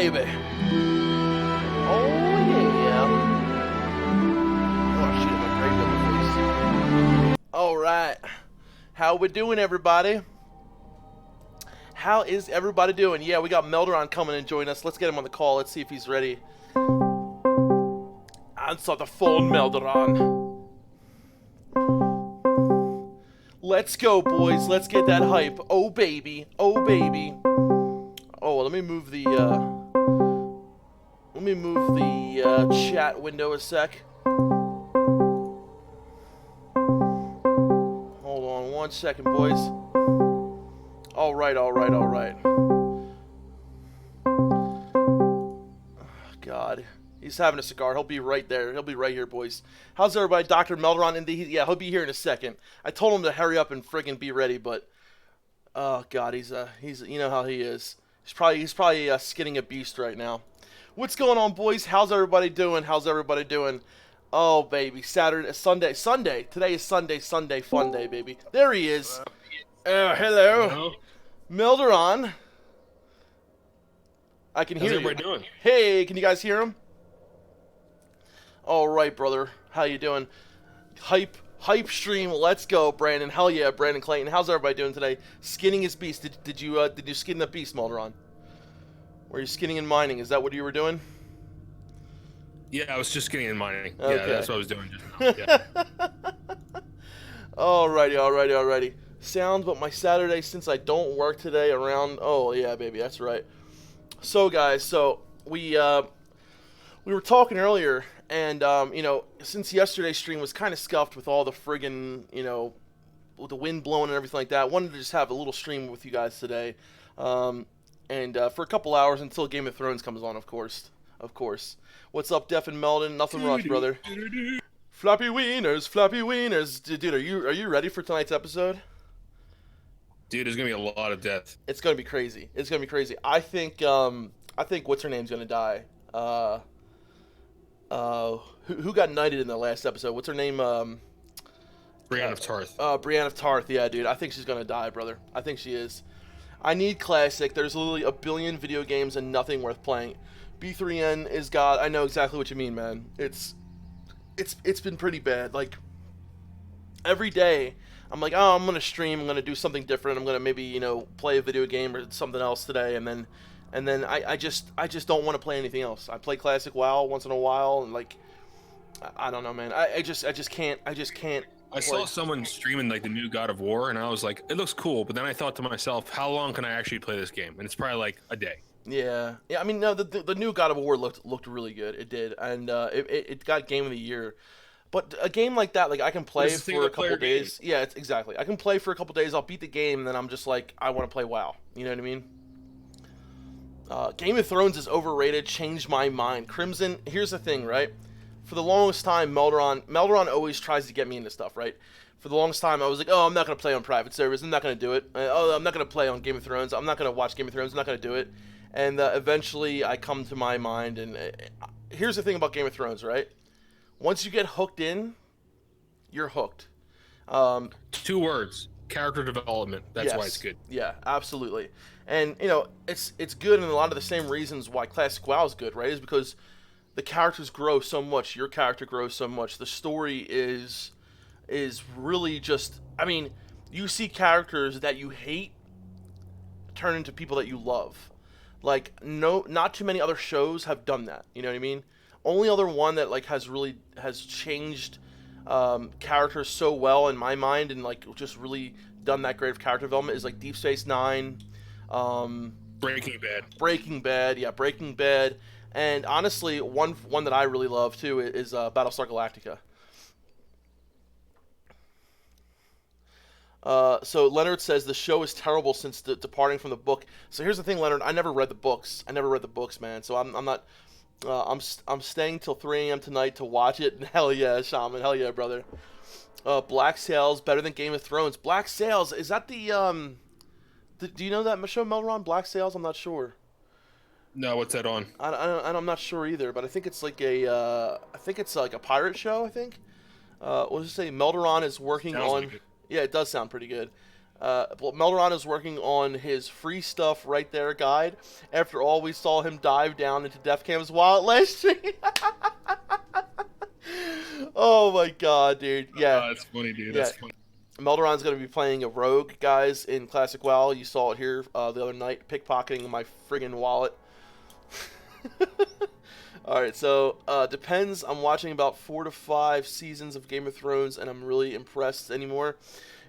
baby. Oh, yeah. Oh, shit, my brain on my face. All right. How we doing, everybody? How is everybody doing? Yeah, we got Melderon coming and join us. Let's get him on the call. Let's see if he's ready. Answer the phone, Melderon. Let's go, boys. Let's get that hype. Oh, baby. Oh, baby. Oh, let me move the chat window a sec. Hold on 1 second, boys. All right. Oh, God. He's having a cigar. He'll be right there. He'll be right here, boys. How's everybody? Dr. Melderon, yeah, he'll be here in a second. I told him to hurry up and friggin' be ready, but oh, God, he's you know how he is. He's probably skinning a beast right now. What's going on, boys? How's everybody doing? Oh, baby, Sunday. Today is Sunday fun day, baby. There he is. Hello. Melderon. I can hear you. How's everybody doing? Hey, can you guys hear him? All right, brother. How you doing? Hype stream. Let's go, Brandon. Hell yeah, Brandon Clayton. How's everybody doing today? Skinning his beast. Did you skin the beast, Melderon? Were you skinning and mining? Is that what you were doing? Yeah, I was just skinning and mining. Okay. Yeah, that's what I was doing just now. Yeah. Alrighty. Sounds, but my Saturday, since I don't work today around... Oh, yeah, baby, that's right. So, guys, we were talking earlier, and, since yesterday's stream was kind of scuffed with all the friggin', with the wind blowing and everything like that, I wanted to just have a little stream with you guys today. For a couple hours until Game of Thrones comes on, of course. What's up, Def and Meldon? Nothing much, brother. Flappy wieners. Dude, are you ready for tonight's episode? Dude, there's gonna be a lot of death. It's gonna be crazy. I think what's her name's gonna die. Who got knighted in the last episode? What's her name? Brienne of Tarth. Brienne of Tarth. Yeah, dude. I think she's gonna die, brother. I think she is. I need classic. There's literally a billion video games and nothing worth playing. B3N is God. I know exactly what you mean, man. It's been pretty bad. Like every day, I'm like, oh, I'm gonna stream. I'm gonna do something different. I'm gonna maybe play a video game or something else today, and then I just don't want to play anything else. I play classic WoW once in a while, and like I don't know, man. I just can't. I saw someone streaming like the new God of War, and I was like, it looks cool. But then I thought to myself, how long can I actually play this game? And it's probably like a day. Yeah. I mean, no, the new God of War looked really good. It did, and it got Game of the Year. But a game like that, like I can play for a couple days. Yeah, exactly. I can play for a couple days. I'll beat the game, and then I'm just like, I want to play WoW. You know what I mean? Game of Thrones is overrated. Changed my mind. Crimson. Here's the thing, right? For the longest time, Melderon always tries to get me into stuff, right? For the longest time, I was like, oh, I'm not going to play on private servers. I'm not going to do it. Oh, I'm not going to play on Game of Thrones. I'm not going to watch Game of Thrones. I'm not going to do it. And eventually, I come to my mind, and here's the thing about Game of Thrones, right? Once you get hooked in, you're hooked. 2 words: character development. That's why it's good. Yeah, absolutely. And it's good in a lot of the same reasons why Classic WoW is good, right? Is because the characters grow so much. Your character grows so much. The story is really just. I mean, you see characters that you hate turn into people that you love. Like not too many other shows have done that. You know what I mean? Only other one that like has changed characters so well in my mind and like just really done that great of character development is like Deep Space Nine, Breaking Bad. Breaking Bad, and honestly, one that I really love too is Battlestar Galactica. So Leonard says the show is terrible since departing from the book. So here's the thing, Leonard. I never read the books, man. So I'm not. I'm staying till 3 a.m. tonight to watch it. Hell yeah, Shaman. Hell yeah, brother. Black Sails better than Game of Thrones. Black Sails, is that the do you know that show, Melderon? Black Sails? I'm not sure. No, what's that on? I'm not sure either, but I think it's like a pirate show. I think. We'll just say Melderon is working Sounds on. like it. Yeah, it does sound pretty good. Melderon is working on his free stuff right there guide. After all, we saw him dive down into Defcamp's wallet last stream. Oh my god, dude. Yeah. That's funny, dude. Yeah. That's funny. Melderon's going to be playing a rogue, guys, in Classic WoW. You saw it here the other night, pickpocketing my friggin' wallet. Alright, so, depends. I'm watching about 4 to 5 seasons of Game of Thrones, and I'm really impressed anymore.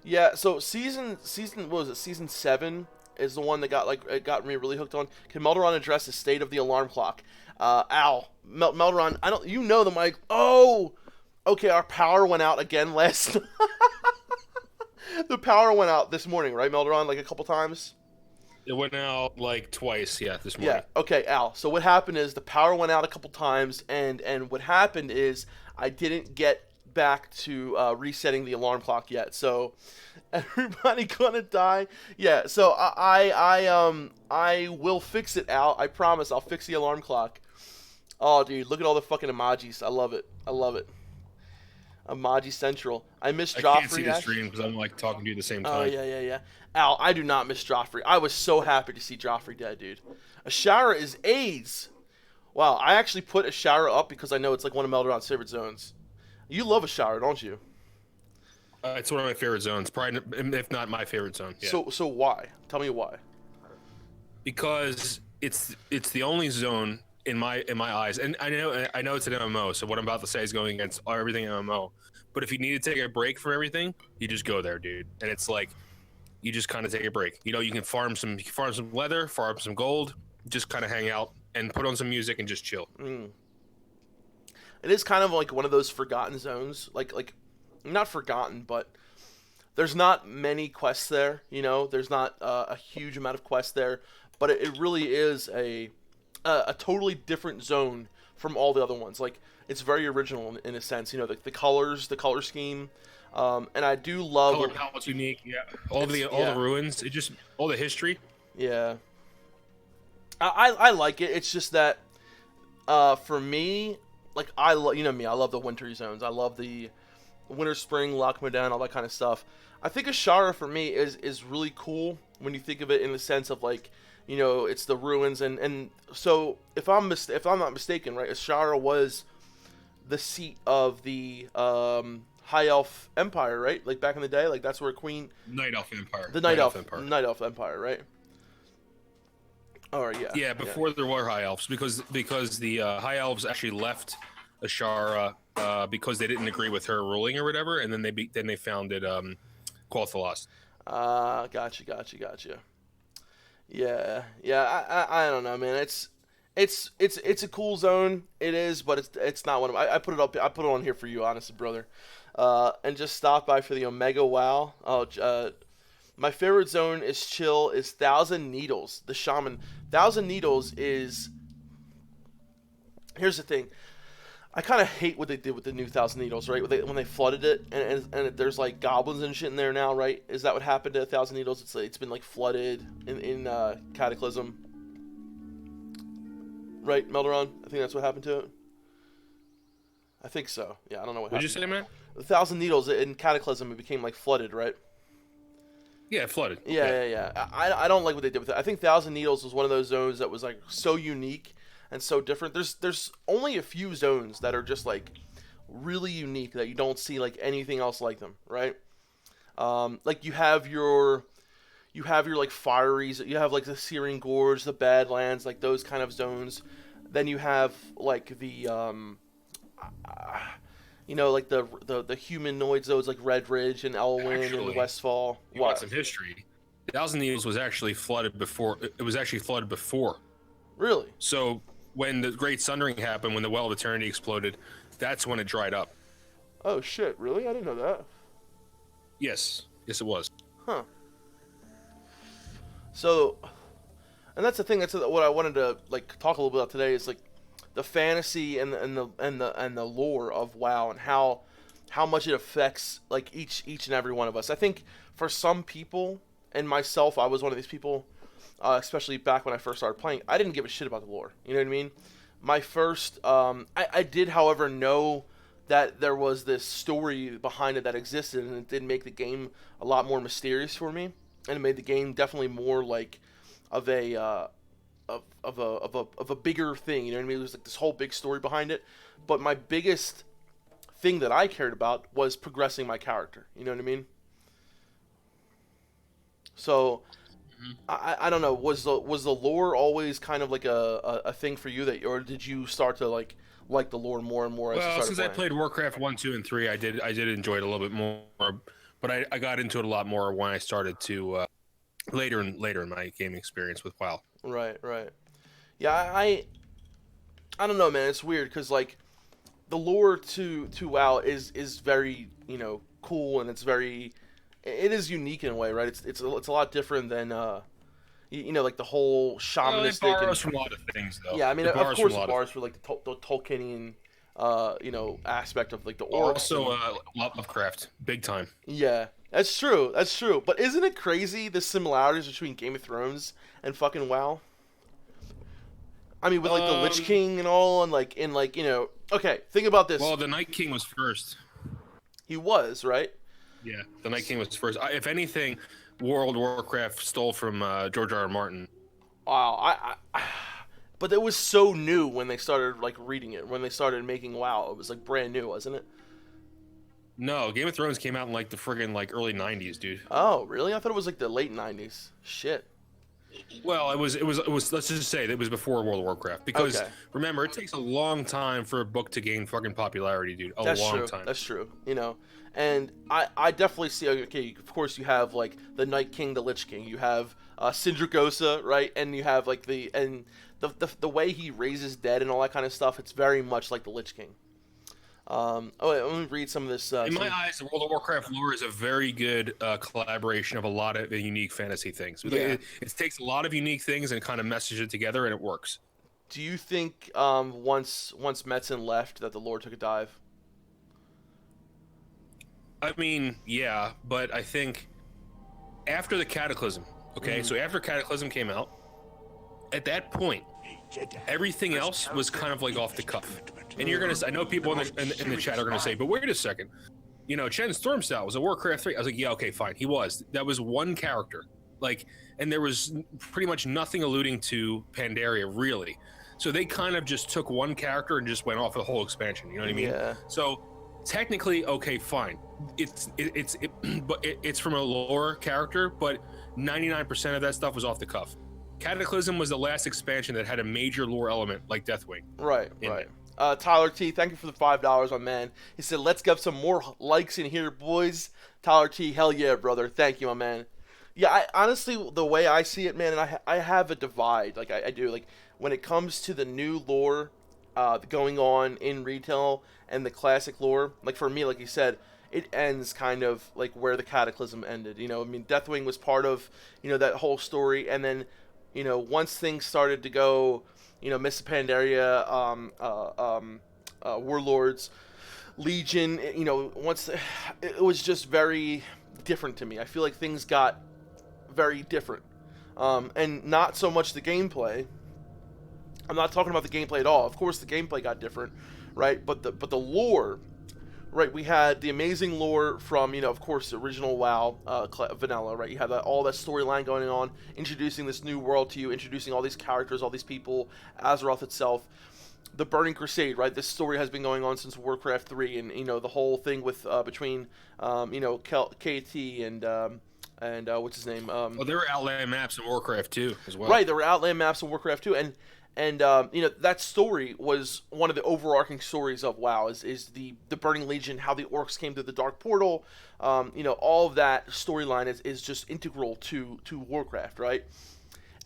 Yeah, so season, what was it, season 7 is the one that got me really hooked on. Can Melderon address the state of the alarm clock? Melderon, you know the mic. Oh! Okay, our power went out again last night. The power went out this morning, right, Melderon? Like a couple times? It went out like twice, this morning. Yeah, okay, Al. So what happened is the power went out a couple times, and what happened is I didn't get back to resetting the alarm clock yet. So everybody gonna die. Yeah, so I will fix it, Al. I promise I'll fix the alarm clock. Oh, dude, look at all the fucking emojis. I love it. I love it. Emoji Central. I miss Joffrey. I can't see the stream because I'm like talking to you at the same time. Oh, yeah. Al, I do not miss Joffrey. I was so happy to see Joffrey dead, dude. Ashara is AIDS. Wow, I actually put Ashara up because I know it's like one of Melderon's favorite zones. You love Ashara, don't you? It's one of my favorite zones, probably if not my favorite zone. Yeah. So why? Tell me why. Because it's the only zone in my eyes, and I know it's an MMO, so what I'm about to say is going against everything MMO. But if you need to take a break from everything, you just go there, dude. And it's like you just kind of take a break. You know, you can farm some leather, farm some gold, just kind of hang out and put on some music and just chill. It is kind of like one of those forgotten zones, like not forgotten, but there's not many quests there. You know, there's not a huge amount of quests there, but it really is a totally different zone from all the other ones. Like, it's very original in a sense. You know, the colors, the color scheme, and I do love color palette's unique. Yeah, all the ruins. It just all the history. Yeah, I like it. It's just that for me, like you know me, I love the wintry zones. I love the winter, spring, Lockmodown, all that kind of stuff. I think Ashara for me is really cool when you think of it in the sense of like, you know, it's the ruins, and so if I'm not mistaken, right, Ashara was the seat of the High Elf Empire, right? Like back in the day, like that's where Night Elf Empire. The Night Elf Empire, right? Oh yeah. Yeah, before there were High Elves, because the High Elves actually left Ashara because they didn't agree with her ruling or whatever, and then they founded Quathalos. Gotcha. Yeah. I don't know, man. It's a cool zone. It is, but it's not one of I put it up. I put it on here for you, honestly, brother. And just stop by for the Omega WoW. My favorite zone is chill. Is Thousand Needles, the Shaman. Thousand Needles is. Here's the thing. I kind of hate what they did with the new Thousand Needles, right? When they flooded it, and there's like goblins and shit in there now, right? Is that what happened to Thousand Needles? It's been like flooded in Cataclysm, right, Melderon? I think that's what happened to it. I think so. Yeah, I don't know what happened. What'd you say, man? The Thousand Needles in Cataclysm, it became like flooded, right? Yeah, flooded. Yeah. I don't like what they did with it. I think Thousand Needles was one of those zones that was like so unique and so different. There's only a few zones that are just like really unique that you don't see like anything else like them, right? Like you have your like Fireys, you have like the Searing Gorge, the Badlands, like those kind of zones. Then you have like the you know, like the humanoid zones like Red Ridge and Elwyn and Westfall. You want some history? Thousand Needles was actually flooded before. It was actually flooded before. Really? So when the Great Sundering happened, when the Well of Eternity exploded, that's when it dried up. Oh shit! Really? I didn't know that. Yes, it was. Huh. So, and that's the thing. That's what I wanted to like talk a little bit about today. Is like the fantasy and the lore of WoW and how much it affects like each and every one of us. I think for some people, and myself, I was one of these people, especially back when I first started playing. I didn't give a shit about the lore. You know what I mean? My first, I did, however, know that there was this story behind it that existed, and it did make the game a lot more mysterious for me. and it made the game definitely more like of a of a bigger thing. You know what I mean? There was like this whole big story behind it. But my biggest thing that I cared about was progressing my character. You know what I mean? So I don't know. Was the lore always kind of like a thing for you that, or did you start to like the lore more and more as you Well, started since playing? I played Warcraft 1, 2, and 3, I did enjoy it a little bit more, but I got into it a lot more when I started to later in my gaming experience with WoW. Right, right. Yeah, I don't know, man. It's weird because like the lore to WoW is very cool, and it's very it is unique in a way, right? It's a lot different than like the whole Well, it shamanistic and borrows from a lot of things, though. yeah. I mean, It of borrows from course a it lot of bars for like the Tolkienian aspect of like the orcs also and Lovecraft, big time. yeah. That's true. That's true. But isn't it crazy the similarities between Game of Thrones and fucking WoW? I mean, with like the Lich Um, King and all, and okay, think about this. well, the Night King was first. He was right. Yeah, the Night King was first. If anything, World of Warcraft stole from George R. R. Martin. Wow, but it was so new when they started like reading it, when they started making WoW. It was like brand new, wasn't it? No, Game of Thrones came out in like the friggin' like early '90s, dude. Oh, really? I thought it was like the late '90s. Shit. Well, it was. Let's just say that it was before World of Warcraft, because Okay, remember, it takes a long time for a book to gain fucking popularity, dude. A that's long true. time. That's true. And I definitely see. Okay, of course you have like the Night King, the Lich King. You have Sindragosa, right? And you have like the way he raises dead and all that kind of stuff. It's very much like the Lich King. Oh, wait, let me read some of this. In my eyes, the World of Warcraft lore is a very good collaboration of a lot of unique fantasy things. Yeah. It takes a lot of unique things and kind of meshes it together, and it works. Do you think once Metzen left that the lore took a dive? I mean, yeah, but I think after the Cataclysm, okay, so after Cataclysm came out, at that point, everything else was kind of like off the cuff. And you're gonna, I know people in the chat are gonna say, but wait a second, Chen Stormstout was a Warcraft 3. I was like, yeah, okay, fine, he was. That was one character, like, and there was pretty much nothing alluding to Pandaria really. So they kind of just took one character and just went off the whole expansion. You know what I mean? Yeah. So technically, okay, fine. But it's from a lore character, but 99% of that stuff was off the cuff. Cataclysm was the last expansion that had a major lore element like Deathwing. Right. Right. Tyler T, thank you for the $5, my man. He said, "Let's get some more likes in here, boys." Tyler T, hell yeah, brother. Thank you, my man. Yeah, I honestly, the way I see it, man, and I have a divide. Like I do. Like when it comes to the new lore going on in retail and the classic lore, like for me, like you said, it ends kind of like where the Cataclysm ended. I mean, Deathwing was part of that whole story, and then once things started to go, Mists of Pandaria, Warlords, Legion, once it was just very different to me. I feel like things got very different, and not so much the gameplay. I'm not talking about the gameplay at all. Of course, the gameplay got different, right? But the lore, right? We had the amazing lore from of course the original WoW vanilla, right? You have all that storyline going on, introducing this new world to you, introducing all these characters, all these people, Azeroth itself. The Burning Crusade, right? This story has been going on since Warcraft 3, and the whole thing with between KT and what's his name? Well, there were Outland maps in Warcraft 2 as well. Right, there were Outland maps in Warcraft 2, and that story was one of the overarching stories of WoW. Is the Burning Legion, how the orcs came through the Dark Portal, all of that storyline is just integral to Warcraft, right?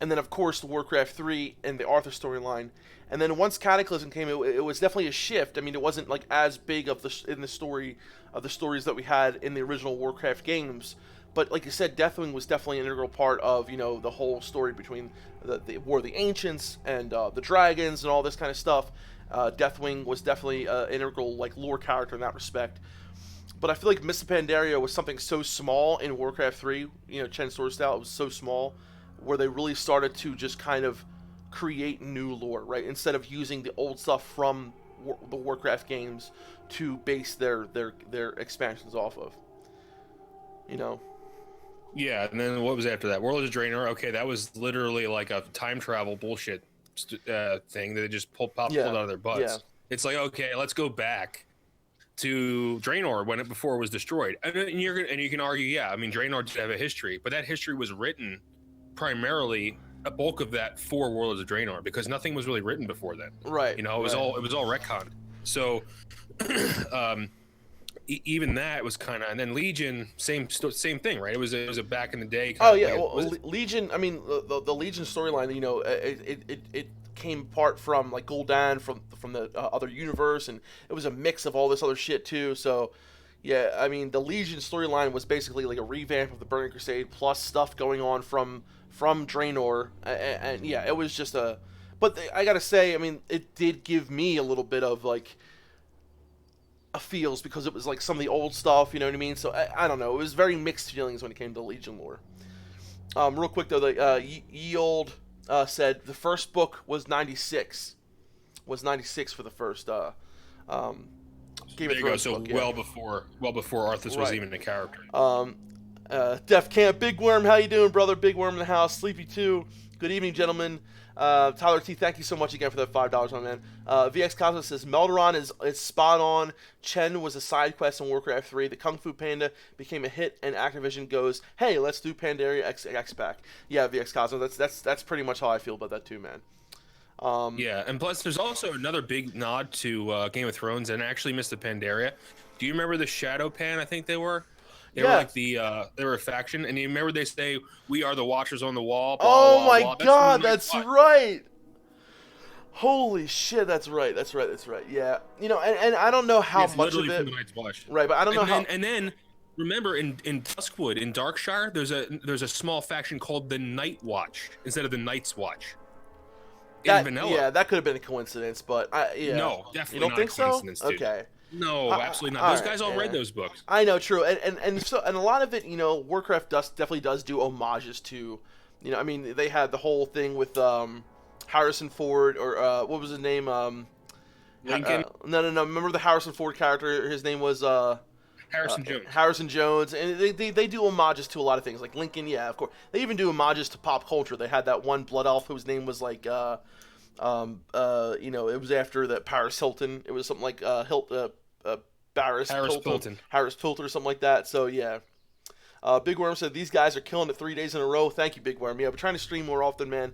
And then of course the Warcraft 3 and the Arthur storyline. And then once Cataclysm came, it was definitely a shift. I mean, it wasn't like as big in the story of the stories that we had in the original Warcraft games. But like you said, Deathwing was definitely an integral part of the whole story between the War of the Ancients and the dragons and all this kind of stuff. Deathwing was definitely an integral like lore character in that respect. But I feel like Mists of Pandaria was something so small in Warcraft 3. Chen Swordstyle was so small, where they really started to just kind of create new lore, right? Instead of using the old stuff from the Warcraft games to base their expansions off of. Yeah, and then what was after that? World of Draenor. Okay, that was literally like a time travel bullshit thing that they just pulled out Yeah, of their yeah, butts. It's like, okay, let's go back to Draenor when it before it was destroyed, and you can argue, yeah, I mean Draenor did have a history, but that history was written primarily a bulk of that for Worlds of Draenor because nothing was really written before then. right, You know, right. it was all retconned. So um, even that was kind of, and then Legion, same thing, right? It was a back in the day Oh kind of yeah, like well, Legion. I mean, the Legion storyline. You know, it came apart from like Gul'dan from the other universe, and it was a mix of all this other shit too. So, yeah, I mean, the Legion storyline was basically like a revamp of the Burning Crusade plus stuff going on from Draenor, and yeah, it was just a. But I gotta say, I mean, it did give me a little bit of like a feels because it was like some of the old stuff. You know what I mean? So I don't know. It was very mixed feelings when it came to Legion lore. Real quick though, Ye said the first book was 96. Was 96 for the first Game of there you go. Thrones So book. Yeah. Well before Arthas was Right. even a character. Defcamp, Big Worm, how you doing, brother? Big Worm in the house. Sleepy too. Good evening, gentlemen. Tyler T, thank you so much again for that $5, my man. VX Cosmos says Melderon is spot on. Chen was a side quest in Warcraft 3. The Kung Fu Panda became a hit, and Activision goes, "Hey, let's do Pandaria X pack." Yeah, VX Cosmos. That's pretty much how I feel about that too, man. Yeah, and plus there's also another big nod to Game of Thrones and actually Mr. Pandaria. Do you remember the Shadow Pan? I think they were. They were Yeah. like they were a faction, and you remember they say we are the Watchers on the Wall. Blah Oh blah my blah. That's from the God, Night's that's Watch. right. Holy shit, that's right. That's right. That's right. Yeah. You know, and I don't know how It's much of literally from it. the Night's Watch. Right, but I don't know how. And then remember in Duskwood in Darkshire, there's a small faction called the Night Watch instead of the Night's Watch. In Vanilla. Yeah, that could have been a coincidence, but yeah. No, You definitely don't not think a so? coincidence, dude. Okay. No, absolutely not. All Those right, guys all read yeah. those books. I know, true, and a lot of it, you know, Warcraft definitely does do homages to, you know, I mean, they had the whole thing with Harrison Ford or what was his name? Lincoln, No. Remember the Harrison Ford character? His name was Harrison Jones. Harrison Jones, and they do homages to a lot of things, like Lincoln. Yeah, of course. They even do homages to pop culture. They had that one blood elf whose name was like you know, it was after that Paris Hilton. It was something like Barris Harris Hilton. Harris Pilton or something like that. So yeah. Big Worm said these guys are killing it 3 days in a row. Thank you, Big Worm. Yeah, we're trying to stream more often, man.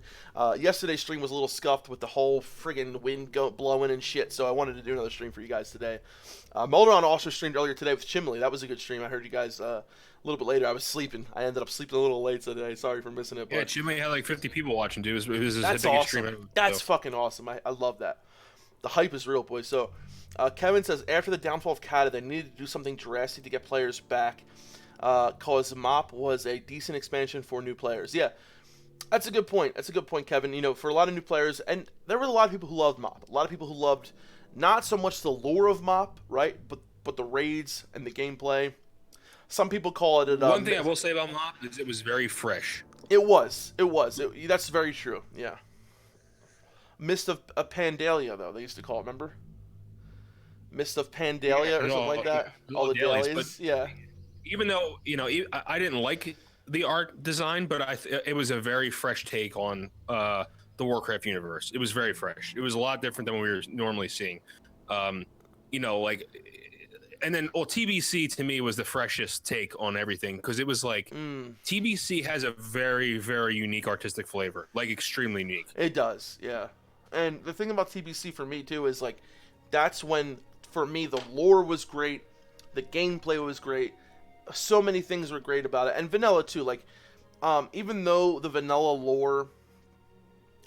Yesterday's stream was a little scuffed with the whole friggin' wind blowing and shit, so I wanted to do another stream for you guys today. Melderon also streamed earlier today with Chimley. That was a good stream. I heard you guys a little bit later. I was sleeping. I ended up sleeping a little late today. Sorry for missing it. But Yeah, Chimney had like 50 people watching, dude. It was his that's biggest awesome. stream ever. That's So. fucking awesome. I love that. The hype is real, boys. So, Kevin says after the downfall of Kata, they needed to do something drastic to get players back. Cause MOP was a decent expansion for new players. Yeah, that's a good point. That's a good point, Kevin. You know, for a lot of new players, and there were a lot of people who loved MOP. A lot of people who loved not so much the lore of MOP, right, but the raids and the gameplay. Some people call it. One thing I will say about MOP is it was very fresh. It was. That's very true. Yeah. Mist of Pandalia, though they used to call it. Remember? Mist of Pandalia or something like that. All the dailies. Yeah. Even though I didn't like the art design, but it was a very fresh take on the Warcraft universe. It was very fresh. It was a lot different than what we were normally seeing. You know, like, and then TBC to me was the freshest take on everything because it was like TBC has a very, very unique artistic flavor, like extremely unique. It does, yeah. And the thing about TBC for me too is like that's when for me the lore was great, the gameplay was great. So many things were great about it, and vanilla too. Like, even though the vanilla lore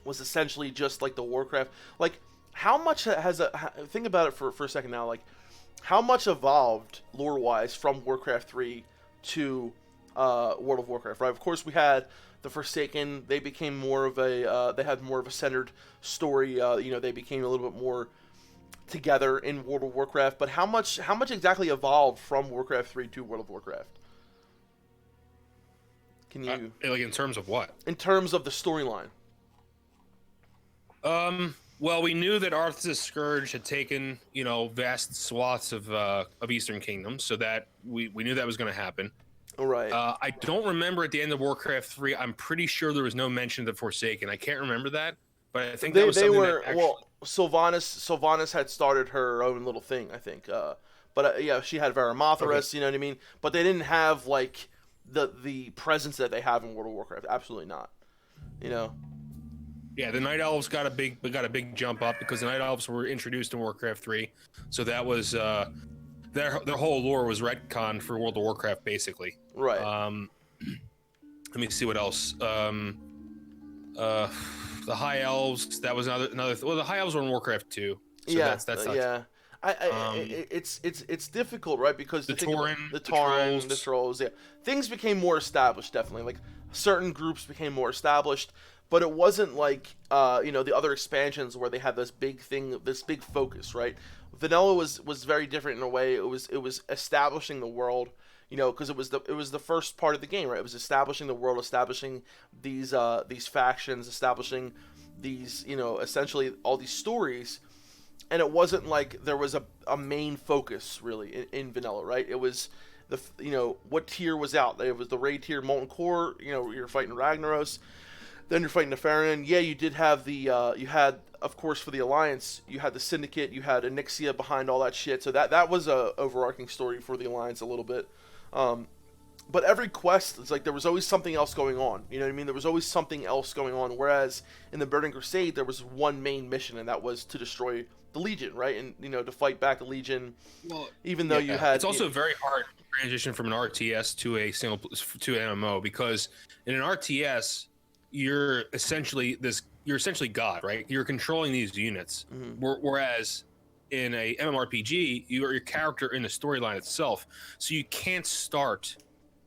was essentially just like the Warcraft, like how much has think about it for a second now. Like, how much evolved lore wise from Warcraft 3 to World of Warcraft? Right. Of course, we had the Forsaken. They became more of a they had more of a centered story. You know, they became a little bit more together in World of Warcraft, but how much exactly evolved from Warcraft 3 to World of Warcraft? Can you like in terms of what? In terms of the storyline. Well, we knew that Arthas' Scourge had taken, vast swaths of Eastern Kingdoms, so that we knew that was going to happen. Right. I don't remember at the end of Warcraft 3. I'm pretty sure there was no mention of the Forsaken. I can't remember that, but I think that was They something that were, actually. well, Sylvanas had started her own little thing, I think. But yeah, she had Okay. Varamothras, you know what I mean. But they didn't have like the presence that they have in World of Warcraft. Absolutely not. You know. Yeah, the Night Elves got a big jump up because the Night Elves were introduced in Warcraft 3. So that was their whole lore was retconned for World of Warcraft basically. Right. Um, let me see what else. Uh, the High Elves, that was another. Well, the High Elves were in Warcraft 2, so Yeah. that's not. Yeah. Um, It's difficult, right? Because the the thing about Tauren, the the Tauren, the Trolls. trolls, yeah, things became more established. Definitely, like certain groups became more established, but it wasn't like the other expansions where they had this big thing, this big focus, right? Vanilla was very different in a way. It was establishing the world, because it was the first part of the game, right? It was establishing the world, establishing these factions, establishing these essentially all these stories, and it wasn't like there was a main focus really in vanilla, right? It was what tier was out. It was the raid tier, molten core. You're fighting Ragnaros, then you're fighting Nefarin. Yeah, you did have you had, of course, for the alliance, you had the syndicate, you had Onyxia behind all that shit. So that was a overarching story for the alliance a little bit. um, but every quest, it's like there was always something else going on. You know what I mean? There was always something else going on. Whereas in the Burning Crusade, there was one main mission, and that was to destroy the Legion, right? And to fight back the Legion, Well, even though you yeah, had. it's also very hard to transition from an RTS to a to an MMO because in an RTS you're essentially God, right? You're controlling these units, Mhm. whereas in a MMORPG you are your character in the storyline itself, so you can't start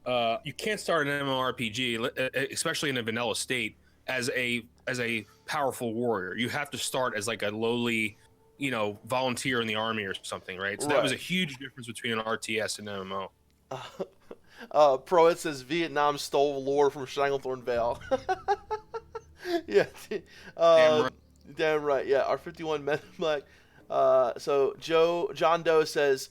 an MMORPG, especially in a vanilla state, as a powerful warrior. You have to start as like a lowly, volunteer in the army or something, right? So that was a Right. huge difference between an RTS and MMO. Pro, it says Vietnam stole lore from Stranglethorn Vale. Yeah. Damn right. um, Damn right. Yeah, R51 Men in Black. So John Doe says,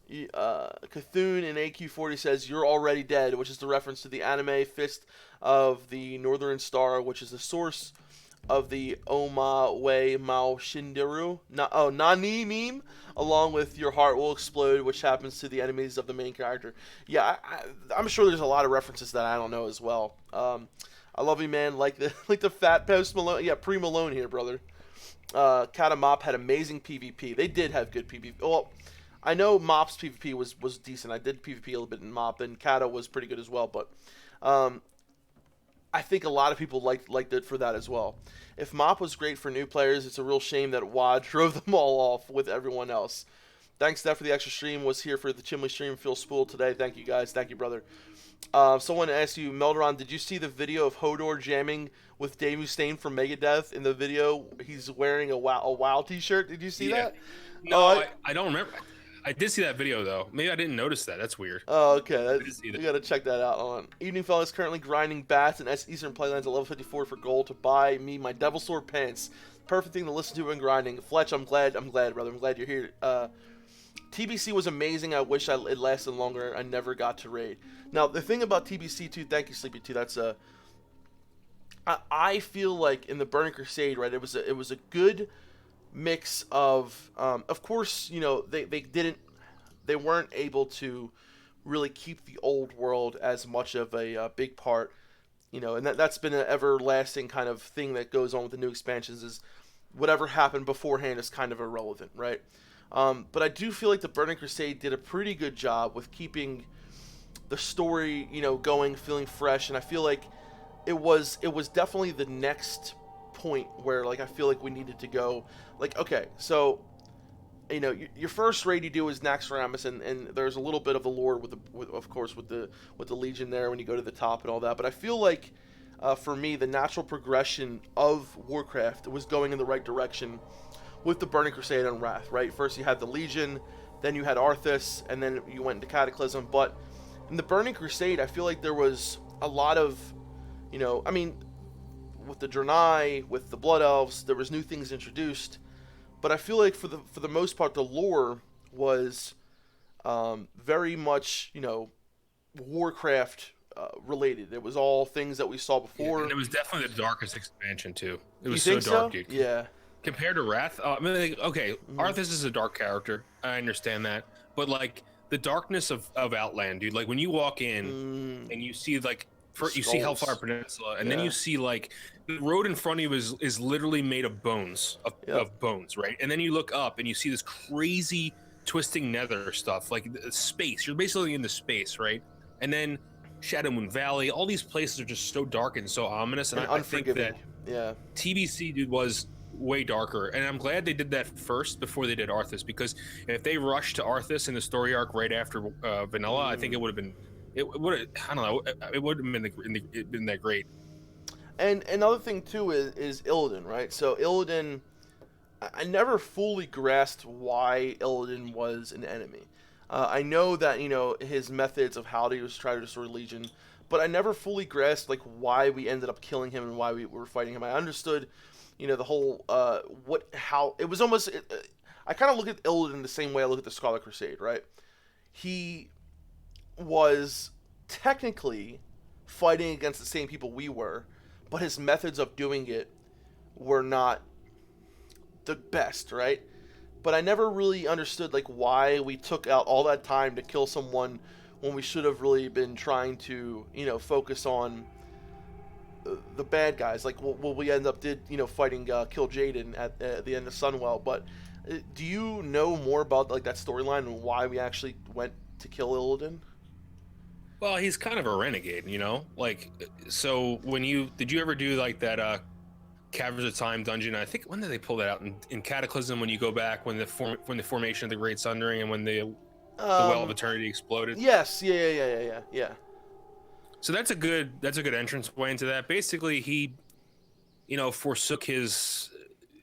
Cthulhu in AQ40 says, "You're already dead," which is the reference to the anime Fist of the Northern Star, which is the source of the Oma Wei Mao Shinderu Nani meme, along with "Your heart will explode," which happens to the enemies of the main character. Yeah, I'm sure there's a lot of references that I don't know as well. I love you, man. Like the like the fat Post Malone. Yeah, pre Malone here, brother. Cat and Mop had amazing PvP. They did have good PvP. Well, I know Mop's PvP was decent. I did PvP a little bit in Mop, and Kata was pretty good as well. But um, I think a lot of people liked it for that as well. If Mop was great for new players, it's a real shame that WoD drove them all off with everyone else. Thanks, Steph, for the extra stream. Was here for the Chimley stream. Phil Spool today. Thank you, guys. Thank you, brother. Someone asked you, Melderon, did you see the video of Hodor jamming with Dave Mustaine from Megadeth? In the video, he's wearing a WoW t-shirt. Did you see Yeah. that? No, Oh, I don't remember. I did see that video though. Maybe I didn't notice that. That's weird. okay. I did see We that. gotta check that out. On Evening Fellas currently grinding bats and Eastern Playlands at level 54 for gold to buy me my Devil Sword pants. Perfect thing to listen to when grinding. Fletch, I'm glad, brother. I'm glad you're here. TBC was amazing. I wish it lasted longer. I never got to raid. Now the thing about TBC too, thank you Sleepy too. I feel like in the Burning Crusade, right? It was a good mix of course, they weren't able to really keep the old world as much of a big part, and that's been an everlasting kind of thing that goes on with the new expansions. Is whatever happened beforehand is kind of irrelevant, right? But I do feel like the Burning Crusade did a pretty good job with keeping the story, going, feeling fresh, and I feel like it was definitely the next point where like I feel like we needed to go. Like, okay, so your first raid you do is Naxxramas, and there's a little bit of the lore of course with the Legion there when you go to the top and all that. But I feel like for me the natural progression of Warcraft was going in the right direction with the Burning Crusade and Wrath. Right, first you had the Legion, then you had Arthas, and then you went into Cataclysm. But in the Burning Crusade, I feel like there was a lot of, I mean, with the Draenei, with the Blood Elves, there was new things introduced. But I feel like for the most part, the lore was very much Warcraft related. It was all things that we saw Yeah, before. and it was definitely the darkest expansion too. It You was so think dark, so? dude. Yeah. Compared to Wrath, I mean, like, okay, Mhm. Arthas is a dark character. I understand that, but like the darkness of Outland, dude. Like when you walk in Mm, and you see like the you see Hellfire skulls. Peninsula, and then you Yeah. see like the road in front of you is literally made of bones Yep. of bones, right? And then you look up and you see this crazy twisting nether stuff, like space. You're basically in the space, right? And then Shadow Moon Valley, all these places are just so dark and so ominous, and And I think unforgiving. that Yeah. TBC dude was way darker, and I'm glad they did that first before they did Arthas, because if they rushed to Arthas in the story arc right after Vanilla, I think it would have been it would I don't know, it would have been that great. And another thing too is Illidan, right? So Illidan, I never fully grasped why Illidan was an enemy. I know that his methods of how he was trying to destroy Legion, but I never fully grasped like why we ended up killing him and why we were fighting him. I understood, the whole how it was almost. I kind of look at Illidan the same way I look at the Scarlet Crusade, right? He was technically fighting against the same people we were, but his methods of doing it were not the best, right? But I never really understood like why we took out all that time to kill someone when we should have really been trying to, focus on the bad guys. Like what we end up fighting kill Jaden at the end of Sunwell. But do you know more about like that storyline and why we actually went to kill Illidan? Well, he's kind of a renegade, like, so when did you ever do like that Caverns of Time dungeon? I think, when did they pull that out in Cataclysm, when you go back when the formation of the Great Sundering and when the Well of Eternity exploded? Yes. Yeah. So that's a good entrance way into that. Basically, he, forsook his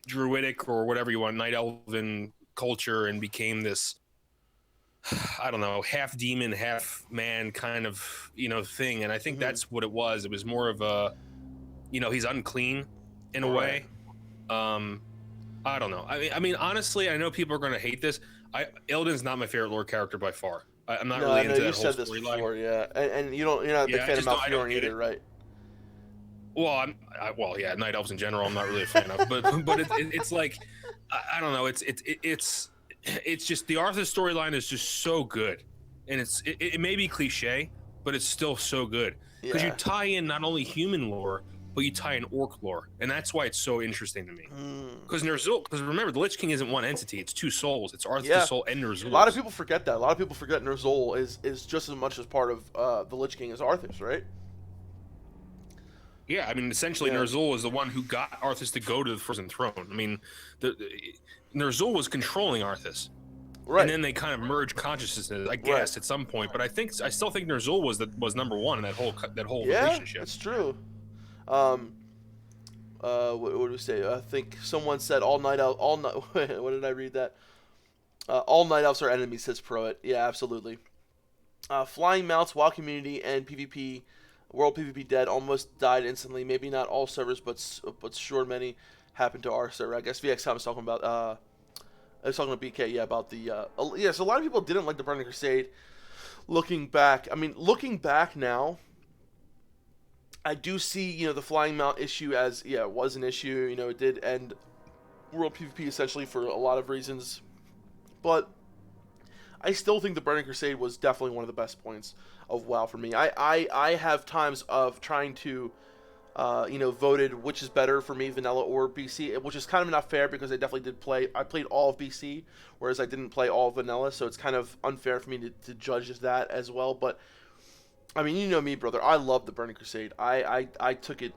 druidic or whatever you want, night elven culture, and became this, I don't know, half demon, half man kind of, thing. And I think that's what it was. It was more of a, he's unclean in a way. I don't know. I mean, honestly, I know people are going to hate this. Illidan's not my favorite lore character by far. I'm not really into that whole storyline. Before, yeah. And you're not a big fan of Malfurion either, right? Well, yeah, night elves in general, I'm not really a fan of. But it's like, I don't know. It's just the Arthur storyline is just so good, and it may be cliche, but it's still so good because you tie in not only human lore, but you tie in orc lore, and that's why it's so interesting to me. Because because remember, the Lich King isn't one entity; it's two souls. It's Arthur's soul and Ner'zhul's. A lot of people forget that. A lot of people forget Ner'zhul is just as much as part of the Lich King as Arthur's, right? Yeah, I mean, essentially, Ner'zhul was the one who got Arthas to go to the Frozen Throne. I mean, Ner'zhul was controlling Arthas, right? And then they kind of merged consciousness, I guess, at some point. But I still think Ner'zhul was number one in that whole relationship. Yeah, it's true. What do we say? I think someone said all night out. All night. What did I read that? All night elves are enemies, says Proet. Yeah, absolutely. Flying mounts, WoW community, and PvP. World PvP dead almost died instantly. Maybe not all servers, but sure many happened to our server. I guess VXCOM was talking about. I was talking to BK, yeah, about the. So a lot of people didn't like the Burning Crusade. Looking back now, I do see the flying mount issue as it was an issue. It did end World PvP essentially for a lot of reasons, but I still think the Burning Crusade was definitely one of the best points of WoW for me. I have times of trying to, voted which is better for me, Vanilla or BC, which is kind of not fair because I definitely did play. I played all of BC, whereas I didn't play all of Vanilla, so it's kind of unfair for me to judge that as well. But I mean, you know me, brother. I love the Burning Crusade. I took it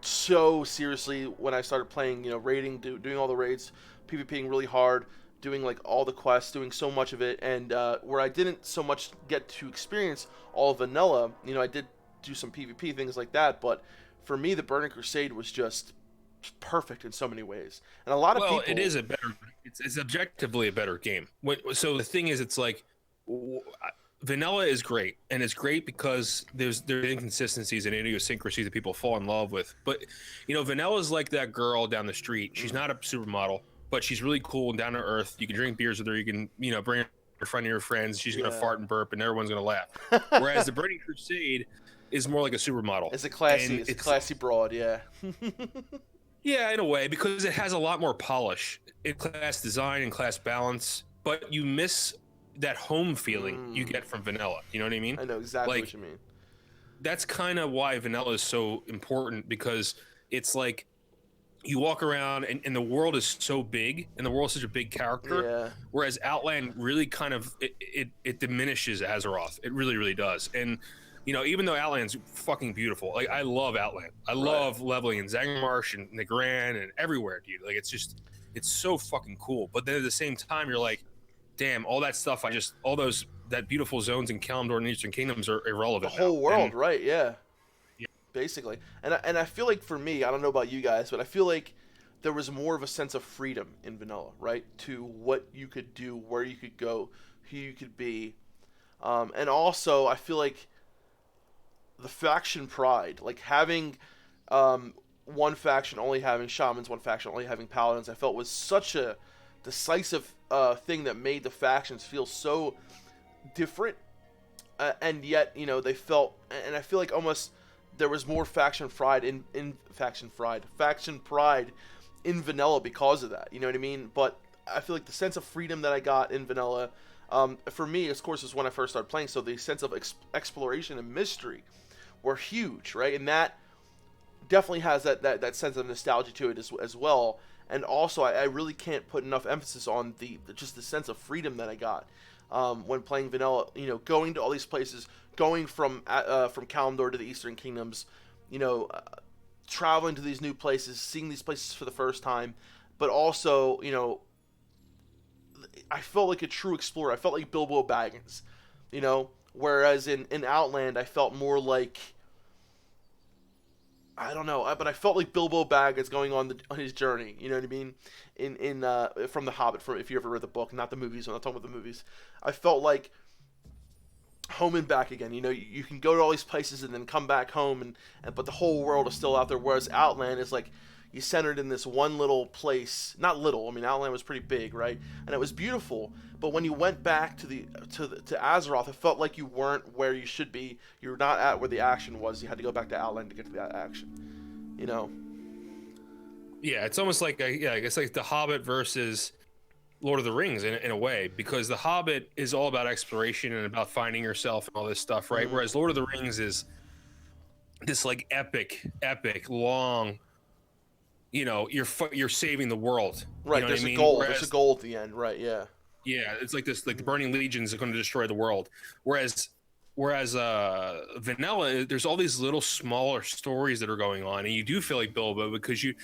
so seriously when I started playing. Raiding, doing all the raids, PvPing really hard, doing like all the quests, doing so much of it, and where I didn't so much get to experience all vanilla, I did do some PvP things like that, but for me, the Burning Crusade was just perfect in so many ways, and a lot of people. Well, it is it's objectively a better game. So the thing is, it's like vanilla is great, and it's great because there's inconsistencies and idiosyncrasies that people fall in love with. But vanilla is like that girl down the street. She's not a supermodel, but she's really cool and down to earth. You can drink beers with her. You can, bring her in front of your friends. She's gonna Yeah. fart and burp, and everyone's gonna laugh. Whereas the Burning Crusade is more like a supermodel. It's a classy broad, yeah. Yeah, in a way, because it has a lot more polish in class design and class balance, but you miss that home feeling you get from vanilla. You know what I mean? I know exactly what you mean. That's kind of why vanilla is so important, because it's like you walk around and the world is so big and the world's such a big character. Yeah. Whereas Outland really kind of it diminishes Azeroth. It really, really does. And you know, even though Outland's fucking beautiful, like I love Outland. I love leveling in Zangarmarsh and Nagran and everywhere, dude. Like it's so fucking cool. But then at the same time, you're like, damn, all that stuff that beautiful zones in Kalimdor and Eastern Kingdoms are irrelevant. The whole world, and, right? Yeah. Basically, and I feel like for me, I don't know about you guys, but I feel like there was more of a sense of freedom in vanilla, right? To what you could do, where you could go, who you could be, and also I feel like the faction pride, like having one faction only having shamans, one faction only having paladins, I felt was such a decisive thing that made the factions feel so different, and yet they felt, and I feel like almost there was more faction pride in faction pride in vanilla because of that. You know what I mean? But I feel like the sense of freedom that I got in vanilla, for me, of course, is when I first started playing. So the sense of exploration and mystery were huge, right? And that definitely has that sense of nostalgia to it as well. And also, I really can't put enough emphasis on just the sense of freedom that I got when playing vanilla. Going to all these places, going from Kalimdor to the Eastern Kingdoms, traveling to these new places, seeing these places for the first time, but also, I felt like a true explorer. I felt like Bilbo Baggins, whereas in Outland, I felt more like, I don't know, but I felt like Bilbo Baggins going on his journey. You know what I mean? From The Hobbit, if you ever read the book, not the movies. I'm not talking about the movies. I felt like home and back again. You can go to all these places and then come back home, but the whole world is still out there. Whereas Outland is like you centered in this one little place. Not little. I mean, Outland was pretty big, right? And it was beautiful. But when you went back to Azeroth, it felt like you weren't where you should be. You were not at where the action was. You had to go back to Outland to get to that action. Yeah, it's almost like it's like The Hobbit versus Lord of the Rings in a way, because The Hobbit is all about exploration and about finding yourself and all this stuff, right? Mm-hmm. Whereas Lord of the Rings is this like epic, long. You're saving the world, right? You know There's what I a mean? goal. There's a goal at the end, right? Yeah. Yeah, it's like this, like the Burning Legions are going to destroy the world. Whereas vanilla, there's all these little smaller stories that are going on, and you do feel like Bilbo because you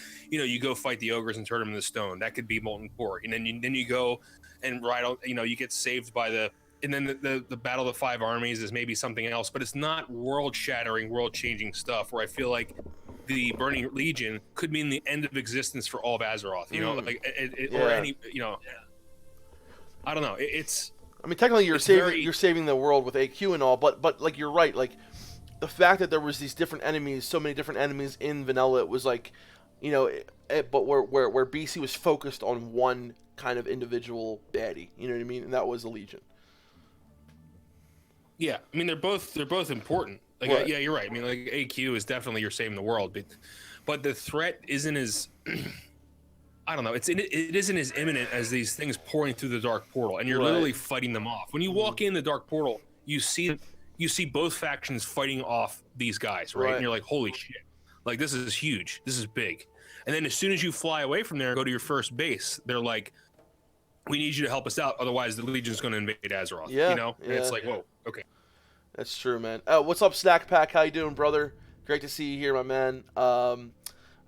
go fight the ogres and turn them into stone. That could be Molten Core, and then you go and ride out. You get saved by and then the Battle of the Five Armies is maybe something else, but it's not world-shattering, world-changing stuff. Where I feel like the Burning Legion could mean the end of existence for all of Azeroth. Or any. I don't know. I mean, technically, you're saving the world with AQ and all, but like you're right. Like the fact that there was these different enemies, so many different enemies in vanilla, it was like, but where BC was focused on one kind of individual baddie. You know what I mean? And that was the Legion. Yeah, I mean they're both important. Like right. Yeah, you're right. I mean, like AQ is definitely you're saving the world, but the threat isn't as I don't know. It isn't as imminent as these things pouring through the dark portal, and you're literally fighting them off. When you walk in the dark portal, you see both factions fighting off these guys, right? And you're like, holy shit! Like this is huge. This is big. And then as soon as you fly away from there and go to your first base, they're like, we need you to help us out, otherwise the Legion's going to invade Azeroth. Yeah, And it's like, whoa, okay. That's true, man. What's up, Snack Pack? How you doing, brother? Great to see you here, my man.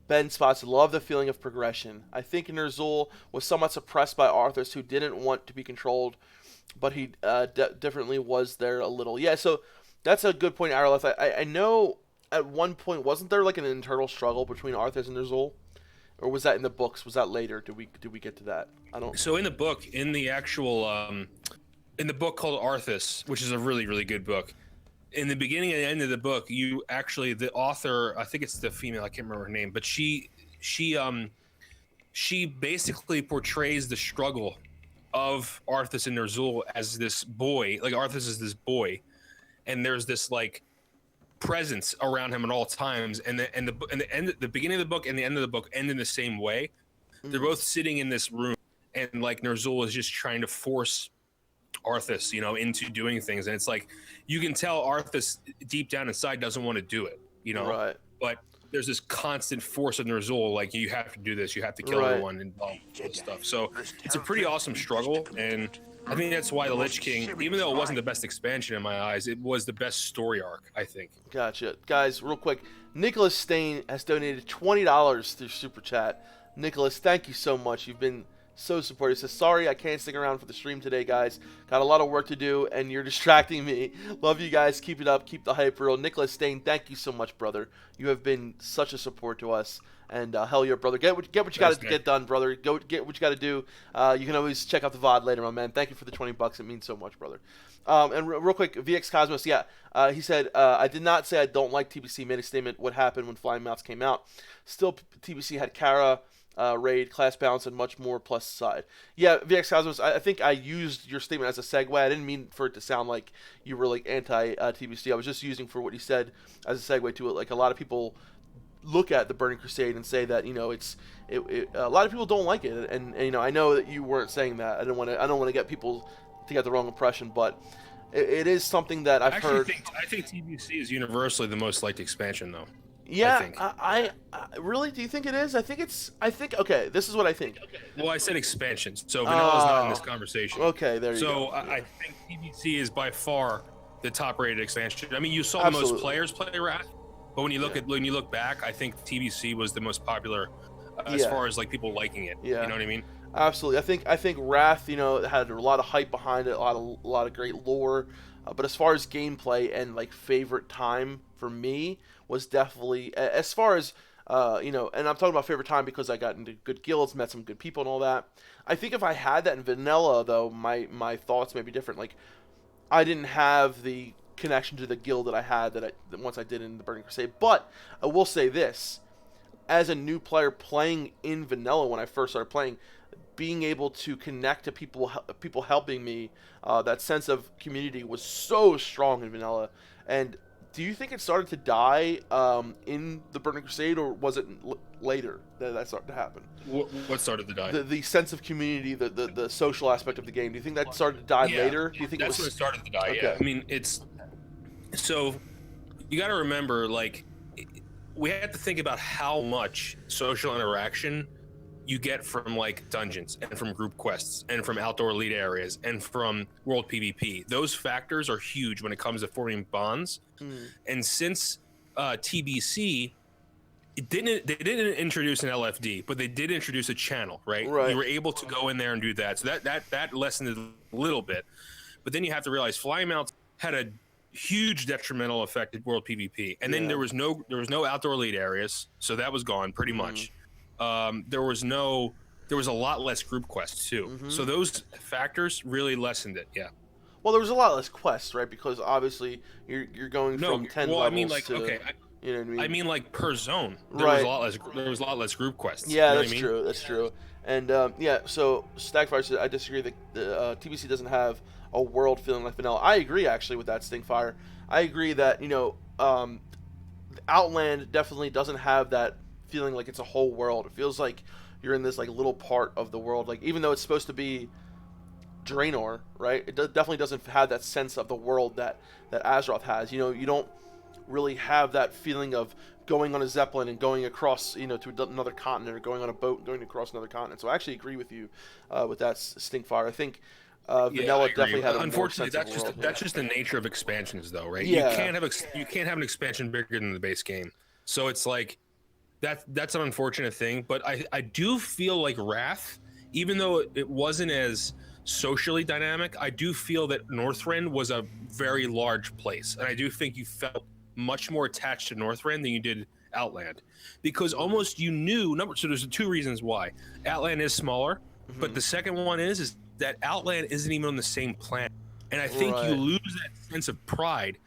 Ben Spots, love the feeling of progression. I think Ner'zhul was somewhat suppressed by Arthas, who didn't want to be controlled, but he definitely was there a little. Yeah, so that's a good point, Araleth. I know at one point, wasn't there like an internal struggle between Arthas and Ner'zhul? Or was that in the books? Was that later? Did we get to that? I don't. So in the book, in the actual, in the book called Arthas, which is a really, really good book, in the beginning and the end of the book, the author, I think it's the female, I can't remember her name, but she basically portrays the struggle of Arthas and Ner'zhul as this boy. Like Arthas is this boy, and there's this like presence around him at all times. And the beginning of the book and the end of the book end in the same way. They're both sitting in this room, and like Ner'zhul is just trying to force Arthas, you know, into doing things, and it's like you can tell Arthas deep down inside doesn't want to do it, you know. Right. But there's this constant force of Ner'zhul, like you have to do this, you have to kill everyone and all that stuff. So it's a pretty awesome struggle, and I think that's why the Lich King, even though it wasn't the best expansion in my eyes, it was the best story arc, I think. Gotcha. Guys, real quick, Nicholas Stain has donated $20 through Super Chat. Nicholas, thank you so much. You've been so supportive. He says, sorry, I can't stick around for the stream today, guys. Got a lot of work to do, and you're distracting me. Love you guys. Keep it up. Keep the hype real. Nicholas Stain, thank you so much, brother. You have been such a support to us. And hell yeah, brother. Get what you got to get done, brother. Go get what you got to do. You can always check out the VOD later, my man. Thank you for the $20. It means so much, brother. And real quick, VX Cosmos, yeah. He said, I did not say I don't like TBC. Made a statement what happened when Flying Mouths came out. Still, TBC had Kara, raid, class balance, and much more plus side. Yeah, VX Cosmos, I think I used your statement as a segue. I didn't mean for it to sound like you were like anti-TBC. I was just using for what you said as a segue to it. Like a lot of people look at the Burning Crusade and say that, you know, a lot of people don't like it, and you know, I know that you weren't saying that. I don't want to get people to get the wrong impression, but it is something that I've heard. I think TBC is universally the most liked expansion, though. Yeah, I really, do you think it is? I think okay, this is what I think. Well, I said expansions, so Vanilla's not in this conversation. Okay, there you go. So I think TBC is by far the top-rated expansion. I mean, you saw Absolutely. the most players play Wrath, but when you look back, I think TBC was the most popular as far as like people liking it. Yeah. You know what I mean? Absolutely. I think Wrath, you know, had a lot of hype behind it, a lot of great lore. But as far as gameplay and like favorite time for me was definitely, as far as you know, and I'm talking about favorite time because I got into good guilds, met some good people and all that. I think if I had that in vanilla, though, my thoughts may be different. Like, I didn't have the connection to the guild that I had that once I did in the Burning Crusade. But I will say this, as a new player playing in vanilla when I first started playing, being able to connect to people helping me, that sense of community was so strong in vanilla. And do you think it started to die in the Burning Crusade, or was it later that started to happen? What started to die? The sense of community, the social aspect of the game. Do you think that started to die later? Do you think that's when it started to die? Okay. Yeah. I mean, so you got to remember, like, we have to think about how much social interaction you get from like dungeons and from group quests and from outdoor elite areas and from world PvP. Those factors are huge when it comes to forming bonds. And since TBC, they didn't introduce an LFD, but they did introduce a channel, right? You were able to go in there and do that. So that lessened it a little bit. But then you have to realize Flying Mounts had a huge detrimental effect at world PvP. And then there was no outdoor elite areas, so that was gone pretty much. There was a lot less group quests too. So those factors really lessened it. Yeah. Well, there was a lot less quests, right? Because obviously you're going from 10 levels I mean, like, to, okay, you know what I mean? I mean, like, per zone, there was a lot less group quests. Yeah, you know that's true. That's true. And yeah, so Stackfire said, I disagree that the TBC doesn't have a world feeling like vanilla. I agree actually with that, Stinkfire. I agree that, you know, Outland definitely doesn't have that feeling like it's a whole world. It feels like you're in this like little part of the world. Like, even though it's supposed to be Draenor, right? It definitely doesn't have that sense of the world that Azeroth has. You know, you don't really have that feeling of going on a zeppelin and going across, you know, to another continent, or going on a boat and going across another continent. So I actually agree with you with that, Stinkfire. I think vanilla definitely had a unfortunately more sense of world. That's just the nature of expansions, though, right? Yeah. You can't have an expansion bigger than the base game. So it's like that's an unfortunate thing. But I do feel like Wrath, even though it wasn't as socially dynamic, I do feel that Northrend was a very large place, and I do think you felt much more attached to Northrend than you did Outland, because almost you knew so there's two reasons why. Outland is smaller, but the second one is that Outland isn't even on the same planet, and I think you lose that sense of pride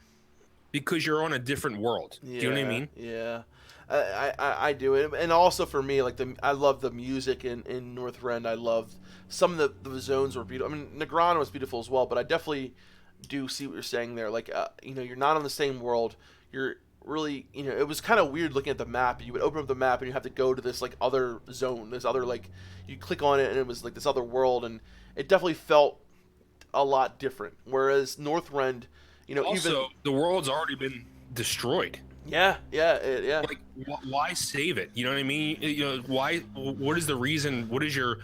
because you're on a different world. Yeah, Do you know what I mean? yeah. I do it, and also for me, like I love the music in Northrend. I love some of the zones were beautiful. I mean, Negron was beautiful as well, but I definitely do see what you're saying there. Like, you're not on the same world. You're really, it was kind of weird looking at the map. You would open up the map and you have to go to this like other zone, this other like you click on it and it was like this other world, and it definitely felt a lot different. Whereas Northrend, Also, even the world's already been destroyed. yeah, yeah. Like, why save it? You know what I mean? Why? What is the reason? What is your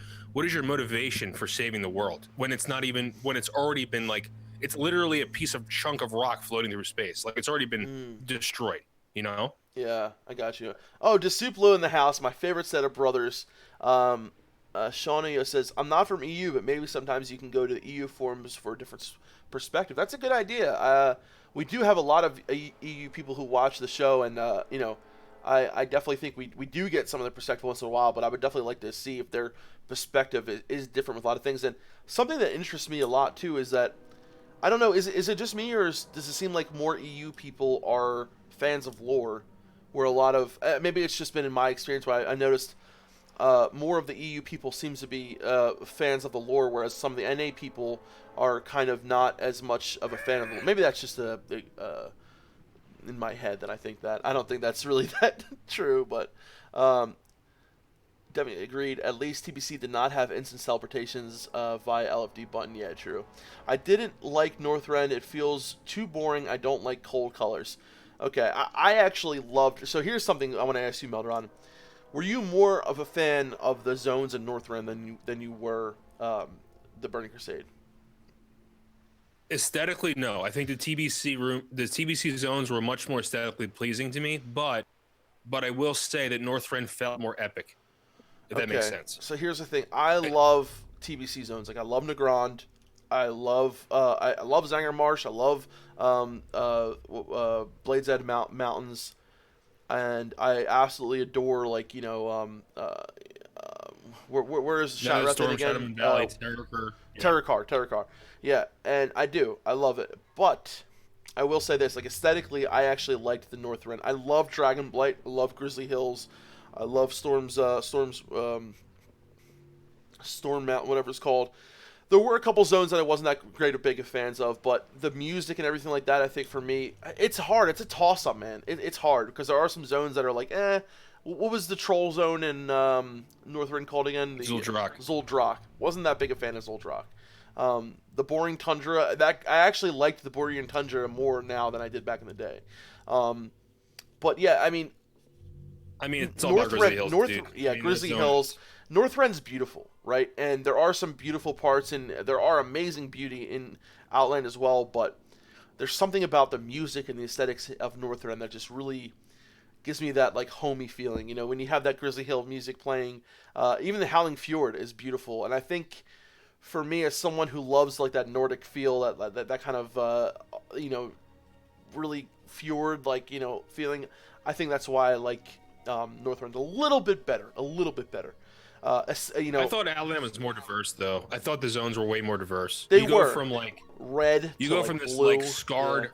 motivation for saving the world when it's not even when it's already been like it's literally a piece of chunk of rock floating through space. Like it's already been destroyed. You know? Yeah, I got you. Oh, Desuplo in the house, my favorite set of brothers. Shawnee says, I'm not from EU, but maybe sometimes you can go to the EU forums for a different perspective. That's a good idea. We do have a lot of EU people who watch the show, and, I definitely think we do get some of the perspective once in a while, but I would definitely like to see if their perspective is different with a lot of things. And something that interests me a lot, too, is that, I don't know, is it just me, or does it seem like more EU people are fans of lore, where a lot of, maybe it's just been in my experience where I noticed more of the EU people seems to be fans of the lore, whereas some of the NA people are kind of not as much of a fan of the lore. Maybe that's just in my head that I think that. I don't think that's really that true, but definitely agreed. At least TBC did not have instant teleportations via LFD button. Yeah, true. I didn't like Northrend. It feels too boring. I don't like cold colors. Okay, I actually loved... So here's something I want to ask you, Melderon. Were you more of a fan of the zones in Northrend than you were the Burning Crusade? Aesthetically, no. I think the TBC zones were much more aesthetically pleasing to me, but I will say that Northrend felt more epic. If that makes sense. So here's the thing. I love TBC zones. Like I love Nagrand. I love Zanger Marsh. I love Blades Edge Mountains, and I absolutely adore where is Shadowrun again? Valley, Terracar. Yeah, and I do. I love it. But I will say this, like aesthetically, I actually liked the Northrend. I love Dragonblight. I love Grizzly Hills. I love Storm Mountain, whatever it's called. There were a couple zones that I wasn't that great or big of fans of, but the music and everything like that, I think for me, it's hard. It's a toss-up, man. It's hard because there are some zones that are like, What was the troll zone in Northrend called again? Zuldrak. Wasn't that big a fan of Zuldrak. The boring tundra, that I actually liked the boring tundra more now than I did back in the day. But yeah, I mean, it's all about Grizzly Hills, dude. Yeah, Grizzly Hills. Northrend's beautiful, right? And there are some beautiful parts, and there are amazing beauty in Outland as well, but there's something about the music and the aesthetics of Northrend that just really gives me that, like, homey feeling. You know, when you have that Grizzly Hill music playing, even the Howling Fjord is beautiful, and I think, for me, as someone who loves, like, that Nordic feel, that kind of, really fjord, like, feeling, I think that's why I like Northrend a little bit better. I thought Outland was more diverse, though. I thought the zones were way more diverse. They you were. Go from like red. You to, go like, from this blue. like scarred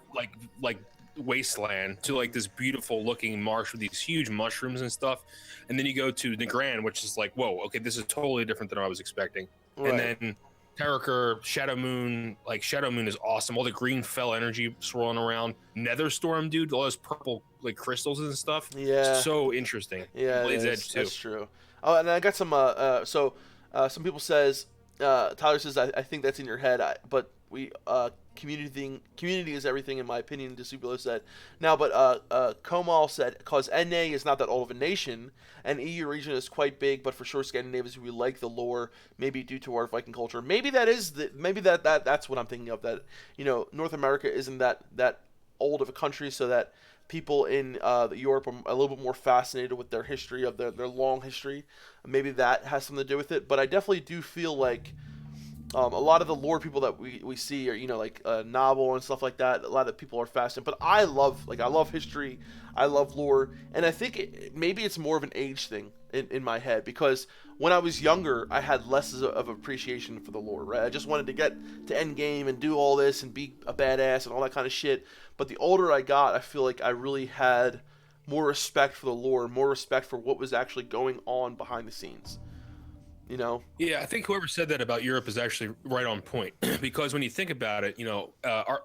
like wasteland to like this beautiful looking marsh with these huge mushrooms and stuff, and then you go to Nagrand, which is like, whoa, okay, this is totally different than I was expecting. Right. And then Terracar, Shadow Moon is awesome. All the green fell energy swirling around. Netherstorm, dude, all those purple like crystals and stuff. Yeah. So interesting. Yeah, Blades Edge too. That's true. Oh, and I got some. Some people says Tyler says I think that's in your head, but we community is everything in my opinion. Desubulo said. Now, but Komal said because NA is not that old of a nation, and EU region is quite big, but for sure Scandinavians we like the lore, maybe due to our Viking culture. Maybe that's what I'm thinking of. That North America isn't that old of a country, so that people in Europe are a little bit more fascinated with their history, of their long history. Maybe that has something to do with it. But I definitely do feel like a lot of the lore people that we see are, like Novel and stuff like that. A lot of people are fascinated. But I love history. I love lore. And I think maybe it's more of an age thing. in my head, because when I was younger, I had less of appreciation for the lore, right? I just wanted to get to end game and do all this and be a badass and all that kind of shit. But the older I got, I feel like I really had more respect for the lore, more respect for what was actually going on behind the scenes. You know? Yeah, I think whoever said that about Europe is actually right on point. Because when you think about it,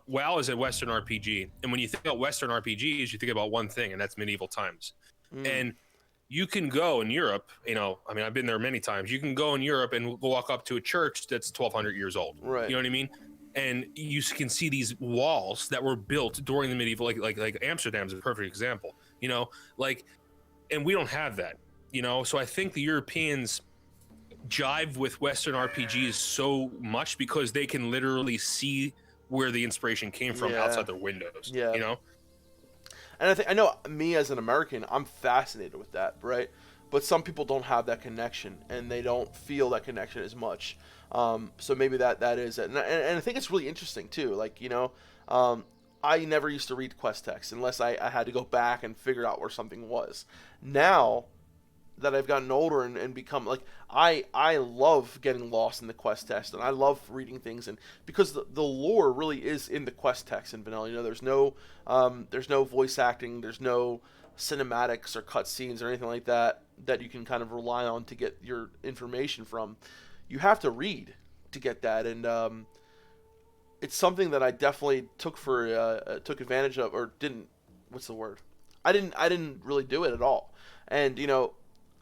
WoW is a Western RPG, and when you think about Western RPGs, you think about one thing, and that's medieval times. And you can go in Europe, I mean, I've been there many times. You can go in Europe and walk up to a church that's 1,200 years old. Right. You know what I mean? And you can see these walls that were built during the medieval, like Amsterdam's a perfect example. And we don't have that. So I think the Europeans jive with Western RPGs so much because they can literally see where the inspiration came from outside their windows. Yeah. And I know me as an American, I'm fascinated with that, right? But some people don't have that connection, and they don't feel that connection as much. So maybe that is it. And I think it's really interesting too. I never used to read quest text unless I had to go back and figure out where something was. Now that I've gotten older and become I love getting lost in the quest text, and I love reading things, and because the lore really is in the quest text in vanilla. There's no voice acting, there's no cinematics or cutscenes or anything like that you can kind of rely on to get your information from. You have to read to get that, and it's something that I definitely took advantage of, or didn't. What's the word? I didn't really do it at all, and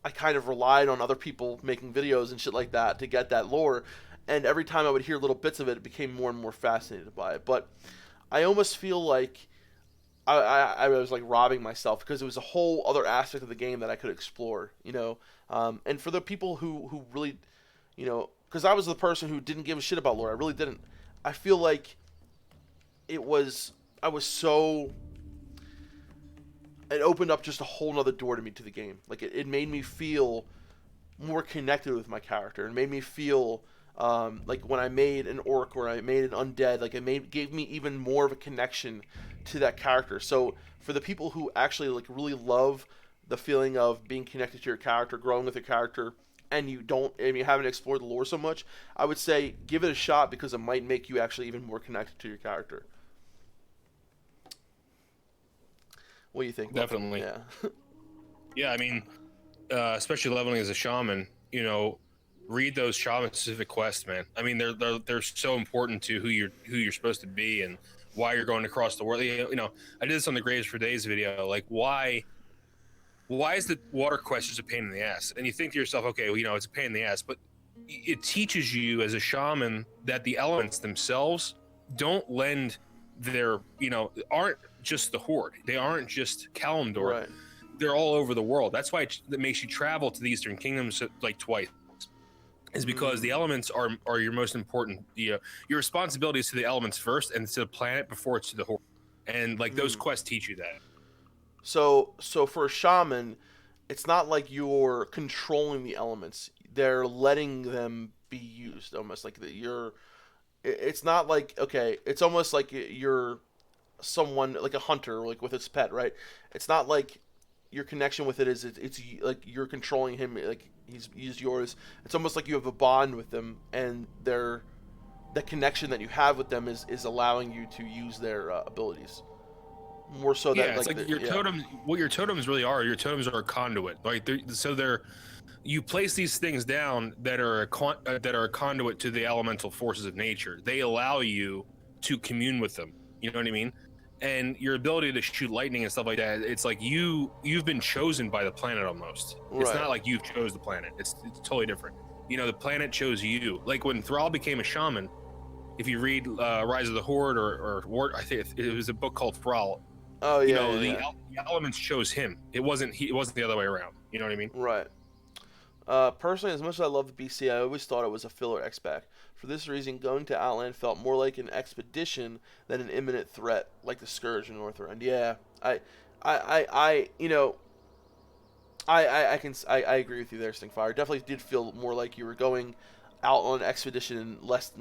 I kind of relied on other people making videos and shit like that to get that lore, and every time I would hear little bits of it, it became more and more fascinated by it. But I almost feel like I was like robbing myself, because it was a whole other aspect of the game that I could explore, and for the people who really, because I was the person who didn't give a shit about lore. I really didn't. I feel like it opened up just a whole nother door to me to the game. Like it made me feel more connected with my character. It made me feel like when I made an orc or I made an undead, like gave me even more of a connection to that character. So for the people who actually really love the feeling of being connected to your character, growing with your character, and you haven't explored the lore so much, I would say give it a shot, because it might make you actually even more connected to your character. What do you think? Definitely. Yeah. Yeah, I mean, especially leveling as a shaman, read those shaman specific quests, man. I mean, they're so important to who you're supposed to be and why you're going across the world. I did this on the Graves for Days video. Like, why is the water quest just a pain in the ass? And you think to yourself, okay, well, it's a pain in the ass, but it teaches you as a shaman that the elements themselves don't lend aren't just the Horde. They aren't just Kalimdor. Right. They're all over the world. That's why that makes you travel to the Eastern Kingdoms like twice. Is because the elements are your most important. Your responsibility is to the elements first, and to the planet before it's to the Horde. And those quests teach you that. So for a shaman, it's not like you're controlling the elements. They're letting them be used, almost like it's not like, okay, it's almost like you're someone like a hunter, like with his pet, right? It's not like your connection with it is it's like you're controlling him, like he's yours. It's almost like you have a bond with them, and the connection that you have with them is allowing you to use their abilities. More so that it's like your totem. What your totems really are. Your totems are a conduit. You place these things down that are a conduit to the elemental forces of nature. They allow you to commune with them. You know what I mean? And your ability to shoot lightning and stuff like that. It's like you've been chosen by the planet almost. Right. It's not like you chose the planet. It's totally different. The planet chose you. Like when Thrall became a shaman. If you read Rise of the Horde or I think it was a book called Thrall. Oh yeah. The elements chose him. It wasn't the other way around. You know what I mean? Right. Personally, as much as I love the BC, I always thought it was a filler X-Pack. For this reason, going to Outland felt more like an expedition than an imminent threat, like the Scourge in Northrend. Yeah, I agree with you there, Stinkfire. It definitely did feel more like you were going out on an expedition and less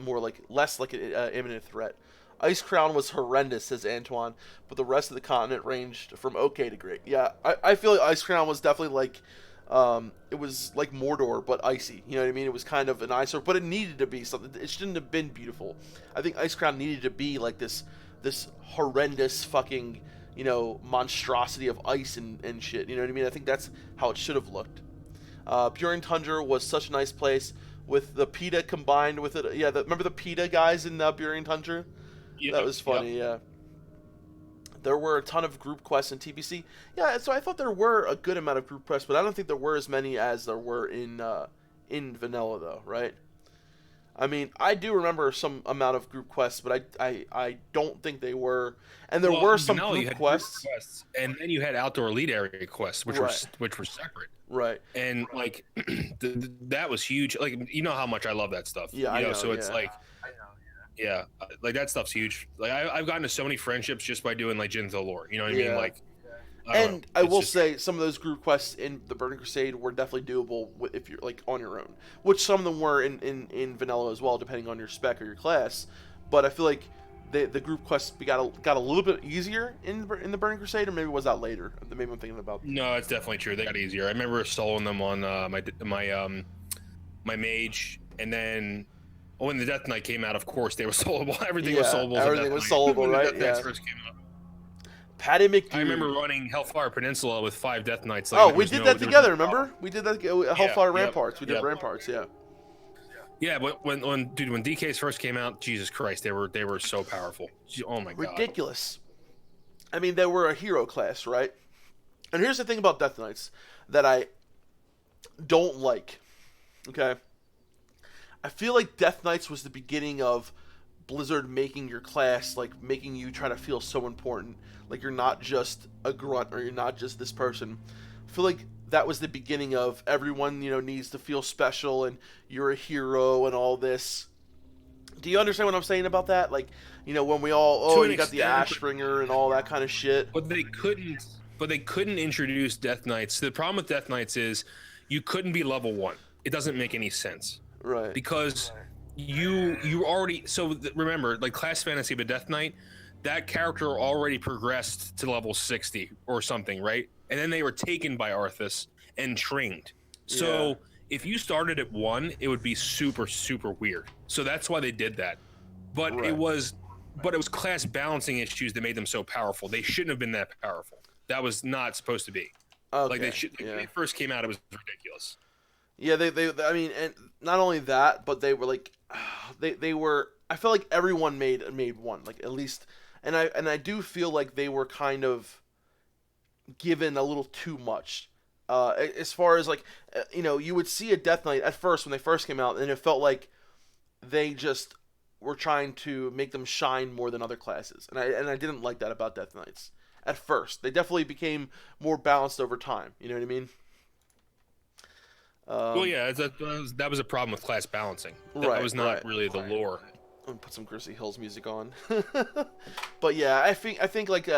like an imminent threat. Ice Crown was horrendous, says Antoine, but the rest of the continent ranged from okay to great. Yeah, I feel like Ice Crown was definitely like It was like Mordor, but icy. You know what I mean? It was kind of an eyesore, but it needed to be something. It shouldn't have been beautiful. I think Icecrown needed to be like this horrendous fucking, monstrosity of ice and shit. You know what I mean? I think that's how it should have looked. Burin Tundra was such a nice place with the PETA combined with it. Yeah, remember the PETA guys in Burin Tundra? Yep, That was funny. Yeah. There were a ton of group quests in TBC. Yeah, so I thought there were a good amount of group quests, but I don't think there were as many as there were in vanilla, though, right? I mean, I do remember some amount of group quests, but I don't think they were. And there were some vanilla, group quests, and then you had outdoor elite area quests, which right. were separate. Right. And like that was huge. Like you know how much I love that stuff. Yeah, I know. So it's like. Yeah, like that stuff's huge. Like I've gotten to so many friendships just by doing like Jinzo lore. You know what I mean? Like, and I will say some of those group quests in the Burning Crusade were definitely doable if you're like on your own, which some of them were in vanilla as well, depending on your spec or your class. But I feel like the group quests got a little bit easier in the Burning Crusade, or maybe was that later? Maybe I'm thinking about. No, it's definitely true. They got easier. I remember soloing them on my mage, and then. When the Death Knight came out, of course, they were soloable. Everything was soloable. Everything was soloable, right? When the Death Knights first came out. Patty McDude. I remember running Hellfire Peninsula with 5 Death Knights. Like, we did that together, remember? We did that Hellfire Ramparts. We did Ramparts, yeah. Yeah, but when DKs first came out, Jesus Christ, they were so powerful. Oh my god. Ridiculous. I mean, they were a hero class, right? And here's the thing about Death Knights that I don't like. Okay? I feel like Death Knights was the beginning of Blizzard making your class, like, making you try to feel so important. Like, you're not just a grunt, or you're not just this person. I feel like that was the beginning of everyone, needs to feel special, and you're a hero, and all this. Do you understand what I'm saying about that? Like, when we all, you got the Ashbringer and all that kind of shit. But they couldn't introduce Death Knights. The problem with Death Knights is you couldn't be level 1. It doesn't make any sense. Right. Because you already remember, like Class Fantasy but Death Knight, that character already progressed to level 60 or something, right? And then they were taken by Arthas and trained. So if you started at 1, it would be super, super weird. So that's why they did that. But it was class balancing issues that made them so powerful. They shouldn't have been that powerful. That was not supposed to be. Okay. Like when they first came out, it was ridiculous. Yeah, I mean, and not only that, but they were like, they were. I felt like everyone made one, like at least, and I do feel like they were kind of given a little too much, as far as like, you would see a Death Knight at first when they first came out, and it felt like they just were trying to make them shine more than other classes, and I didn't like that about Death Knights at first. They definitely became more balanced over time. You know what I mean? Well, yeah, that was a problem with class balancing. That was not really the lore. I'm gonna put some Grizzly Hills music on. But yeah, I think like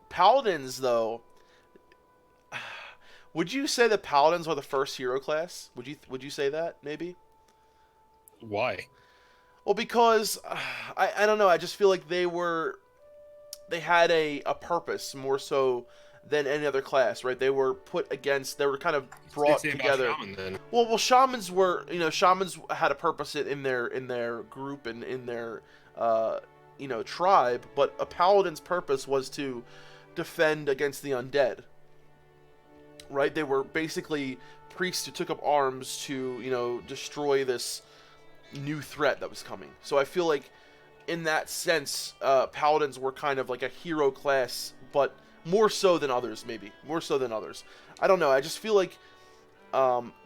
Paladins though. Would you say the Paladins were the first hero class? Would you say that maybe? Why? Well, because I don't know. I just feel like they had a purpose more so than any other class, right? They were kind of brought together. Shaman, well, shamans shamans had a purpose in their group and in their tribe, but a paladin's purpose was to defend against the undead. Right? They were basically priests who took up arms to, destroy this new threat that was coming. So I feel like in that sense, paladins were kind of like a hero class, but more so than others, maybe. More so than others. I don't know. I just feel like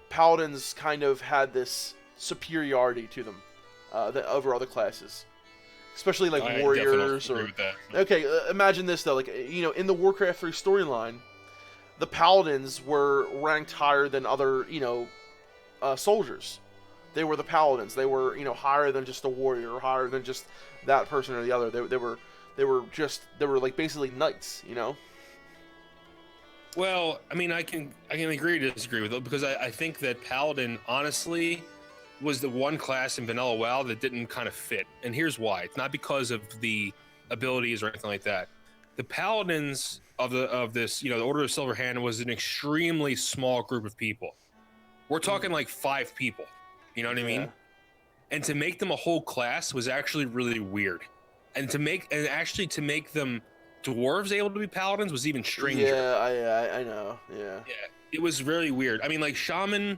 paladins kind of had this superiority to them over other classes. Especially like warriors or... Okay, imagine this though. Like, in the Warcraft 3 storyline, the paladins were ranked higher than other, soldiers. They were the paladins. They were, higher than just a warrior, or higher than just that person or the other. They were like basically knights, Well, I mean, I can agree to disagree with it, because I think that Paladin, honestly, was the one class in Vanilla WoW that didn't kind of fit. And here's why. It's not because of the abilities or anything like that. The Paladins of this, the Order of Silver Hand was an extremely small group of people. We're talking like 5 people. You know what I mean? And to make them a whole class was actually really weird. And to make them dwarves able to be paladins was even stranger. Yeah, I know. Yeah. Yeah, it was very weird. I mean, like shaman,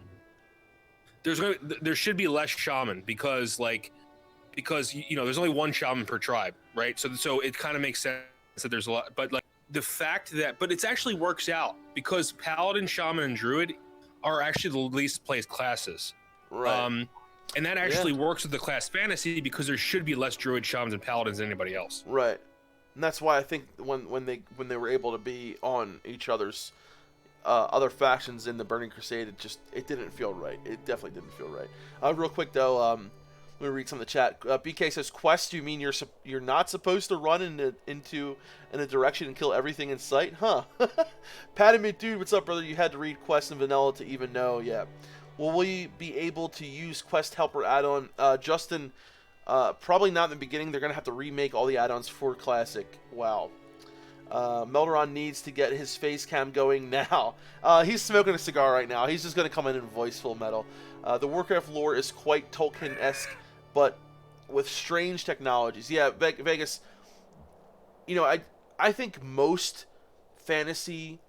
there should be less shaman because there's only one shaman per tribe, right? So it kind of makes sense that there's a lot, but like the fact that it actually works out because paladin, shaman, and druid are actually the least placed classes. Right. And that actually works with the class fantasy because there should be less druid, shamans, and paladins than anybody else. Right. And that's why I think when they were able to be on each other's other factions in the Burning Crusade, it didn't feel right. It definitely didn't feel right. Real quick though, let me read some of the chat. BK says, "Quest? You mean you're not supposed to run in a direction and kill everything in sight, huh?" Padme, dude, what's up, brother? You had to read Quest and Vanilla to even know. Yeah. Will we be able to use Quest Helper add-on? Justin, probably not in the beginning. They're going to have to remake all the add-ons for Classic. Wow. Melderon needs to get his face cam going now. He's smoking a cigar right now. He's just going to come in and voice Full Metal. The Warcraft lore is quite Tolkien-esque, but with strange technologies. Yeah, Vegas, I think most fantasy...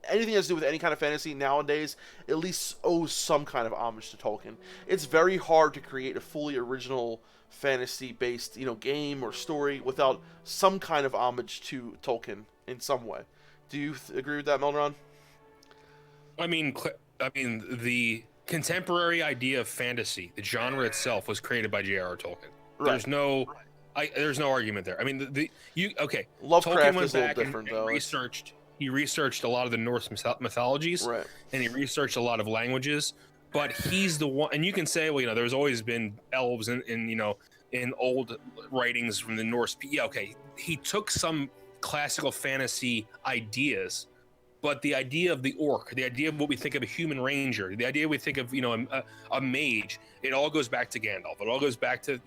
anything that has to do with any kind of fantasy nowadays at least owes some kind of homage to Tolkien. It's very hard to create a fully original fantasy-based, game or story without some kind of homage to Tolkien in some way. Do you agree with that, Melderon? I mean, the contemporary idea of fantasy, the genre itself, was created by J.R.R. Tolkien. Right. There's no argument there. I mean, Lovecraft Tolkien is a little different, though. He researched a lot of the Norse mythologies, right, and he researched a lot of languages. But he's the one, and you can say, well, there's always been elves in old writings from the Norse. Yeah, okay. He took some classical fantasy ideas, but the idea of the orc, the idea of what we think of a human ranger, the idea we think of, a mage, it all goes back to Gandalf. It all goes back to,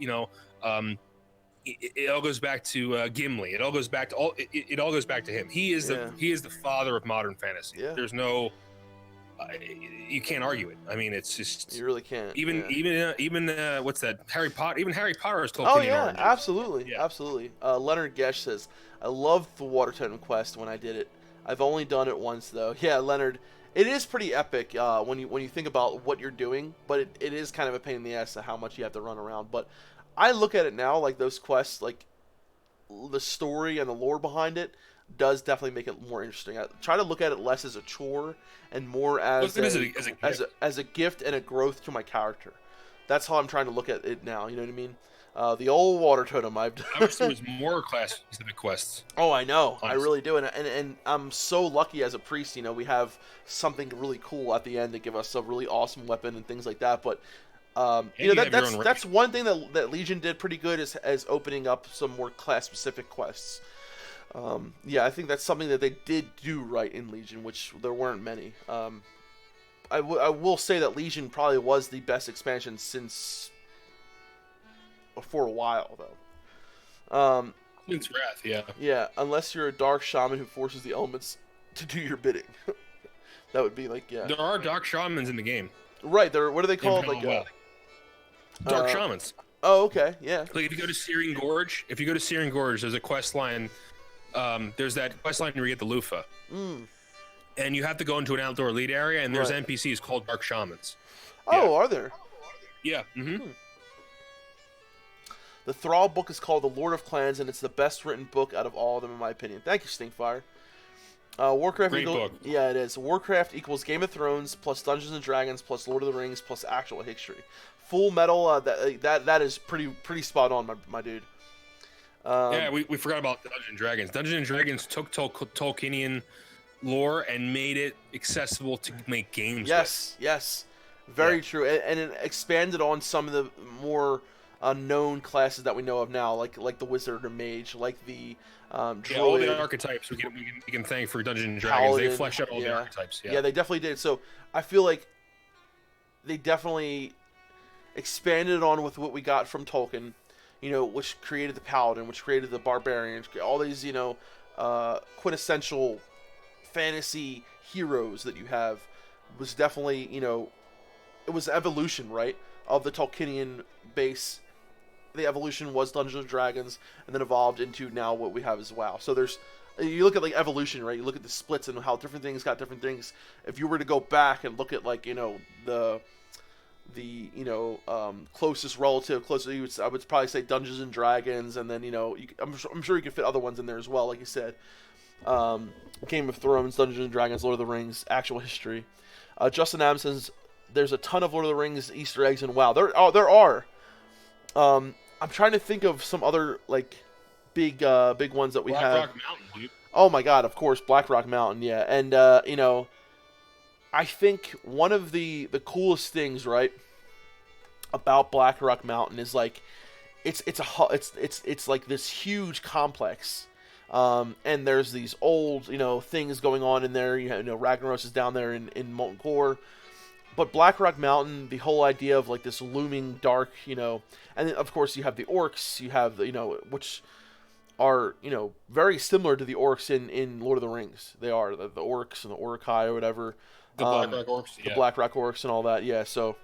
it all goes back to Gimli. It all goes back to It all goes back to him. He is the father of modern fantasy. Yeah. There's no, you can't argue it. I mean, it's just you really can't. Even what's that? Harry Potter. Even Harry Potter is Tolkien. Oh yeah, absolutely, absolutely. Leonard Gesh says, "I loved the Water Totem quest when I did it. I've only done it once though." Yeah, Leonard, it is pretty epic when you think about what you're doing, but it is kind of a pain in the ass to how much you have to run around. But I look at it now like those quests, like the story and the lore behind it does definitely make it more interesting. I try to look at it less as a chore and more as a gift and a growth to my character. That's how I'm trying to look at it now. You know what I mean? The old Water Totem I wish there was more class-specific quests. Oh, I know. Honestly. I really do. And I'm so lucky as a priest, we have something really cool at the end to give us a really awesome weapon and things like that. But, that's one thing that Legion did pretty good as opening up some more class-specific quests. I think that's something that they did do right in Legion, which there weren't many. I will say that Legion probably was the best expansion since... for a while though. Since Wrath, yeah. Yeah, unless you're a dark shaman who forces the elements to do your bidding. That would be like, yeah. There are dark shamans in the game. Right, what are they called? Dark shamans. Oh, okay, yeah. Like if you go to Searing Gorge, there's a quest line. There's that quest line where you get the loofah. And you have to go into an outdoor elite area, and there's NPCs called dark shamans. Oh, are there? Yeah. Mm-hmm. The Thrall book is called The Lord of Clans, and it's the best written book out of all of them, in my opinion. Thank you, Stinkfire. Warcraft Great book. Yeah, it is. Warcraft equals Game of Thrones plus Dungeons and Dragons plus Lord of the Rings plus actual history. Full Metal. That is pretty spot on, my dude. We forgot about Dungeons and Dragons. Dungeons and Dragons took Tolkienian lore and made it accessible to make games. Yes, very true, and it expanded on some of the more known classes that we know of now, like the wizard or mage, like the druid. All the archetypes we can thank for Dungeons and Dragons. Paladin, they fleshed out all the archetypes. Yeah, they definitely did. So I feel like they definitely expanded on with what we got from Tolkien, which created the paladin, which created the barbarian, all these quintessential fantasy heroes that you have was definitely, it was evolution, right, of the Tolkienian base. The evolution was Dungeons and Dragons, and then evolved into now what we have is WoW. So you look at like evolution, right? You look at the splits and how different things got different things. If you were to go back and look at like the closest relative, I would probably say Dungeons and Dragons, and then I'm sure you could fit other ones in there as well, like you said. Game of Thrones, Dungeons and Dragons, Lord of the Rings, actual history. Justin Adams says there's a ton of Lord of the Rings Easter eggs in WoW. There are. I'm trying to think of some other like big ones that we have. Black Rock Mountain, dude. Oh my God, of course, Black Rock Mountain, yeah. And I think one of the coolest things, right, about Black Rock Mountain is like it's like this huge complex. And there's these old, things going on in there. Ragnaros is down there in Molten Core. But Black Rock Mountain, the whole idea of like this looming dark, and then of course you have the orcs, you have the, which are, very similar to the orcs in Lord of the Rings. They are the orcs and the Uruk-hai or whatever. The Black Rock orcs, yeah. The Black Rock orcs and all that, yeah. So,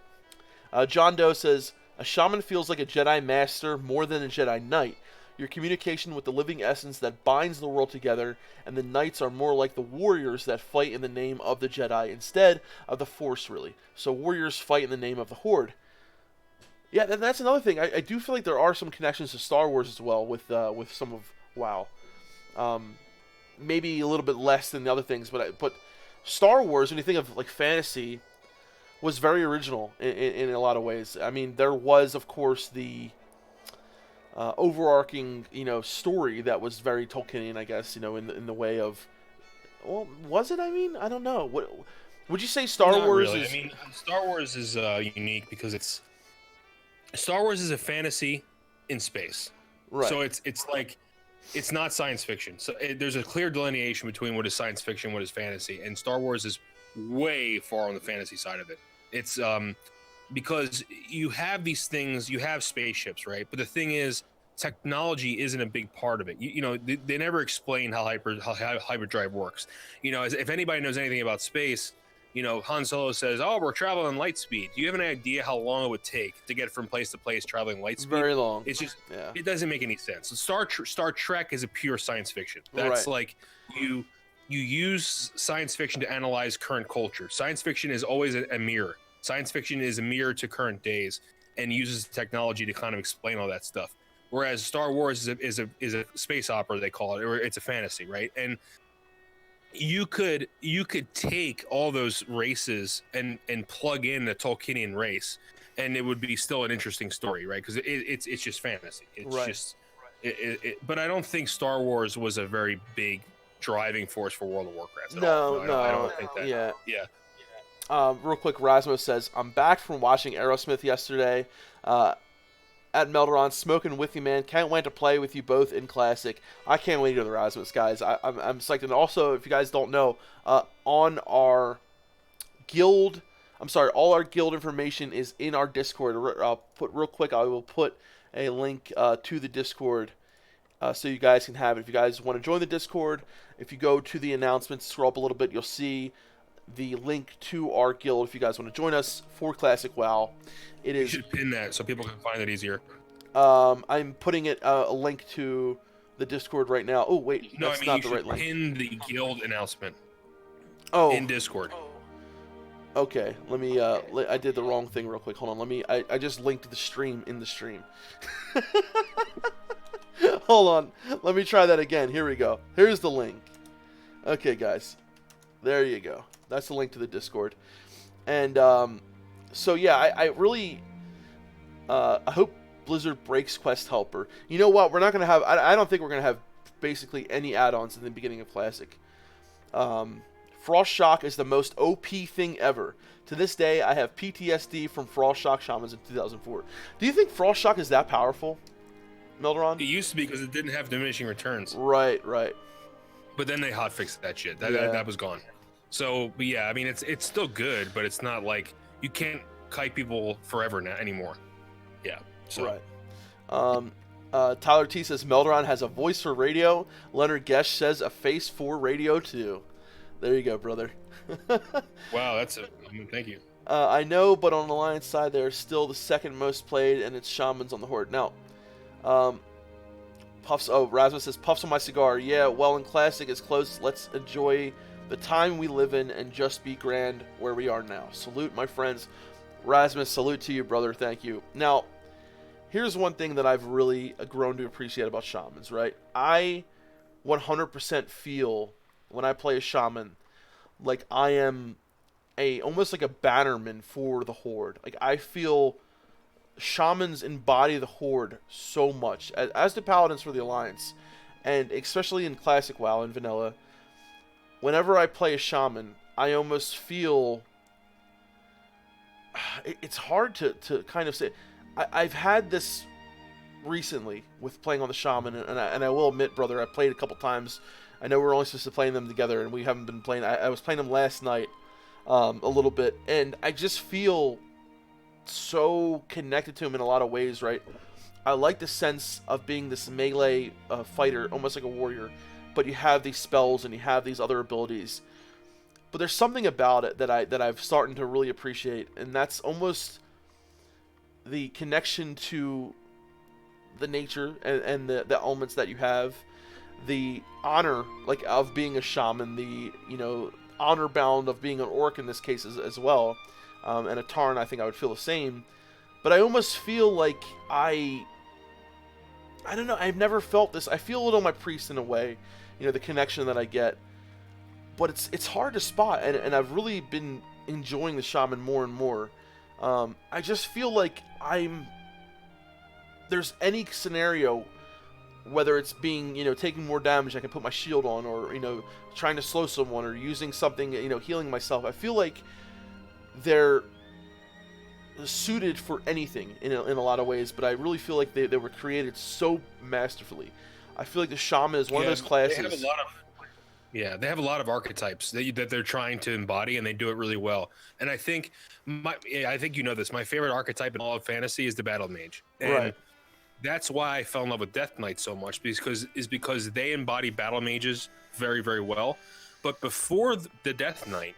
John Doe says, a shaman feels like a Jedi master more than a Jedi Knight. Your communication with the living essence that binds the world together, and the knights are more like the warriors that fight in the name of the Jedi instead of the Force, really. So warriors fight in the name of the Horde. Yeah, that's another thing. I do feel like there are some connections to Star Wars as well with some of WoW. Maybe a little bit less than the other things, but Star Wars, when you think of like fantasy, was very original in a lot of ways. I mean, there was, of course, the overarching, story that was very Tolkienian, I guess, in the way of, well, was it? I mean, I don't know. What would you say? Star Not Wars really. is. I mean, Star Wars is unique because Star Wars is a fantasy in space, Right. So it's like it's not science fiction. So there's a clear delineation between what is science fiction, what is fantasy, and Star Wars is way far on the fantasy side of it. It's because you have these things, you have spaceships, right? But the thing is, technology isn't a big part of it. They never explain how hyperdrive works. If anybody knows anything about space, Han Solo says, "Oh, we're traveling light speed." Do you have an idea how long it would take to get from place to place traveling light speed? Very long. It's just, yeah. It doesn't make any sense. Star Trek is a pure science fiction. That's right. like you use science fiction to analyze current culture. Science fiction is always a mirror. Science fiction is a mirror to current days and uses technology to kind of explain all that stuff. Whereas Star Wars is a space opera, they call it, or it's a fantasy, right? And you could take all those races and plug in the Tolkienian race, and it would be still an interesting story, right? Because it's just fantasy. It's right. just but I don't think Star Wars was a very big driving force for World of Warcraft. No, I don't think that. Yeah. Real quick, Rasmus says, I'm back from watching Aerosmith yesterday at Melderon, smoking with you, man. Can't wait to play with you both in Classic. I can't wait to go to the Rasmus, guys. I'm psyched. And also, if you guys don't know, on our guild, all our guild information is in our Discord. I will put a link to the Discord so you guys can have it. If you guys want to join the Discord, if you go to the announcements, scroll up a little bit, you'll see the link to our guild if you guys want to join us for Classic WoW. You should pin that so people can find it easier. I'm putting it a link to the Discord right now. Oh wait, no, that's I mean, not you the should right link. Pin the guild announcement. Oh, in Discord. Okay, let me. I did the wrong thing real quick. Hold on. I just linked the stream in the stream. Hold on. Let me try that again. Here we go. Here's the link. Okay, guys. There you go. That's the link to the Discord. And so yeah, I really I hope Blizzard breaks Quest Helper. You know what? We're not gonna have. I don't think we're gonna have basically any add-ons in the beginning of Classic. Frost Shock is the most OP thing ever. To this day, I have PTSD from Frost Shock Shamans in 2004. Do you think Frost Shock is that powerful, Melderon? It used to be because it didn't have diminishing returns. Right. But then they hotfixed that shit. That was gone. So, but yeah, I mean, it's still good, but it's not like you can't kite people forever now anymore. Yeah. So. Right. Tyler T says Melderon has a voice for radio. Leonard Gesh says a face for radio too. There you go, brother. Wow, thank you. I know, but on the Alliance side, they're still the second most played, and it's Shamans on the Horde. Now, Puffs. Oh, Rasmus says Puffs on my cigar. Yeah, well, in Classic is close. Let's enjoy the time we live in and just be grand where we are now. Salute, my friends. Rasmus, salute to you, brother. Thank you. Now, here's one thing that I've really grown to appreciate about Shamans, right? I 100% feel when I play a Shaman like I am almost like a bannerman for the Horde. Like, I feel Shamans embody the Horde so much, as do Paladins for the Alliance. And especially in Classic WoW and Vanilla, whenever I play a Shaman, I almost feel... It's hard to kind of say... I've had this recently with playing on the Shaman, and I will admit, brother, I played a couple times. I know we're only supposed to play them together, and we haven't been playing... I was playing them last night a little bit, and I just feel so connected to him in a lot of ways, right? I like the sense of being this melee fighter, almost like a warrior, but you have these spells and you have these other abilities. But there's something about it that I've starting to really appreciate, and that's almost the connection to the nature and the elements that you have, the honor like of being a shaman, the honor bound of being an orc in this case as well, and a Tarn. I think I would feel the same, but I almost feel like I don't know, I've never felt this. I feel a little my priest in a way, the connection that I get, but it's hard to spot, and I've really been enjoying the shaman more and more. I just feel like there's any scenario, whether it's being, taking more damage, I can put my shield on, or, trying to slow someone, or using something, healing myself. I feel like they're suited for anything in a lot of ways, but I really feel like they were created so masterfully. I feel like the shaman is one of those classes. They have a lot of archetypes that they're trying to embody, and they do it really well. And I think this. My favorite archetype in all of fantasy is the battle mage. And right. That's why I fell in love with Death Knight so much, because they embody battle mages very, very well. But before the Death Knight,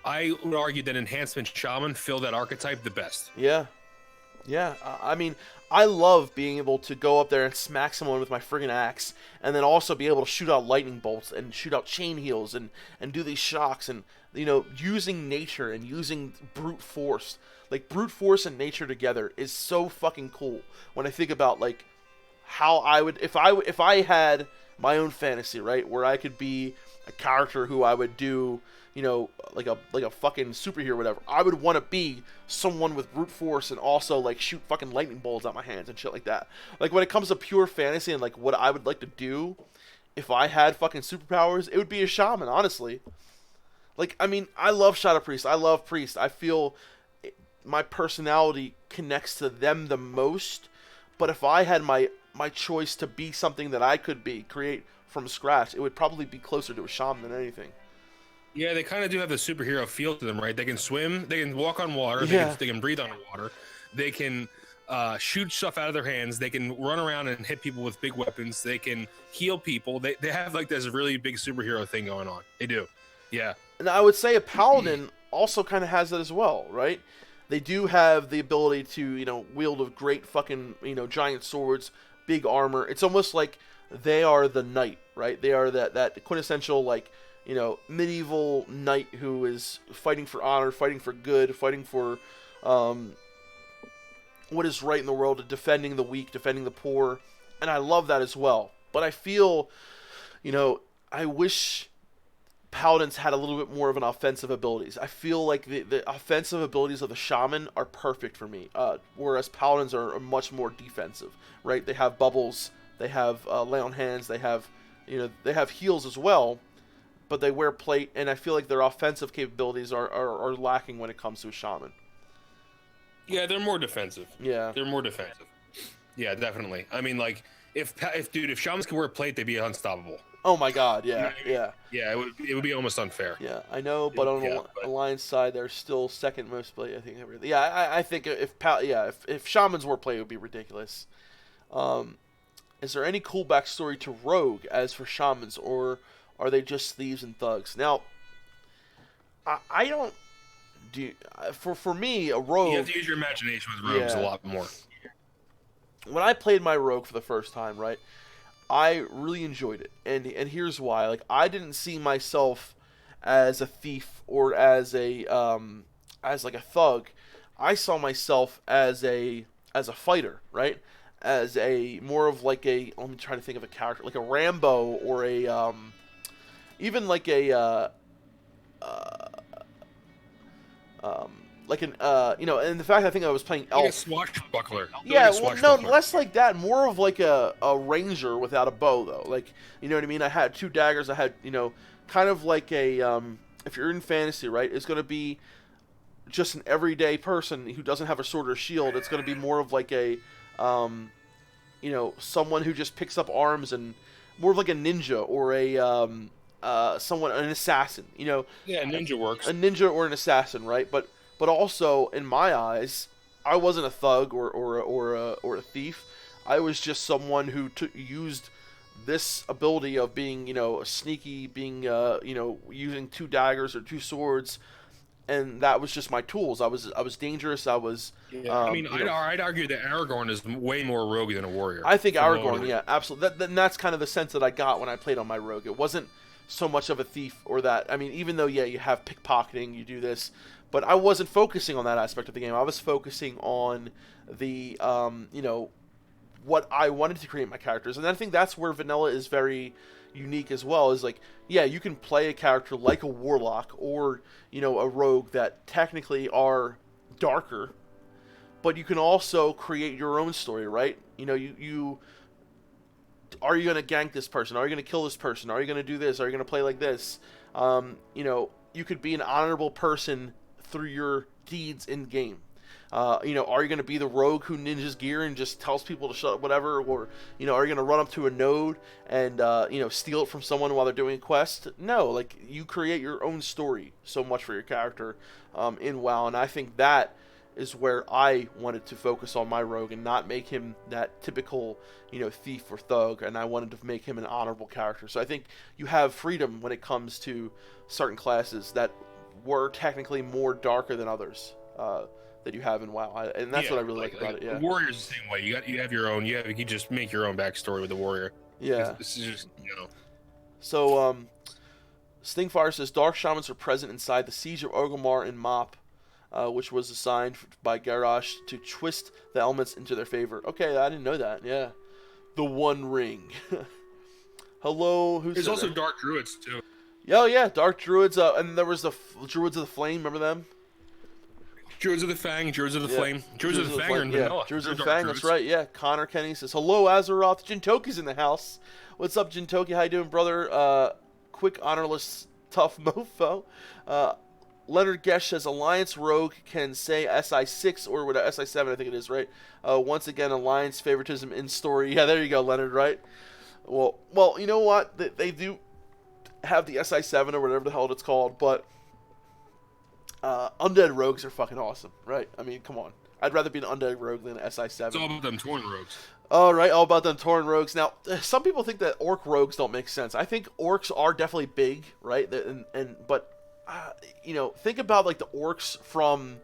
I would argue that Enhancement Shaman fill that archetype the best. Yeah. I mean, I love being able to go up there and smack someone with my friggin' axe, and then also be able to shoot out lightning bolts and shoot out chain heals and do these shocks, and using nature and using brute force. Like, brute force and nature together is so fucking cool. When I think about like how I would, if I had my own fantasy, right, where I could be a character who I would do, like a fucking superhero or whatever, I would want to be someone with brute force and also like shoot fucking lightning bolts out my hands and shit like that. Like, when it comes to pure fantasy and like what I would like to do if I had fucking superpowers, it would be a shaman, honestly. Like, I mean, I love Shadow Priest. I love Priest. I feel my personality connects to them the most. But if I had my choice to be something that I could create from scratch, it would probably be closer to a shaman than anything. Yeah, they kind of do have the superhero feel to them, right? They can swim, they can walk on water, yeah. they can breathe underwater, they can shoot stuff out of their hands, they can run around and hit people with big weapons, they can heal people. They have like this really big superhero thing going on. They do, yeah. And I would say a paladin also kind of has that as well, right? They do have the ability to, wield a great fucking, giant swords, big armor. It's almost like they are the knight, right? They are that quintessential, like, medieval knight who is fighting for honor, fighting for good, fighting for what is right in the world, defending the weak, defending the poor. And I love that as well. But I feel, I wish paladins had a little bit more of an offensive abilities. I feel like the offensive abilities of the shaman are perfect for me, whereas paladins are much more defensive, right? They have bubbles, they have lay on hands, they have heals as well, but they wear plate, and I feel like their offensive capabilities are lacking when it comes to a shaman. Yeah, they're more defensive. Yeah, they're more defensive. Yeah, definitely. I mean, like, if shamans could wear plate, they'd be unstoppable. Oh my god, yeah. Yeah, it would be almost unfair. Yeah, I know, but on the Alliance side, they're still second most play, I think. Yeah, I think if shamans were play, it would be ridiculous. Is there any cool backstory to rogue as for shamans, or are they just thieves and thugs? Now, I don't do for me a rogue. You have to use your imagination with rogues a lot more. When I played my rogue for the first time, right, I really enjoyed it, and here's why. Like, I didn't see myself as a thief or as a as like a thug. I saw myself as a fighter, right? As a more of like a, let me try to think of a character, like a Rambo, or a even like a like an and the fact I think I was playing elf. Like a swashbuckler. Yeah, Like a well, no, swashbuckler. less like that. More of like a ranger without a bow, though. Like, you know what I mean? I had 2 daggers. I had, kind of like a if you're in fantasy, right? It's gonna be just an everyday person who doesn't have a sword or shield. It's gonna be more of like a someone who just picks up arms, and more of like a ninja, or a an assassin. Yeah, ninja works. A ninja or an assassin, right? But also, in my eyes, I wasn't a thug or a thief. I was just someone who used this ability of being, sneaky, being, using 2 daggers or 2 swords, and that was just my tools. I was dangerous. I was. Yeah. I'd argue that Aragorn is way more rogue than a warrior. I think Aragorn, yeah, absolutely. That's kind of the sense that I got when I played on my rogue. It wasn't so much of a thief or that. I mean, even though, yeah, you have pickpocketing, you do this, but I wasn't focusing on that aspect of the game. I was focusing on the, what I wanted to create my characters. And I think that's where vanilla is very unique as well, is like, yeah, you can play a character like a warlock or, a rogue that technically are darker, but you can also create your own story, right? You are you going to gank this person? Are you going to kill this person? Are you going to do this? Are you going to play like this? You could be an honorable person through your deeds in game. Are you going to be the rogue who ninjas gear and just tells people to shut up, whatever? Or, are you going to run up to a node and, steal it from someone while they're doing a quest? No, like, you create your own story so much for your character in WoW, and I think that is where I wanted to focus on my rogue and not make him that typical, thief or thug, and I wanted to make him an honorable character. So I think you have freedom when it comes to certain classes that were technically more darker than others that you have in WoW, and that's what I really like about it. Yeah, the warrior's the same way. You have your own. You just make your own backstory with the warrior. Yeah, this is just So Stingfire says dark shamans are present inside the siege of Orgrimmar in Mop, which was assigned by Garrosh to twist the elements into their favor. Okay, I didn't know that. Yeah, the One Ring. Hello, who's there's also dark druids too. Oh yeah, dark druids. And there was the druids of the flame. Remember them? Druids of the Fang, Druids of the Flame. Druids of the Fang are in vanilla. Druids of the Fang, that's right, yeah. Connor Kenny says, hello, Azeroth. Jintoki's in the house. What's up, Jintoki? How you doing, brother? Quick, honorless, tough mofo. Leonard Gesh says, Alliance Rogue can say SI6 or what, SI7, I think it is, right? Once again, Alliance favoritism in story. Yeah, there you go, Leonard, right? Well, you know what? They do have the SI7 or whatever the hell it's called, but undead rogues are fucking awesome, right? I mean, come on. I'd rather be an undead rogue than an SI7. It's all about them Tauren rogues. All right, all about them Tauren rogues. Now, some people think that orc rogues don't make sense. I think orcs are definitely big, right? But think about like the orcs from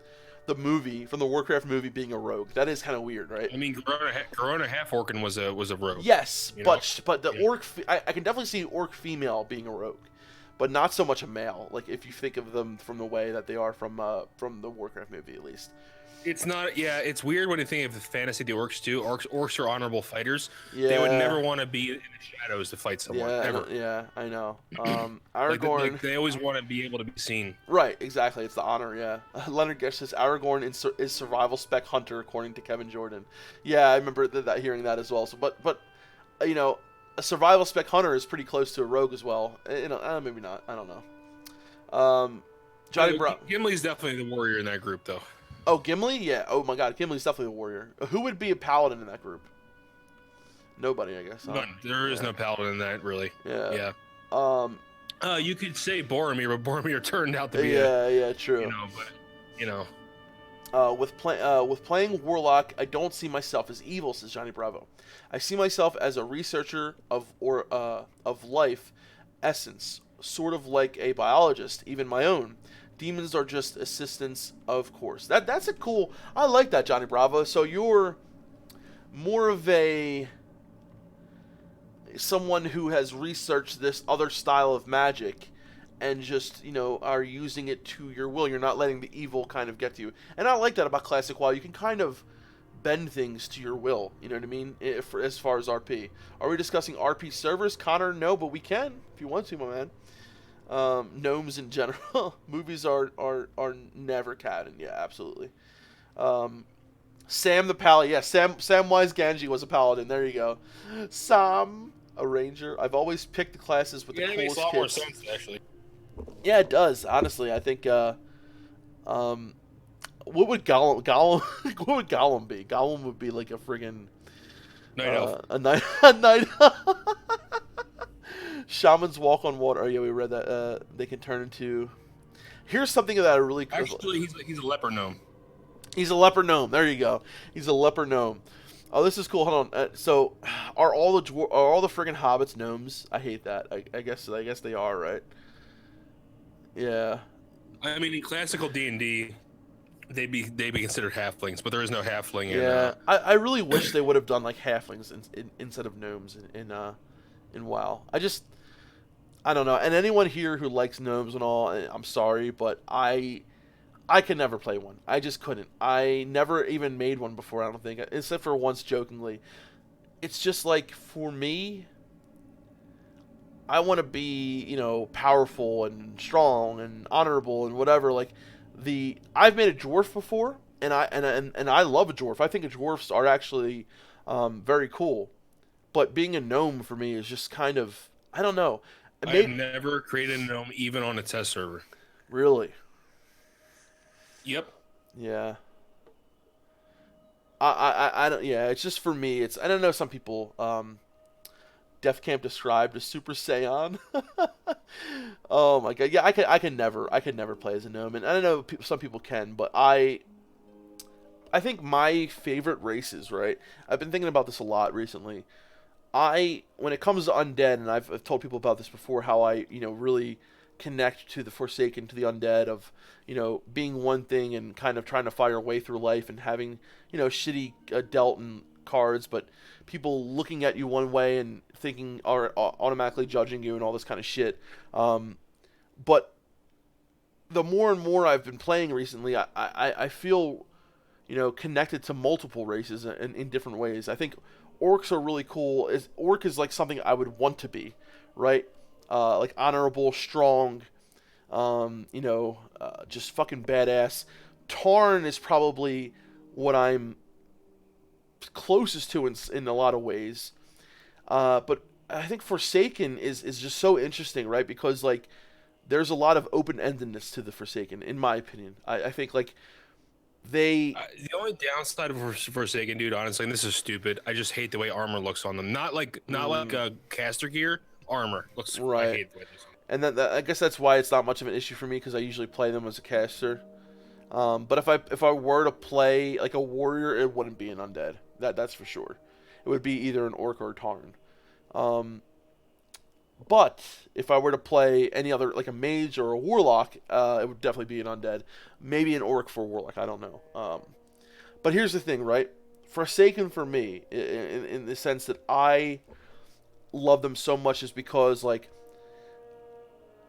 the movie, from the Warcraft movie, being a rogue. That is kind of weird, right? I mean, Corona Half-Orcan was a rogue. Yes, but the orc, I can definitely see orc female being a rogue, but not so much a male. Like if you think of them from the way that they are from the Warcraft movie, at least. It's not. Yeah, it's weird when you think of the fantasy. The orcs too. Orcs are honorable fighters. Yeah. They would never want to be in the shadows to fight someone. Yeah, ever. Yeah, I know. Aragorn. They always want to be able to be seen. Right, exactly. It's the honor. Yeah. Leonard Gesh says Aragorn is survival spec hunter according to Kevin Jordan. Yeah, I remember hearing that as well. So, but a survival spec hunter is pretty close to a rogue as well. Maybe not. I don't know. Johnny Brown. Gimli's definitely the warrior in that group, though. Oh, Gimli? Yeah. Oh my God, Gimli's definitely a warrior. Who would be a paladin in that group? Nobody, I guess. Huh? None. There is no paladin in that, really. Yeah. Yeah. You could say Boromir, but Boromir turned out to be. Yeah, true. With playing Warlock, I don't see myself as evil, says Johnny Bravo. I see myself as a researcher of life essence, sort of like a biologist, even my own. Demons are just assistants, of course. That's a cool. I like that, Johnny Bravo. So you're more of a someone who has researched this other style of magic and just, are using it to your will. You're not letting the evil kind of get to you. And I like that about Classic WoW. You can kind of bend things to your will. You know what I mean? As far as RP. Are we discussing RP servers? Connor, no, but we can if you want to, my man. Gnomes in general. Movies are never canon. Yeah, absolutely. Sam the Paladin. Yeah, Samwise Gamgee was a paladin. There you go. Sam, a ranger. I've always picked the classes with the coolest makes a lot kits. more sense, actually. Yeah, it does. Honestly, I think. What would Gollum? What would Gollum be? Gollum would be like a friggin' Night elf. a night. A night. Shamans walk on water. Oh yeah, we read that. They can turn into. Here's something that I really. Actually, he's a leper gnome. He's a leper gnome. There you go. He's a leper gnome. Oh, this is cool. Hold on. So, are all the friggin' hobbits gnomes? I hate that. I guess they are, right? Yeah. I mean, in classical D&D, they'd be considered halflings, but there is no halfling. Yeah. I really wish they would have done like halflings instead of gnomes in WoW. I don't know. And anyone here who likes gnomes and all, I'm sorry, but I could never play one. I just couldn't. I never even made one before, I don't think, except for once jokingly. It's just like, for me, I want to be, powerful and strong and honorable and whatever. Like, I've made a dwarf before, and I love a dwarf. I think dwarfs are actually very cool. But being a gnome for me is just kind of, I don't know. I've never created a gnome even on a test server. Really? Yep. Yeah. I don't. Yeah, it's just for me. I don't know. Some people. Defcamp described as Super Saiyan. Oh my god. Yeah, I could never play as a gnome, and I don't know. Some people can, but I think my favorite races. Right. I've been thinking about this a lot recently. When it comes to undead, and I've told people about this before, how I really connect to the Forsaken, to the undead, of being one thing and kind of trying to fight your way through life and having shitty dealt and cards, but people looking at you one way and thinking, are automatically judging you and all this kind of shit. But the more and more I've been playing recently, I feel connected to multiple races in different ways. I think orcs are really cool. Orc is like something I would want to be, right? Like honorable, strong, just fucking badass. Tarn is probably what I'm closest to in a lot of ways. But I think Forsaken is just so interesting, right? Because like there's a lot of open-endedness to the Forsaken, in my opinion. I think like the only downside of Forsaken, dude, honestly, and this is stupid, I just hate the way armor looks on them. Not like caster gear. Armor looks right. I hate the way this. And I guess that's why it's not much of an issue for me, because I usually play them as a caster. But if I were to play like a warrior, it wouldn't be an undead. That's for sure. It would be either an orc or a tarn. But if I were to play any other, like a mage or a warlock, it would definitely be an undead. Maybe an orc for a warlock. I don't know. But here's the thing, right? Forsaken for me, in the sense that I love them so much, is because like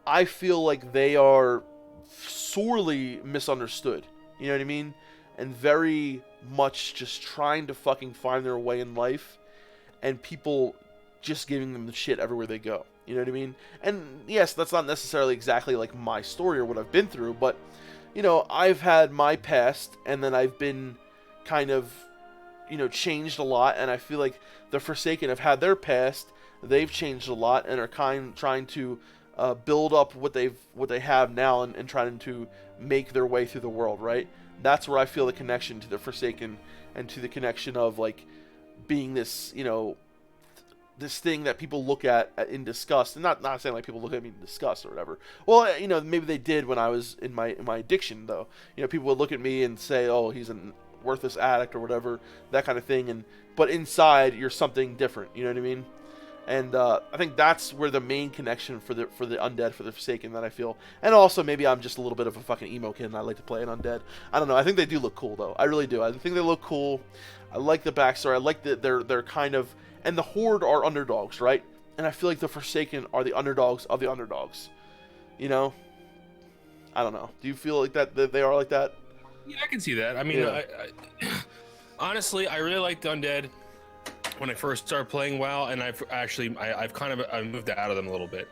I feel like they are sorely misunderstood. You know what I mean? And very much just trying to fucking find their way in life, and people just giving them the shit everywhere they go. You know what I mean? And yes, that's not necessarily exactly like my story or what I've been through, but I've had my past, and then I've been kind of changed a lot, and I feel like the Forsaken have had their past. They've changed a lot and are trying to build up what they have now, and trying to make their way through the world, right? That's where I feel the connection to the Forsaken, and to the connection of like being this this thing that people look at in disgust, and not saying like people look at me in disgust or whatever. Well, maybe they did when I was in my addiction, though. People would look at me and say, "Oh, he's a worthless addict" or whatever, that kind of thing. But inside, you're something different. You know what I mean? And I think that's where the main connection for the undead, for the Forsaken, that I feel. And also, maybe I'm just a little bit of a fucking emo kid and I like to play an undead. I don't know. I think they do look cool, though. I really do. I think they look cool. I like the backstory. I like that they're kind of... And the Horde are underdogs, right? And I feel like the Forsaken are the underdogs of the underdogs. I don't know. Do you feel like that they are like that? Yeah, I can see that. I mean, yeah. Honestly, I really like the undead when I first started playing WoW, and I've kind of moved out of them a little bit.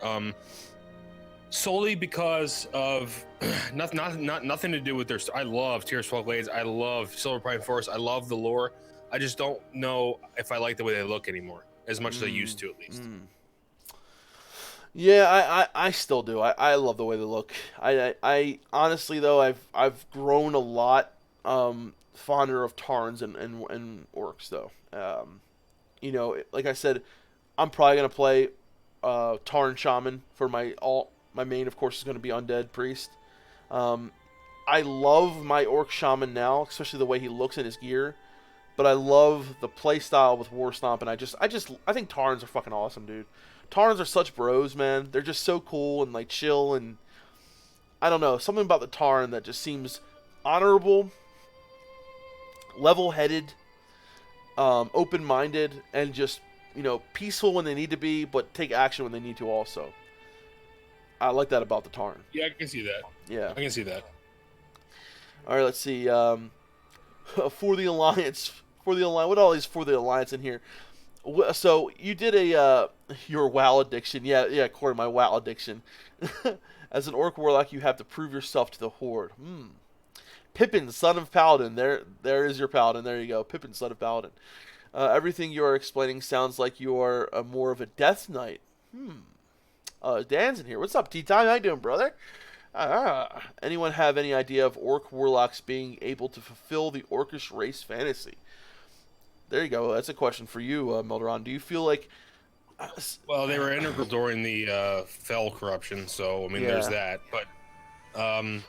Solely because of nothing to do with their. I love Tears Fall Glades. I love Silver Pine Forest. I love the lore. I just don't know if I like the way they look anymore as much as I used to, at least. Yeah, I still do. I love the way they look. I honestly, though, I've grown a lot fonder of Tarns and Orcs, though. Like I said, I'm probably gonna play Tarn Shaman for my alt. My main, of course, is gonna be Undead Priest. I love my Orc Shaman now, especially the way he looks in his gear. But I love the playstyle with War Stomp, and I think Tarns are fucking awesome, dude. Tarns are such bros, man. They're just so cool and like chill, and I don't know, something about the Tarn that just seems honorable, level-headed, open-minded, and just peaceful when they need to be, but take action when they need to also. I like that about the Tarn. Yeah, I can see that. Yeah, I can see that. All right, let's see. For the Alliance. What all these For the Alliance in here? So you did your WoW addiction. Yeah, Corey, my WoW addiction. As an Orc Warlock, you have to prove yourself to the Horde. Pippin, son of Paladin. There is your Paladin. There you go. Pippin, son of Paladin. Everything you are explaining sounds like you are more of a Death Knight. Dan's in here. What's up, T-Time? How you doing, brother? Anyone have any idea of Orc Warlocks being able to fulfill the Orcish race fantasy? There you go. That's a question for you, Melderon. Do you feel like... Well, they were integral during the Fell corruption, so I mean, there's that. But an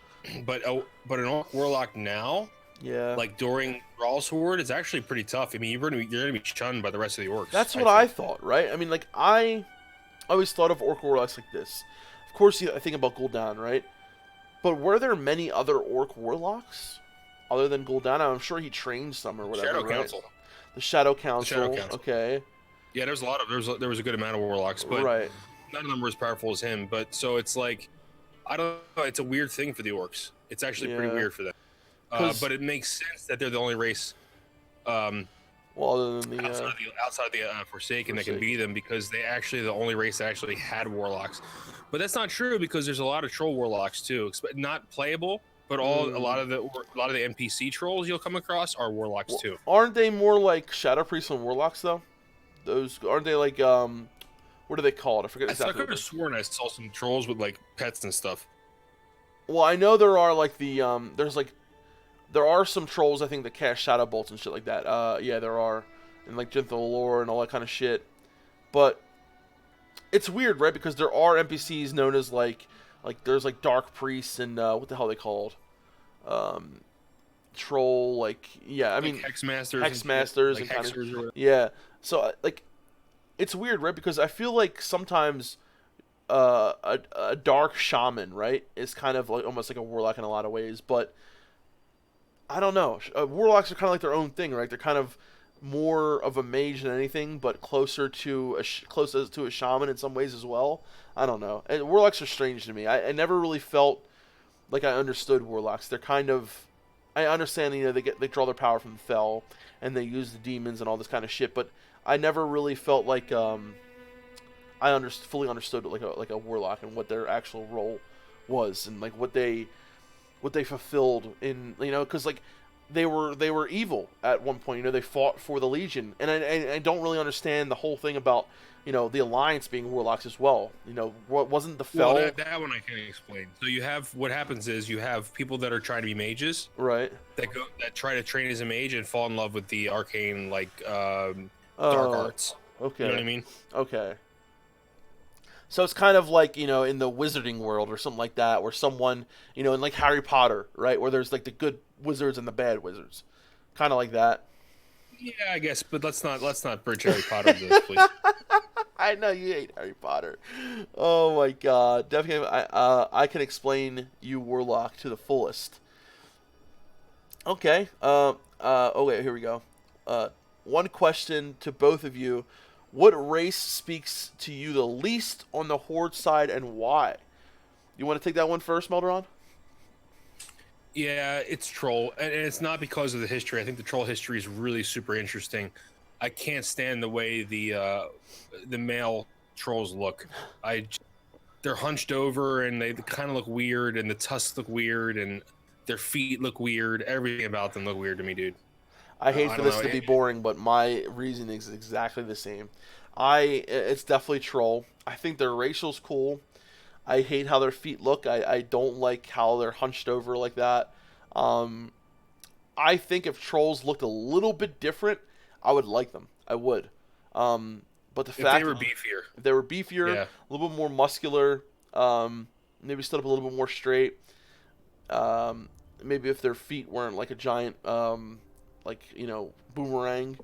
Orc Warlock now, like during Thrall's Horde, it's actually pretty tough. I mean, you're gonna be shunned by the rest of the Orcs. That's what I thought, right? I mean, like I always thought of Orc Warlocks like this. Of course, I think about Gul'dan, right? But were there many other Orc Warlocks other than Gul'dan? I'm sure he trained some or whatever. Shadow right? Council. The Shadow Council. Okay. Yeah, there's a lot of there was a good amount of warlocks, but none of them were as powerful as him. But so it's like, I don't know. It's a weird thing for the Orcs. It's actually pretty weird for them. But it makes sense that they're the only race. Well, other than the outside the Forsaken that can beat them, because they actually the only race that actually had warlocks. But that's not true, because there's a lot of troll warlocks too, not playable. But a lot of the NPC trolls you'll come across are warlocks too. Aren't they more like Shadow Priests and warlocks though? Those aren't they like what are they called? I forget exactly. I could have sworn I saw some trolls with like pets and stuff. Well, I know there are like the there are some trolls I think that cast shadow bolts and shit like that. Yeah, there are, and like gentle lore and all that kind of shit. But it's weird, right? Because there are NPCs known as like there's like dark priests and what the hell are they called? Troll, like I mean hexmasters and kind of So like it's weird, right? Because I feel like sometimes a dark shaman, right, is kind of like almost like a warlock in a lot of ways, but I don't know. Warlocks are kind of like their own thing, right? They're kind of more of a mage than anything, but closer to a shaman in some ways as well. I don't know. And warlocks are strange to me. I never really felt like I understood warlocks. They're kind of, I understand, they draw their power from the Fel and they use the demons and all this kind of shit, but I never really felt like I fully understood like a warlock and what their actual role was and like what they fulfilled in, because like they were evil at one point. They fought for the Legion, and I don't really understand the whole thing about the Alliance being warlocks as well. What wasn't the Fel? Well, that one I can explain. So you have, what happens is you have people that are trying to be mages, right? That try to train as a mage and fall in love with the arcane dark arts. Okay. You know what I mean? Okay. So it's kind of like, in the wizarding world or something like that, where someone, in like Harry Potter, right? Where there's like the good wizards and the bad wizards. Kind of like that. Yeah, I guess, but let's not bridge Harry Potter into this, please. I know you hate Harry Potter. Oh my god. Definitely, I can explain you Warlock to the fullest. Okay. Oh wait, here we go. One question to both of you: what race speaks to you the least on the Horde side, and why? You want to take that one first, Melderon? Yeah, it's troll, and it's not because of the history. I think the troll history is really super interesting. I can't stand the way the male trolls look. They're hunched over and they kind of look weird, and the tusks look weird, and their feet look weird. Everything about them look weird to me, dude. I hate I for don't this know. to be boring, but my reasoning is exactly the same. It's definitely troll. I think their racial's cool. I hate how their feet look. I don't like how they're hunched over like that. Um, I think if trolls looked a little bit different, I would like them. I would. But the If they fact were beefier, if they were beefier, yeah. a little bit more muscular, maybe stood up a little bit more straight. Maybe if their feet weren't like a giant, like boomerang,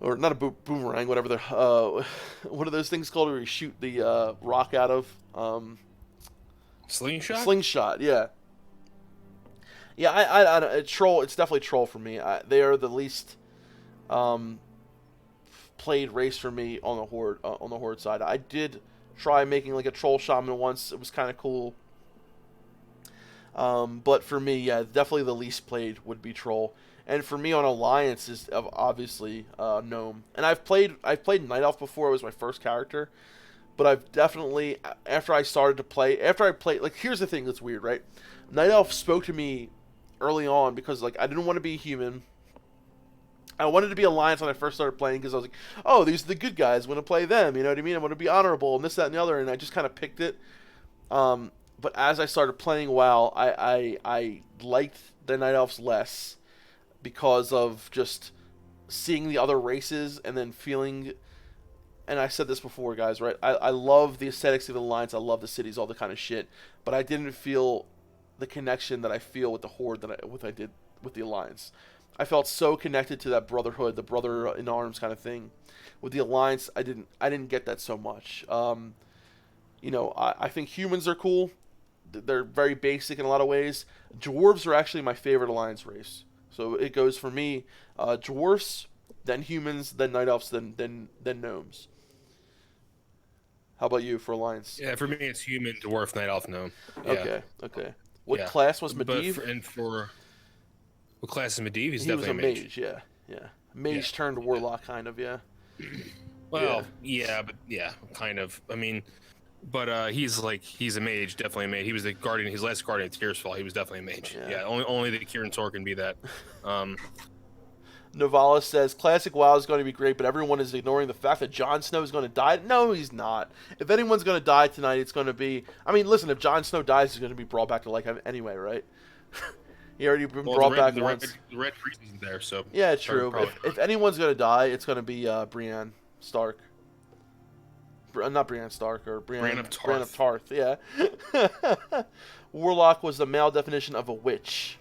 or not a boomerang, whatever they're. What are those things called where you shoot the rock out of? Slingshot. Slingshot. Yeah. Yeah, I troll. It's definitely troll for me. They are the least um, played race for me on the horde side. I did try making like a troll shaman once. It was kind of cool. But for me, yeah, definitely the least played would be troll. And for me on alliance is obviously gnome. And I've played night elf before. It was my first character. But I've definitely after I played, like, here's the thing that's weird, right? Night elf spoke to me early on because like I didn't want to be human. I wanted to be alliance when I first started playing because I was like, oh, these are the good guys. I'm gonna play them. You know what I mean? I'm gonna be honorable and this, that, and the other. And I just kind of picked it. But as I started playing WoW, I liked the night elves less because of just seeing the other races and then feeling. And I said this before, guys, right? I love the aesthetics of the alliance. I love the cities, all the kind of shit. But I didn't feel the connection that I feel with the horde what I did with the alliance. I felt so connected to that brotherhood, the brother in arms kind of thing. With the alliance, I didn't get that so much. I think humans are cool. They're very basic in a lot of ways. Dwarves are actually my favorite alliance race. So it goes for me, dwarves, then humans, then night elves, then gnomes. How about you for alliance? Yeah, for me it's human, dwarf, night elf, gnome. Yeah, Okay, okay. What yeah. class was But Medivh? for what class is Medivh? He's He was definitely a a mage. mage, yeah, yeah. Mage Yeah, turned yeah. warlock, kind of, yeah. Yeah. Well, yeah, but yeah, kind of. I mean, but he's a mage, definitely a mage. He was the guardian, his last guardian at Tearsfall. He was definitely a mage. Yeah. Yeah, only the Kieran Tor can be that. Um, Novalis says classic WoW is going to be great, but everyone is ignoring the fact that Jon Snow is going to die. No, he's not. If anyone's going to die tonight, it's going to be. I mean, listen, if Jon Snow dies, he's going to be brought back to life anyway, right? He already been brought back once. the red priest isn't there, so Yeah, true. probably If anyone's going to die, it's going to be Brienne Stark. Not Brienne Stark, or Brienne of Brienne of Tarth. Tarth. Yeah. Warlock was the male definition of a witch.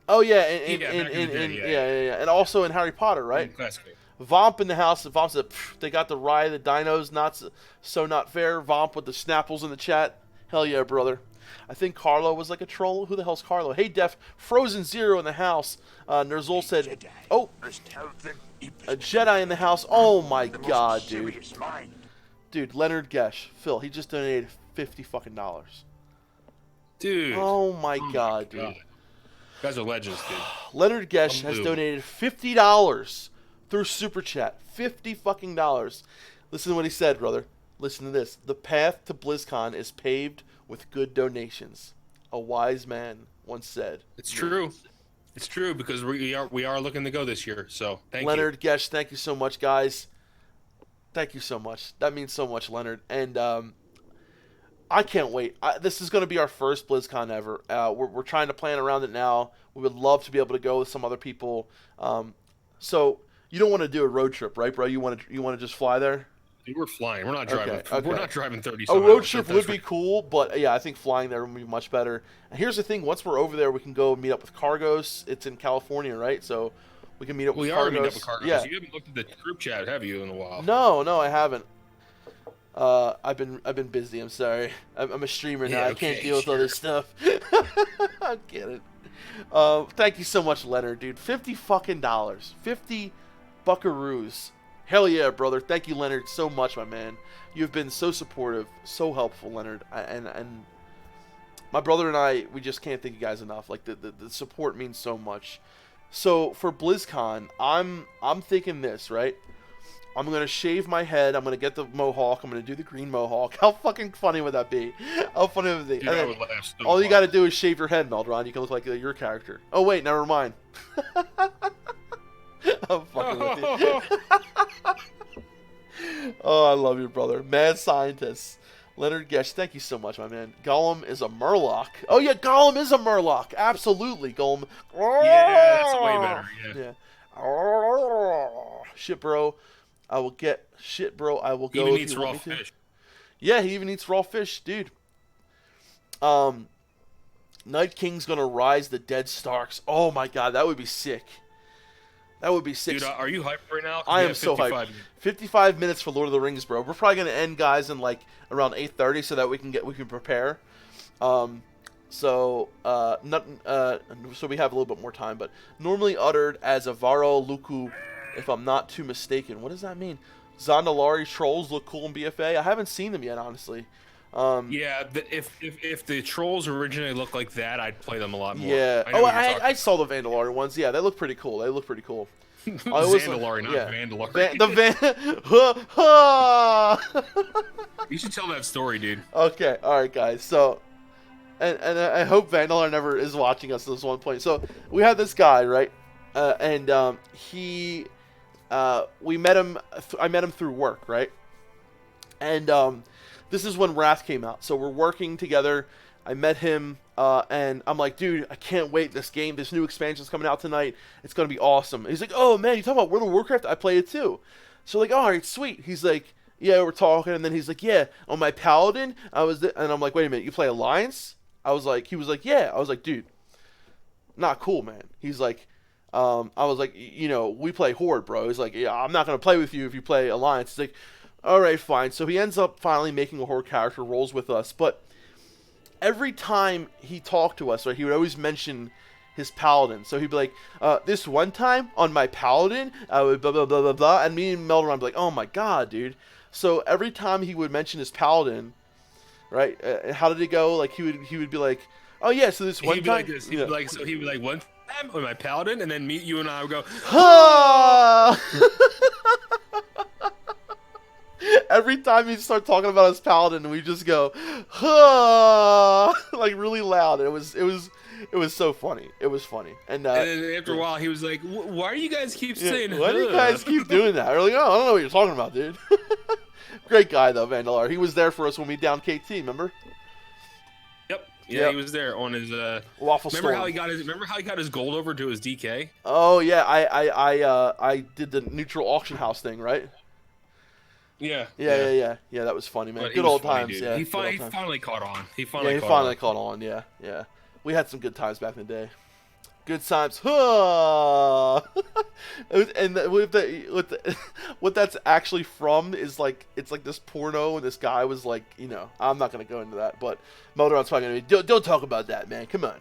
Oh yeah, yeah, and also in Harry Potter, right? Classical. Vomp in the house. Vomp said, they got the rye, the dinos, not fair. Vomp with the snapples in the chat. Hell yeah, brother. I think Carlo was like a troll. Who the hell's Carlo? Hey, Def, Frozen Zero in the house. Nerzul said, oh, a Jedi in the house. Oh my god, dude. Dude, Leonard Gesh. Phil, he just donated $50 fucking dollars. Dude. Oh my god, dude. You guys are legends, dude. Leonard Gesh has donated $50 through Super Chat. $50 fucking dollars. Listen to what he said, brother. Listen to this. The path to BlizzCon is paved with good donations. A wise man once said. It's true. It's true because we are looking to go this year. So thank you, Leonard Gesh. Thank you so much, guys. Thank you so much. That means so much, Leonard. And I can't wait. This is going to be our first BlizzCon ever. We're trying to plan around it now. We would love to be able to go with some other people. So You don't want to do a road trip, right, bro? You want to just fly there? Dude, we're flying. We're not driving. Okay. We're not driving 30. A road trip would be cool, but yeah, I think flying there would be much better. And here's the thing: once we're over there, we can go meet up with Cargos. It's in California, right? So we can meet up with Cargos. We are meeting up with Cargos. Yeah. You haven't looked at the group chat, have you, in a while? No, I haven't. I've been busy. I'm sorry. I'm a streamer now. I can't deal with all this stuff. I get it. Thank you so much, Leonard, dude. $50 fucking 50 buckaroos. Hell yeah, brother. Thank you, Leonard, so much, my man. You've been so supportive, so helpful, Leonard. And my brother and I, we just can't thank you guys enough. Like the support means so much. So for BlizzCon, I'm thinking this, right? I'm gonna shave my head. I'm gonna get the mohawk. I'm gonna do the green mohawk. How fucking funny would that be? How funny would it be? Dude, I would laugh so all much. you gotta do is shave your head, Melderon. You can look like your character. Oh wait, never mind. I'm fucking with you. Oh, I love you, brother. Mad scientist. Leonard Gesh, thank you so much, my man. Gollum is a Murloc. Oh yeah, Gollum is a Murloc. Absolutely, Gollum. Yeah, that's way better. Yeah. Shit, bro. I will get shit, bro. I will go. He even eats raw fish. Yeah, he even eats raw fish, dude. Night King's gonna rise the dead Starks. Oh my god, that would be sick. That would be sick. Dude, are you hyped right now? I am so hyped. 55 minutes for Lord of the Rings, bro. We're probably gonna end, guys, in like around 8:30, so that we can prepare. So we have a little bit more time. But normally uttered as Avaro Luku, if I'm not too mistaken. What does that mean? Zandalari trolls look cool in BFA. I haven't seen them yet, honestly. Yeah, if the trolls originally looked like that, I'd play them a lot more. Yeah. I saw the Vandalari ones. Yeah, they look pretty cool. Zandalari, not Vandalari. You should tell that story, dude. Okay, all right, guys. So, and I hope Vandalari never is watching us at this one point. So we have this guy, right? We met him. I met him through work, right? And this is when Wrath came out. So we're working together. I met him, and I'm like, dude, I can't wait. This new expansion's coming out tonight. It's gonna be awesome. And he's like, oh man, you talking about World of Warcraft? I play it too. So like, all right, sweet. He's like, yeah, we're talking, and then he's like, yeah, on my Paladin, and I'm like, wait a minute, you play Alliance? He was like, yeah. I was like, dude, not cool, man. He's like, I was like, we play Horde, bro. He's like, yeah, I'm not gonna play with you if you play Alliance. He's like, all right, fine. So he ends up finally making a Horde character, rolls with us, but every time he talked to us, right, he would always mention his Paladin. So he'd be like, this one time on my Paladin, I would blah, blah, blah, blah, blah. And me and Melderon would be like, oh my god, dude. So every time he would mention his Paladin, right, how did it go? Like, he would be like, oh yeah, so this one He'd be time. like this. He'd be like, one time on my Paladin, and then you and I would go, every time he start talking about his Paladin, we just go, like really loud. It was so funny. It was funny. And then after a while, he was like, why do you guys keep saying, why do you guys keep doing that? We're like, oh, I don't know what you're talking about, dude. Great guy, though, Vandalar. He was there for us when we downed KT, remember? Yep. Yeah, he was there on his Waffle remember Storm. Remember how he got his gold over to his DK? Oh yeah, I did the neutral auction house thing, right? Yeah. Yeah. That was funny, man. Good old times. Dude. Yeah. He finally caught on. He finally caught on. Yeah. We had some good times back in the day. Good times. And what that's actually from is like, it's like this porno, and this guy was like, I'm not gonna go into that, but Melderon's probably gonna be, don't talk about that, man. Come on.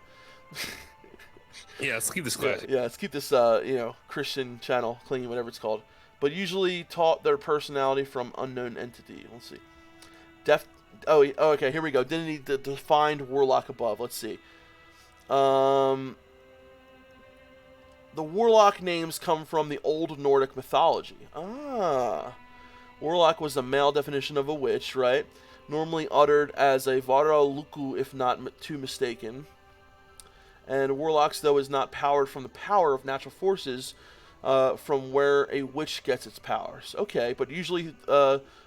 Yeah, let's keep this classic. Yeah, let's keep this Christian channel clean, whatever it's called. But usually taught their personality from unknown entity. Let's see. Okay, here we go. Didn't need the defined warlock above. Let's see. The warlock names come from the old Nordic mythology. Warlock was the male definition of a witch, right? Normally uttered as a Vara Luku, if not too mistaken. And warlocks, though, is not powered from the power of natural forces, from where a witch gets its powers. Okay, but usually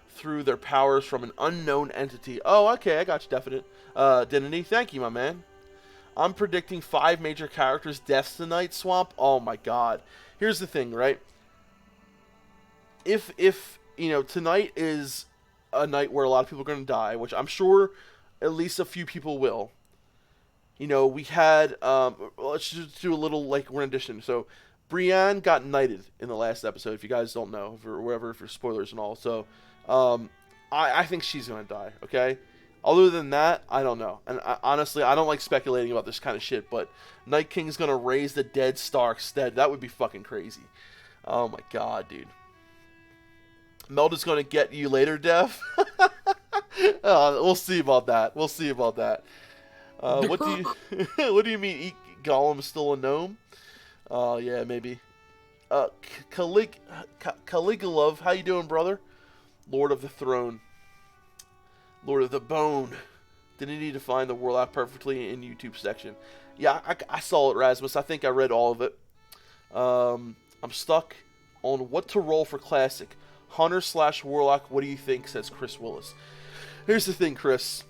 through their powers from an unknown entity. Oh, okay, I got you, definite. Identity. Thank you, my man. I'm predicting 5 major characters' deaths tonight, Swamp. Oh my god. Here's the thing, right? if tonight is a night where a lot of people are going to die, which I'm sure at least a few people will. We had let's just do a little like rendition. So Brienne got knighted in the last episode. If you guys don't know, or wherever for spoilers and all. So I think she's going to die. Okay. Other than that, I don't know. And honestly, I don't like speculating about this kind of shit. But Night King's going to raise the dead Starks dead. That would be fucking crazy. Oh my god, dude. Melda's going to get you later, Dev. We'll see about that. What do you what do you mean? Gollum's still a gnome? Yeah, maybe. Caligulov, how you doing, brother? Lord of the Throne, Lord of the Bone. Didn't need to find the Warlock perfectly in YouTube section. Yeah, I saw it, Rasmus. I think I read all of it. I'm stuck on what to roll for Classic. Hunter/Warlock, what do you think, says Chris Willis. Here's the thing, Chris.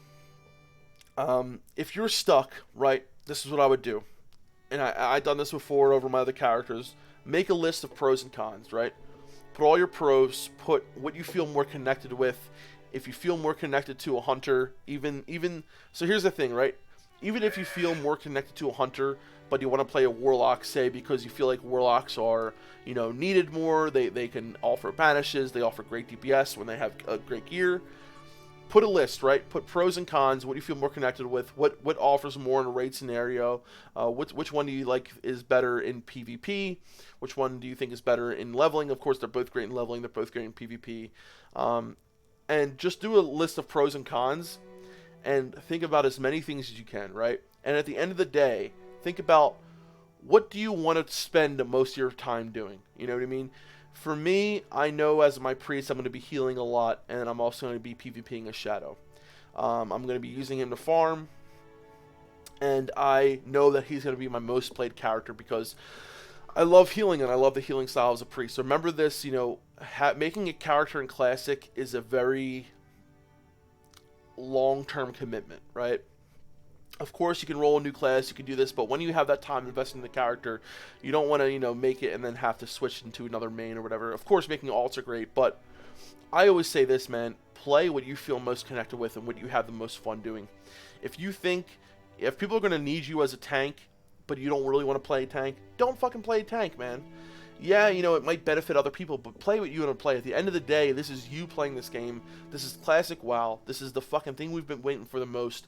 If you're stuck, right, this is what I would do. And I've done this before over my other characters. Make a list of pros and cons, right? Put all your pros, put what you feel more connected with. If you feel more connected to a hunter, even so here's the thing, right? Even if you feel more connected to a hunter, but you want to play a warlock, say, because you feel like warlocks are, needed more, they can offer banishes, they offer great DPS when they have a great gear. Put a list, right? Put pros and cons, what do you feel more connected with, what offers more in a raid scenario, which one do you like is better in PvP, which one do you think is better in leveling. Of course, they're both great in leveling, they're both great in PvP. And just do a list of pros and cons, and think about as many things as you can, right? And at the end of the day, think about what do you want to spend most of your time doing? You know what I mean? For me, I know as my priest, I'm going to be healing a lot, and I'm also going to be PvPing a Shadow. I'm going to be using him to farm, and I know that he's going to be my most played character because I love healing, and I love the healing style as a priest. So remember this, making a character in Classic is a very long-term commitment, right? Of course, you can roll a new class, you can do this, but when you have that time invested in the character, you don't want to, make it and then have to switch into another main or whatever. Of course, making alts are great, but I always say this, man, play what you feel most connected with and what you have the most fun doing. If people are going to need you as a tank, but you don't really want to play a tank, don't fucking play a tank, man. Yeah, it might benefit other people, but play what you want to play. At the end of the day, this is you playing this game. This is Classic WoW. This is the fucking thing we've been waiting for the most.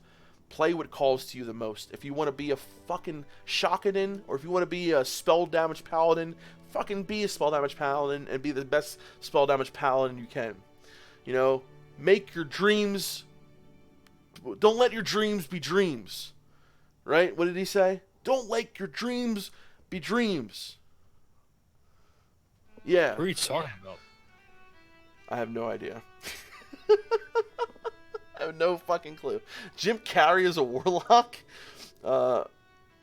Play what calls to you the most. If you want to be a fucking Shakadin, or if you want to be a spell damage paladin, fucking be a spell damage paladin and be the best spell damage paladin you can. Make your dreams. Don't let your dreams be dreams. Right? What did he say? Don't let your dreams be dreams. Yeah. What are you talking about? I have no idea. I have no fucking clue. Jim Carrey is a warlock? What?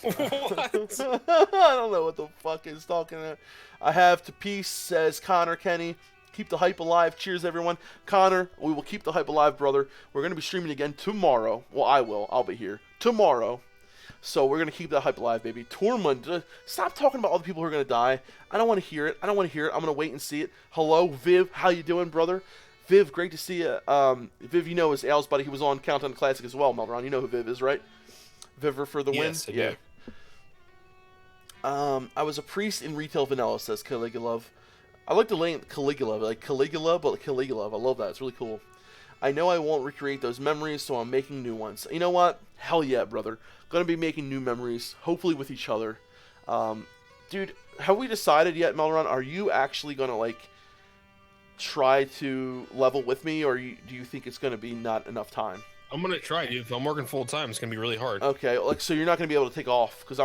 I don't know what the fuck is talking about. I have to peace, says Connor Kenny. Keep the hype alive. Cheers, everyone. Connor, we will keep the hype alive, brother. We're going to be streaming again tomorrow. Well, I will. I'll be here. Tomorrow. So we're going to keep that hype alive, baby. Tormund, stop talking about all the people who are going to die. I don't want to hear it. I'm going to wait and see it. Hello, Viv. How you doing, brother? Viv, great to see you. Viv, is Al's buddy. He was on Countdown Classic as well, Melderon. You know who Viv is, right? Viver for the win? Yes, I do. I was a priest in retail vanilla, says Caligula. I like the name Caligula, like Caligula, but like Caligula. I love that. It's really cool. I know I won't recreate those memories, so I'm making new ones. You know what? Hell yeah, brother. Gonna be making new memories, hopefully with each other. Dude, have we decided yet, Melderon? Are you actually gonna, try to level with me, or do you think it's gonna be not enough time? I'm gonna try. If I'm working full time, it's gonna be really hard. Okay, so you're not gonna be able to take off, because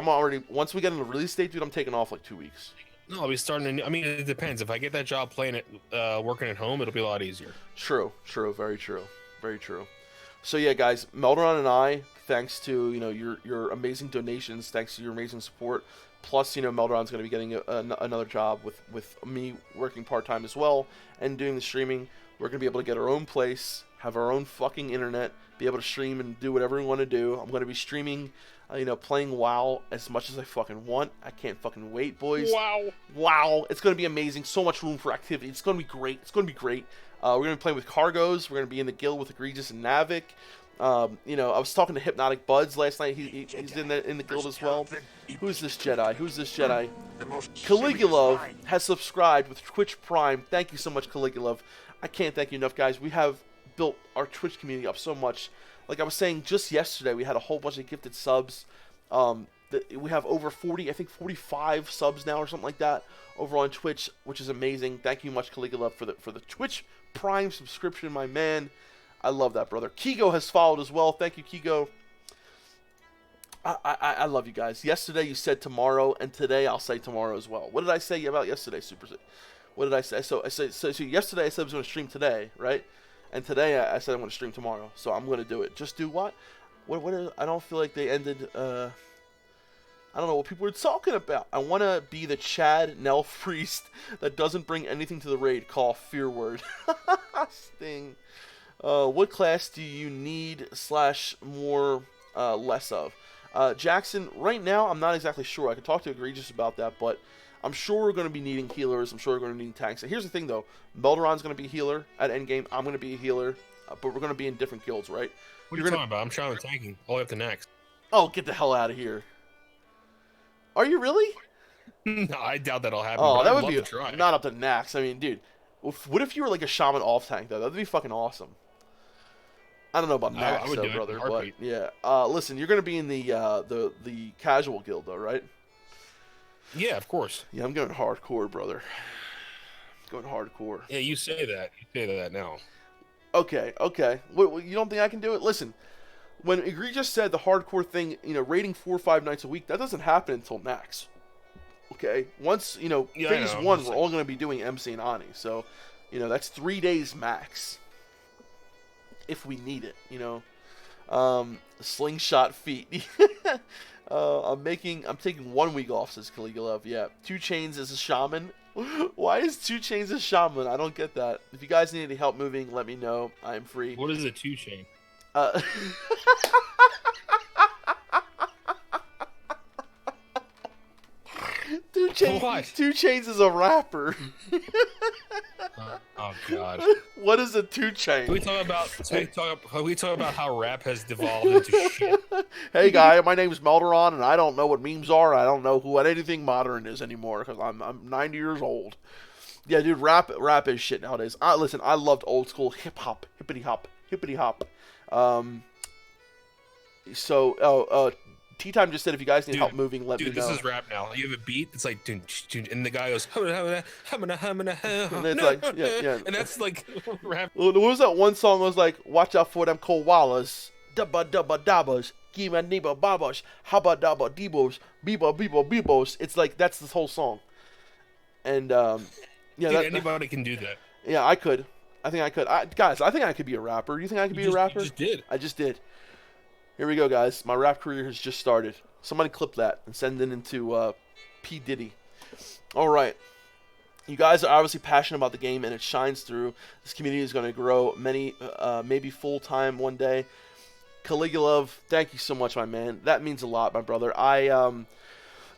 once we get in the release date, dude, I'm taking off 2 weeks. No, I'll be starting. It depends. If I get that job working at home, it'll be a lot easier. True. Very true. So yeah, guys, Melderon and I, thanks to your amazing donations, thanks to your amazing support, Plus, Melderon's going to be getting another job with me working part-time as well and doing the streaming. We're going to be able to get our own place, have our own fucking internet, be able to stream and do whatever we want to do. I'm going to be streaming, playing WoW as much as I fucking want. I can't fucking wait, boys. Wow. It's going to be amazing. So much room for activity. It's going to be great. We're going to be playing with Cargos. We're going to be in the guild with Egregious and Navik. I was talking to Hypnotic Buds last night. He's in the guild as well. Who's this Jedi? Caligula has subscribed with Twitch Prime. Thank you so much, Caligula. I can't thank you enough, guys. We have built our Twitch community up so much. Like I was saying just yesterday, we had a whole bunch of gifted subs. We have over 45 subs now or something like that over on Twitch, which is amazing. Thank you much, Caligula, for the Twitch Prime subscription, my man. I love that, brother. Kigo has followed as well. Thank you, Kigo. I love you guys. Yesterday you said tomorrow, and today I'll say tomorrow as well. What did I say about yesterday, Super? What did I say? So yesterday I said I was going to stream today, right? And today I said I'm going to stream tomorrow. So I'm going to do it. Just do what? I don't feel like they ended. I don't know what people were talking about. I want to be the Chad Nell priest that doesn't bring anything to the raid. Call fear word. Sting. What class do you need / more less of? Jackson, right now I'm not exactly sure. I could talk to Egregious about that, but I'm sure we're going to be needing healers. I'm sure we're going to need tanks. And here's the thing, though. Melderon's going to be a healer at endgame. I'm going to be a healer, but we're going to be in different guilds, right? What are you talking about? I'm trying with tanking all the way up to next. Oh, get the hell out of here. Are you really? No, I doubt that'll happen. Oh, that would be try. Not up to Nax. I mean, dude, what if you were like a shaman off tank, though? That'd be fucking awesome. I don't know about Max, though, brother, but yeah. Listen, you're going to be in the casual guild, though, right? Yeah, of course. Yeah, I'm going hardcore, brother. Going hardcore. Yeah, you say that. You say that now. Okay. What, you don't think I can do it? Listen, when Egregious said the hardcore thing, raiding 4 or 5 nights a week, that doesn't happen until Nax. Okay? Once, phase 1, we're all going to be doing MC and Ani. So, that's 3 days max. If we need it, slingshot feet. I'm taking 1 week off, says Caligula. Yeah, 2 Chains is a shaman. Why is 2 Chains a shaman? I don't get that. If you guys need any help moving, let me know. I am free. What is a 2 Chain? 2 Chains is a rapper. Oh God! What is a 2 Chain? Can we talk about how rap has devolved into shit? Hey guy, my name's Melderon, and I don't know what memes are. I don't know what anything modern is anymore because I'm 90 years old. Yeah, dude, rap is shit nowadays. Listen, I loved old school hip hop, hippity hop. Tea Time just said if you guys need help moving, let me know. Dude, this is rap now. You have a beat, it's like, and the guy goes, and it's like, yeah. And that's like rap. What was that one song? It was like, watch out for them koalas, dubba dubba dabbas, giba niba babas, habba dabba debos, biba biba bibos. It's like that's this whole song. And Dude, anybody can do that. Yeah, I could. I think I could. Guys, I think I could be a rapper. Do you think I could be a rapper? You just did. I just did. Here we go, guys. My rap career has just started. Somebody clip that and send it into P. Diddy. All right. You guys are obviously passionate about the game, and it shines through. This community is going to grow maybe full-time one day. Caligula, thank you so much, my man. That means a lot, my brother.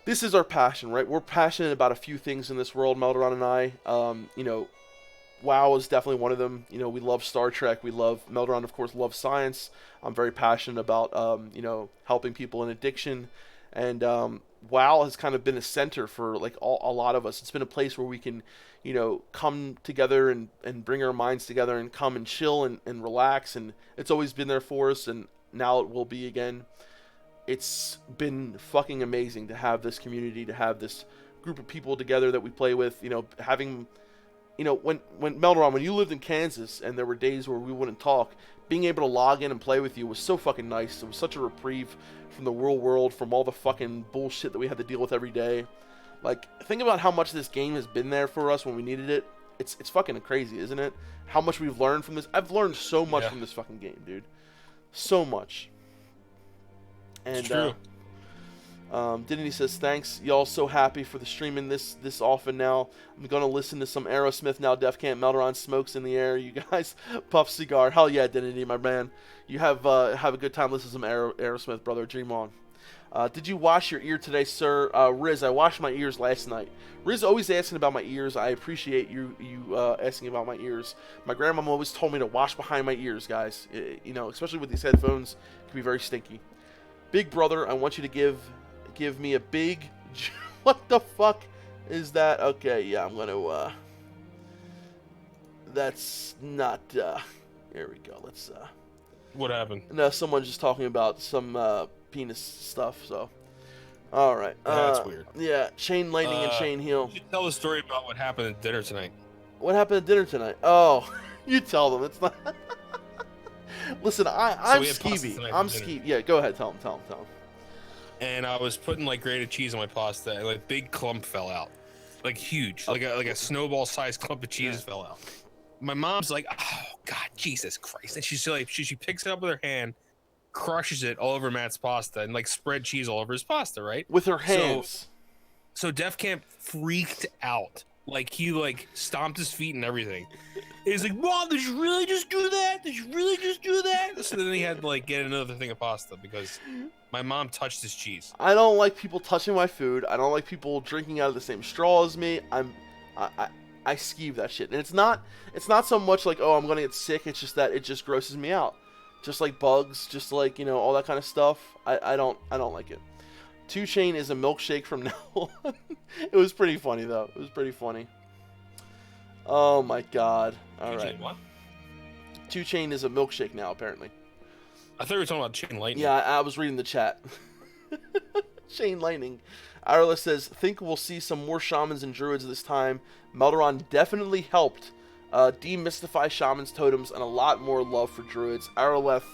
This is our passion, right? We're passionate about a few things in this world, Melderon and I. WoW is definitely one of them. We love Star Trek. Melderon, of course, loves science. I'm very passionate about, helping people in addiction. And WoW has kind of been a center for, a lot of us. It's been a place where we can, come together and bring our minds together and come and chill and relax. And it's always been there for us, and now it will be again. It's been fucking amazing to have this community, to have this group of people together that we play with, having... when Melderon, when you lived in Kansas and there were days where we wouldn't talk, being able to log in and play with you was so fucking nice. It was such a reprieve from the real world, from all the fucking bullshit that we had to deal with every day. Think about how much this game has been there for us when we needed it. It's fucking crazy, isn't it? How much we've learned from this. I've learned so much from this fucking game, dude. So much. And, it's true. Dignity says, thanks. Y'all so happy for the streaming this often now. I'm going to listen to some Aerosmith now. Defcamp, Melderon, smokes in the air. You guys, puff cigar. Hell yeah, Dignity, my man. You have a good time listening to some Aerosmith, brother. Dream on. Did you wash your ear today, sir? Riz, I washed my ears last night. Riz always asking about my ears. I appreciate you asking about my ears. My grandmama always told me to wash behind my ears, guys. You know, especially with these headphones, it can be very stinky. Big brother, I want you to give me a big... What the fuck is that? Okay, yeah, I'm gonna... That's not... Here we go. Let's... What happened? No, someone's just talking about some penis stuff, so... Alright. That's weird. Yeah, Chain Lightning and Chain Heal. You should tell the story about what happened at dinner tonight. What happened at dinner tonight? Oh, you tell them. It's not... Listen, I'm skeevy. I'm skeevy. Yeah, go ahead. Tell them. And I was putting like grated cheese on my pasta, and like big clump fell out, like huge, like a snowball-sized clump of cheese fell out. My mom's like, "Oh God, Jesus Christ!" And she's like, she picks it up with her hand, crushes it all over Matt's pasta, and like spread cheese all over his pasta, right? With her hands. So Defcamp freaked out. Like he like stomped his feet and everything. He's like, "Mom, did you really just do that? Did you really just do that?" So then he had to like get another thing of pasta because my mom touched his cheese. I don't like people touching my food. I don't like people drinking out of the same straw as me. I skeeve that shit. And it's not so much like, oh, I'm gonna get sick. It's just that it just grosses me out. Just like bugs, just like, you know, all that kind of stuff. I don't like it. 2 Chain is a milkshake from now on. It was pretty funny though. It was pretty funny. Oh my God. All right. What? 2 Chain is a milkshake now, apparently. I thought we were talking about Chain Lightning. Yeah, I was reading the chat. Chain Lightning. Ireland says, think we'll see some more shamans and druids this time. Melderon definitely helped demystify shamans, totems, and a lot more love for druids. Araleth,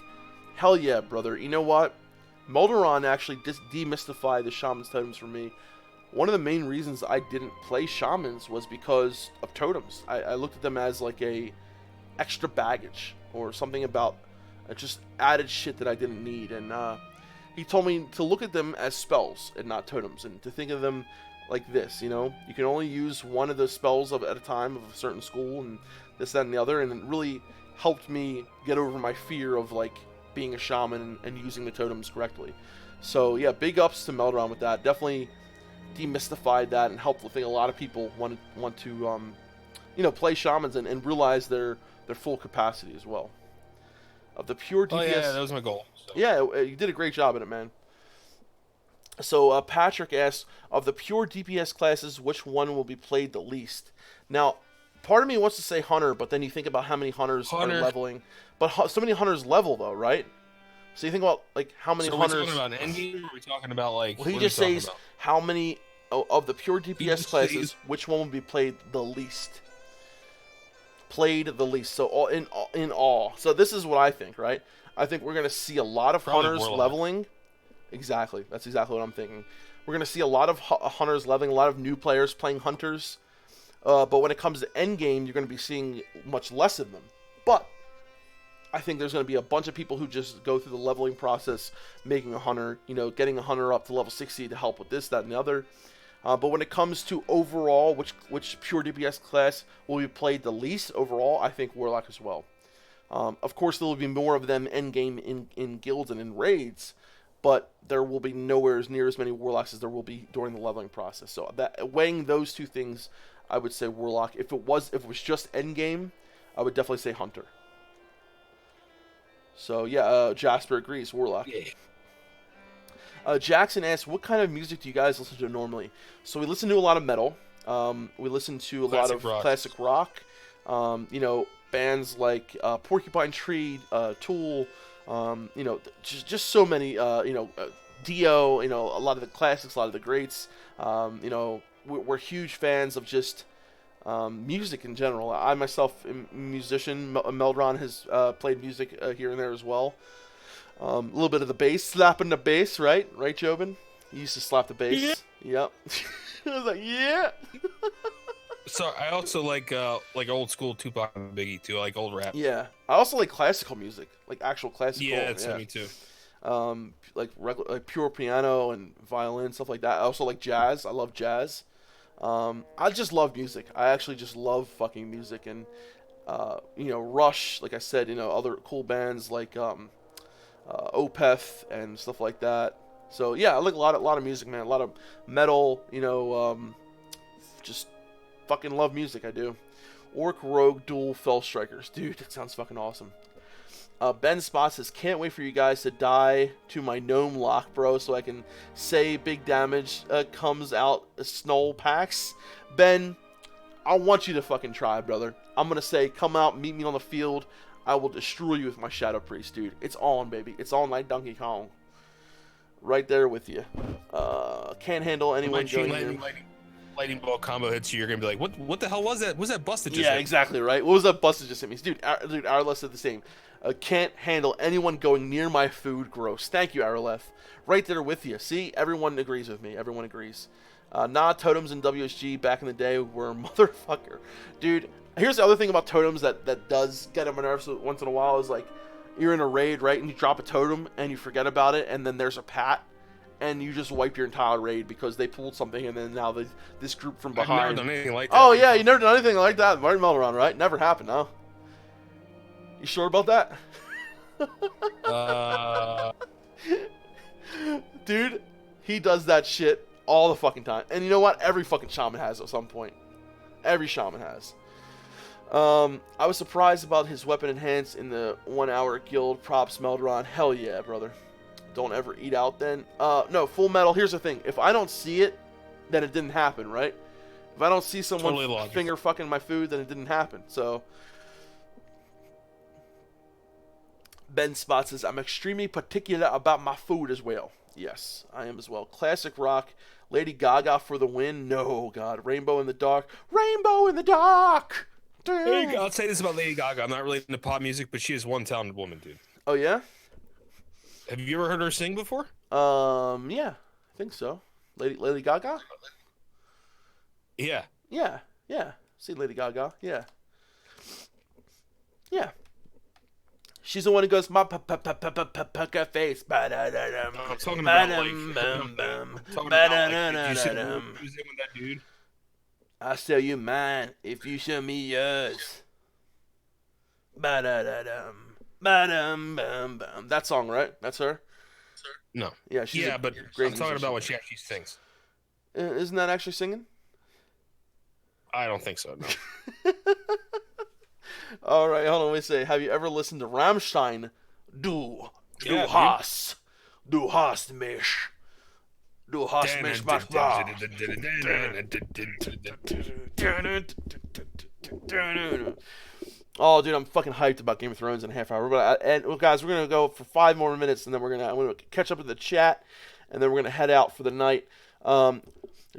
hell yeah, brother. You know what? Melderon actually demystified the shamans, totems for me. One of the main reasons I didn't play shamans was because of totems. I looked at them as like a extra baggage or something about just added shit that I didn't need. And he told me to look at them as spells and not totems, and to think of them like this, you know? You can only use one of those spells at a time of a certain school and this, that, and the other, and it really helped me get over my fear of like being a shaman and using the totems correctly. So yeah, big ups to Melderon with that. Definitely demystified that and helped. I think a lot of people want to you know, play shamans and realize their full capacity as well. Of the pure DPS. Oh yeah, that was my goal. So. Yeah, you did a great job at it, man. So Patrick asks, of the pure DPS classes, which one will be played the least? Now, part of me wants to say Hunter, but then you think about how many Hunters are leveling. But so many Hunters level, though, right? So you think about like how many Hunters. Are we talking about an endgame? Or are we talking about like? Well, he just says how many of the pure DPS classes, which one will be played the least? Played the least. So all in all. So this is what I think, right? I think we're gonna see a lot of Hunters leveling. Exactly. That's exactly what I'm thinking. We're gonna see a lot of Hunters leveling, a lot of new players playing Hunters. But when it comes to endgame, you're gonna be seeing much less of them. But I think there's going to be a bunch of people who just go through the leveling process, making a Hunter, you know, getting a Hunter up to level 60 to help with this, that, and the other. But when it comes to overall, which pure DPS class will be played the least overall, I think Warlock as well. Of course, there will be more of them endgame in guilds and in raids, but there will be nowhere near as many Warlocks as there will be during the leveling process. So weighing those two things, I would say Warlock. If it was just endgame, I would definitely say Hunter. So yeah, Jasper agrees, Warlock. Yeah. Jackson asks, what kind of music do you guys listen to normally? So we listen to a lot of metal. We listen to a lot of classic rock. You know, bands like Porcupine Tree, Tool. You know, just so many. You know, Dio. You know, a lot of the classics, a lot of the greats. You know, we're huge fans of just music in general. I myself am a musician. Melderon has played music here and there as well. A little bit of the bass, slapping the bass, right? Right, Jobin? You used to slap the bass. Yeah. Yep. I was like, yeah. So I also like old school Tupac and Biggie too, like old rap. Yeah. I also like classical music, like actual classical. Yeah, that's me too. like pure piano and violin, stuff like that. I also like jazz. I love jazz. I just love music. I actually just love fucking music. And Rush, like I said, other cool bands like Opeth and stuff like that. So yeah, I like a lot of music, man. A lot of metal, just fucking love music. I do. Orc Rogue Dual Fell Strikers, dude, that sounds fucking awesome. Ben Spot says, can't wait for you guys to die to my gnome lock, bro, so I can say big damage comes out snow packs. Ben, I want you to fucking try, brother. I'm gonna say, come out, meet me on the field. I will destroy you with my Shadow Priest, dude. It's on, baby. It's on like Donkey Kong. Right there with you. Can't handle anyone going near. Lightning bolt combo hits you, you're gonna be like, what the hell was that? Was that busted just Yeah, hit? exactly, right? What was that busted just hit me? Dude, Arleth said the same. Can't handle anyone going near my food. Gross. Thank you, Arleth. Right there with you. See, everyone agrees with me. Everyone agrees. Totems in WSG back in the day were motherfucker. Dude, here's the other thing about totems that does get on my nerves once in a while is like, you're in a raid, right, and you drop a totem and you forget about it, and then there's a pat, and you just wipe your entire raid because they pulled something, and then now this group from behind. I've never done anything like that. Oh yeah, you never done anything like that, Martin Melderon, right? Never happened, huh? You sure about that? Dude, he does that shit all the fucking time, and you know what? Every fucking shaman has at some point. Every shaman has. I was surprised about his weapon enhance in the 1 hour guild. Props, Melderon. Hell yeah, brother. Don't ever eat out then. No, Full Metal, here's the thing. If I don't see it, then it didn't happen, right? If I don't see someone finger fucking my food, then it didn't happen. So, Ben Spot says, I'm extremely particular about my food as well. Yes, I am as well. Classic rock. Lady Gaga for the win. No, God. Rainbow in the Dark. Rainbow in the Dark! I'll say this about Lady Gaga. I'm not really into pop music, but she is one talented woman, dude. Oh, yeah? Have you ever heard her sing before? Yeah, I think so. Lady Gaga? Yeah. Yeah. See Lady Gaga. Yeah. She's the one who goes, my pucker face. I'm talking about like, you see the who's in with that dude? I'll show you mine if you show me yours. That song, right? That's her? No. Yeah, but I'm talking about when she actually sings. Isn't that actually singing? I don't think so, no. All right, hold on. Let me say, have you ever listened to Rammstein? Du hast mich. Du hast mich manchmal. Oh, dude, I'm fucking hyped about Game of Thrones in a half hour. Well, guys, we're gonna go for 5 more minutes, and then I'm gonna catch up in the chat, and then we're gonna head out for the night.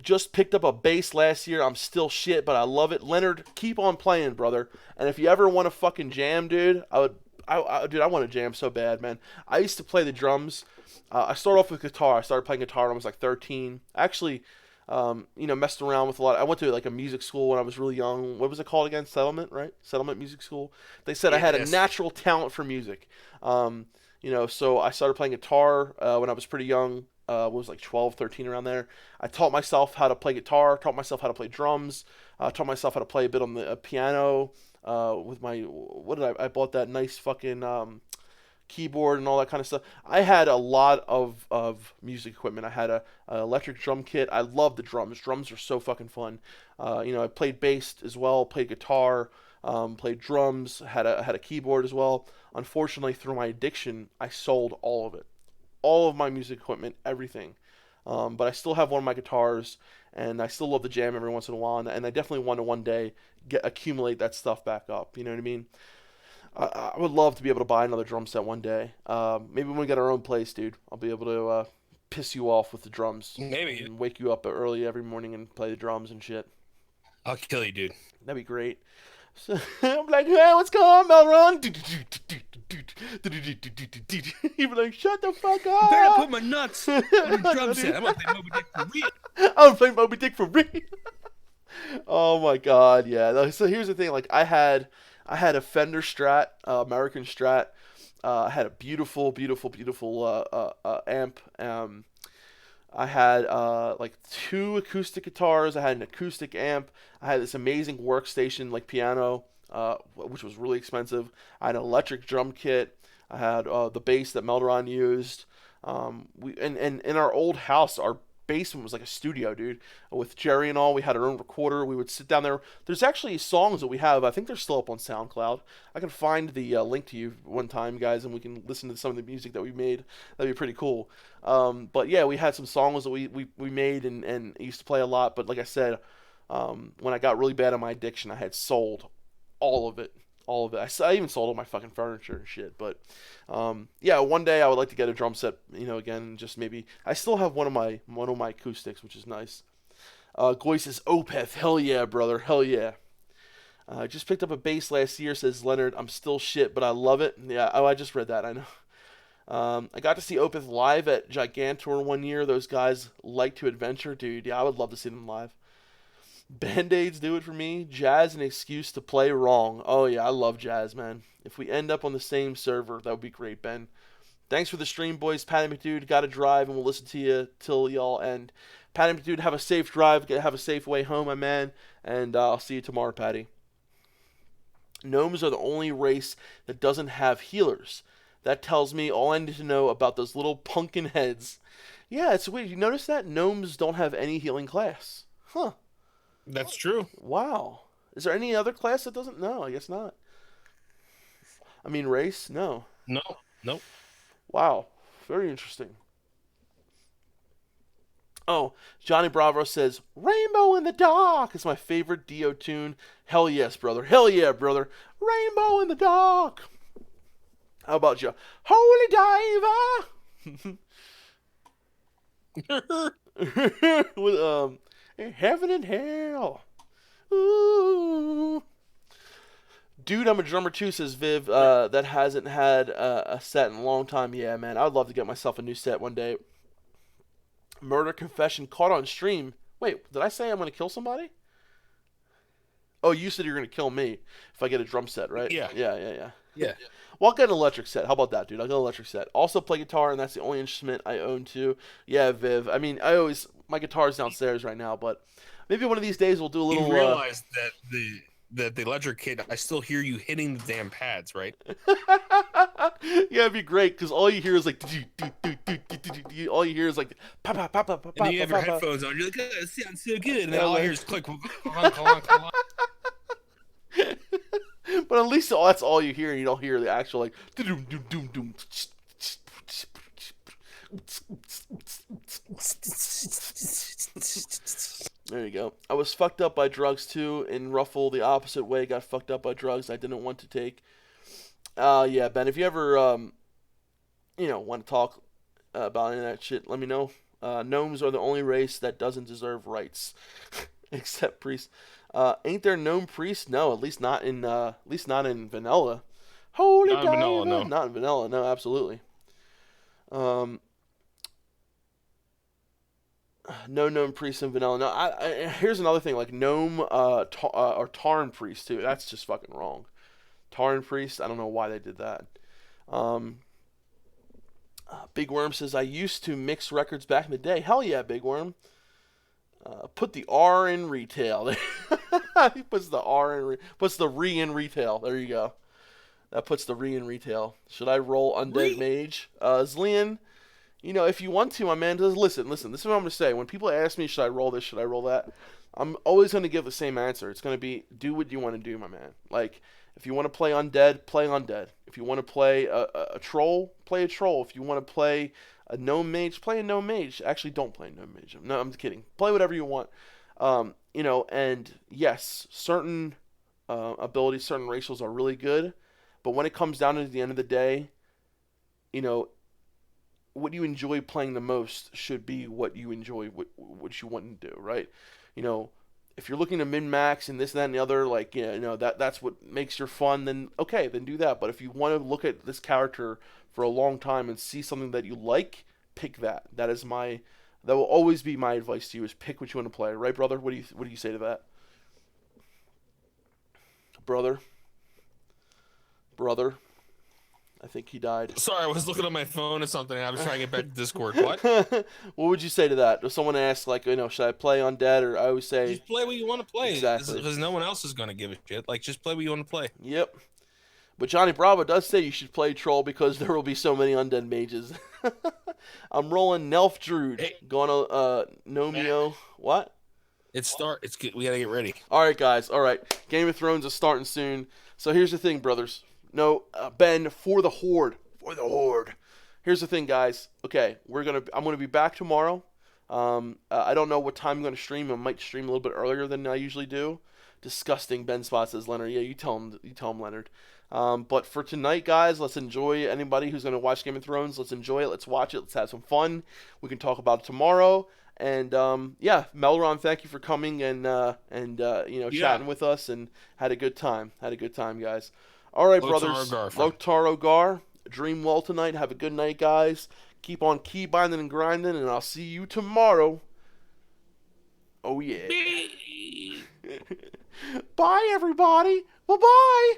Just picked up a bass last year. I'm still shit, but I love it. Leonard, keep on playing, brother. And if you ever want to fucking jam, dude, I want to jam so bad, man. I used to play the drums. I started off with guitar. I started playing guitar when I was like 13. Actually, messed around with a lot. I went to like a music school when I was really young. What was it called again? Settlement, right? Settlement Music School. They said I had a natural talent for music. So I started playing guitar when I was pretty young. Was like 12, 13, around there. I taught myself how to play guitar, taught myself how to play drums, taught myself how to play a bit on the piano with my, I bought that nice fucking keyboard and all that kind of stuff. I had a lot of music equipment. I had a electric drum kit. I love the drums. Drums are so fucking fun. I played bass as well, played guitar, played drums, had a keyboard as well. Unfortunately, through my addiction, I sold all of it. All of my music equipment, everything. But I still have one of my guitars, and I still love to jam every once in a while, and I definitely want to one day accumulate that stuff back up. You know what I mean? I would love to be able to buy another drum set one day. Maybe when we get our own place, dude, I'll be able to piss you off with the drums. Maybe. And wake you up early every morning and play the drums and shit. I'll kill you, dude. That'd be great. So, I'm like, hey, what's going on, Melderon? He'd be like, shut the fuck up. Better put my nuts on the drum set. I'm gonna play Moby Dick for real. I'm gonna play Moby Dick for real. Oh my god, yeah. So here's the thing, like I had a Fender Strat, American Strat. I had a beautiful, beautiful, beautiful amp. I had like two acoustic guitars. I had an acoustic amp. I had this amazing workstation, like piano, which was really expensive. I had an electric drum kit. I had the bass that Melderon used. And in our old house, our basement was like a studio, dude. With Jerry and all, we had our own recorder. We would sit down there. There's actually songs that we have. I think they're still up on SoundCloud. I can find the link to you one time, guys, and we can listen to some of the music that we made. That'd be pretty cool. But yeah, we had some songs that we made and used to play a lot. But like I said, when I got really bad at my addiction, I had sold all of it. All of it. I even sold all my fucking furniture and shit. But yeah, one day I would like to get a drum set, again, just maybe. I still have one of my acoustics, which is nice. Goy says, Opeth, hell yeah, brother, hell yeah. I just picked up a bass last year, says Leonard. I'm still shit, but I love it. Yeah, I just read that, I know. I got to see Opeth live at Gigantor one year. Those guys like to adventure, dude. Yeah, I would love to see them live. Band-Aids do it for me. Jazz, an excuse to play wrong. Oh yeah, I love jazz, man. If we end up on the same server, that would be great, Ben. Thanks for the stream, boys. Patty McDude, gotta drive, and we'll listen to you till y'all end. Patty McDude, have a safe drive. Have a safe way home, my man. And I'll see you tomorrow, Patty. Gnomes are the only race that doesn't have healers. That tells me all I need to know about those little pumpkin heads. Yeah, it's weird. You notice that? Gnomes don't have any healing class. Huh. That's true. Wow. Is there any other class that doesn't? No, I guess not. I mean, race? No. No. Nope. Wow. Very interesting. Oh, Johnny Bravo says, Rainbow in the Dark is my favorite Dio tune. Hell yes, brother. Hell yeah, brother. Rainbow in the Dark. How about you? Holy Diver. With, Heaven and Hell. Ooh. Dude, I'm a drummer too, says Viv, that hasn't had a set in a long time. Yeah, man, I'd love to get myself a new set one day. Murder confession caught on stream. Wait, did I say I'm going to kill somebody? Oh, you said you're going to kill me if I get a drum set, right? Yeah. Yeah. Well, I'll get an electric set. How about that, dude? I'll get an electric set. Also play guitar, and that's the only instrument I own too. Yeah, Viv. I mean, my guitar's downstairs right now, but maybe one of these days we'll do a little... You realize that the electric kit, I still hear you hitting the damn pads, right? Yeah, it'd be great, because all you hear is like... all you hear is like... And you have your headphones on, you're like, oh, it sounds so good, and then all I hear is click, clonk. But at least that's all you hear, and you don't hear the actual like. There you go. I was fucked up by drugs too. In Ruffle, the opposite way, got fucked up by drugs I didn't want to take. Yeah, Ben. If you ever want to talk about any of that shit, let me know. Gnomes are the only race that doesn't deserve rights, except priests. Ain't there gnome priests? No, at least not in vanilla. Holy not in vanilla, no. Not in vanilla, no, absolutely. No gnome priests in vanilla. No, here's another thing, like gnome or Tarn priest too. That's just fucking wrong. Tarn priest, I don't know why they did that. Big Worm says, I used to mix records back in the day. Hell yeah, Big Worm. Put the R in retail. He puts the puts the re in retail. There you go. That puts the re in retail. Should I roll Undead Mage? Zlian, if you want to, my man, just listen. This is what I'm going to say. When people ask me, should I roll this, should I roll that? I'm always going to give the same answer. It's going to be, do what you want to do, my man. Like, if you want to play Undead, play Undead. If you want to play a Troll, play a Troll. If you want to play a Gnome Mage, play a Gnome Mage. Actually, don't play a Gnome Mage. No, I'm kidding. Play whatever you want. And yes, certain abilities, certain racials are really good. But when it comes down to the end of the day, what you enjoy playing the most should be what you enjoy, what you want to do, right? If you're looking to min-max and this, that, and the other, like, that's what makes your fun, then okay, then do that. But if you want to look at this character for a long time and see something that you like, pick that. That will always be my advice to you, is pick what you want to play. Right, brother? What do you say to that? Brother? I think he died. Sorry, I was looking on my phone or something, and I was trying to get back to Discord. What? What would you say to that? If someone asks, like, should I play undead? Or I always say, Just play what you want to play. Exactly. Because no one else is going to give a shit. Like, just play what you want to play. yep. But Johnny Bravo does say you should play troll because there will be so many undead mages. I'm rolling Nelf Druid. Hey. Going to Nomio. What? It's good. We got to get ready. All right, guys. All right. Game of Thrones is starting soon. So here's the thing, brothers. No, Ben, for the Horde. For the Horde. Here's the thing, guys. Okay, I'm gonna be back tomorrow. I don't know what time I'm gonna stream. I might stream a little bit earlier than I usually do. Disgusting. Ben Spot says, Leonard. Yeah, you tell him, Leonard. But for tonight, guys, let's enjoy. Anybody who's gonna watch Game of Thrones, let's enjoy it. Let's watch it. Let's have some fun. We can talk about it tomorrow. And yeah, Melderon, thank you for coming and chatting with us, and had a good time. Guys. All right, brothers. Lotaro Gar, dream well tonight. Have a good night, guys. Keep on key binding and grinding, and I'll see you tomorrow. Oh yeah. Bye, everybody. Bye bye.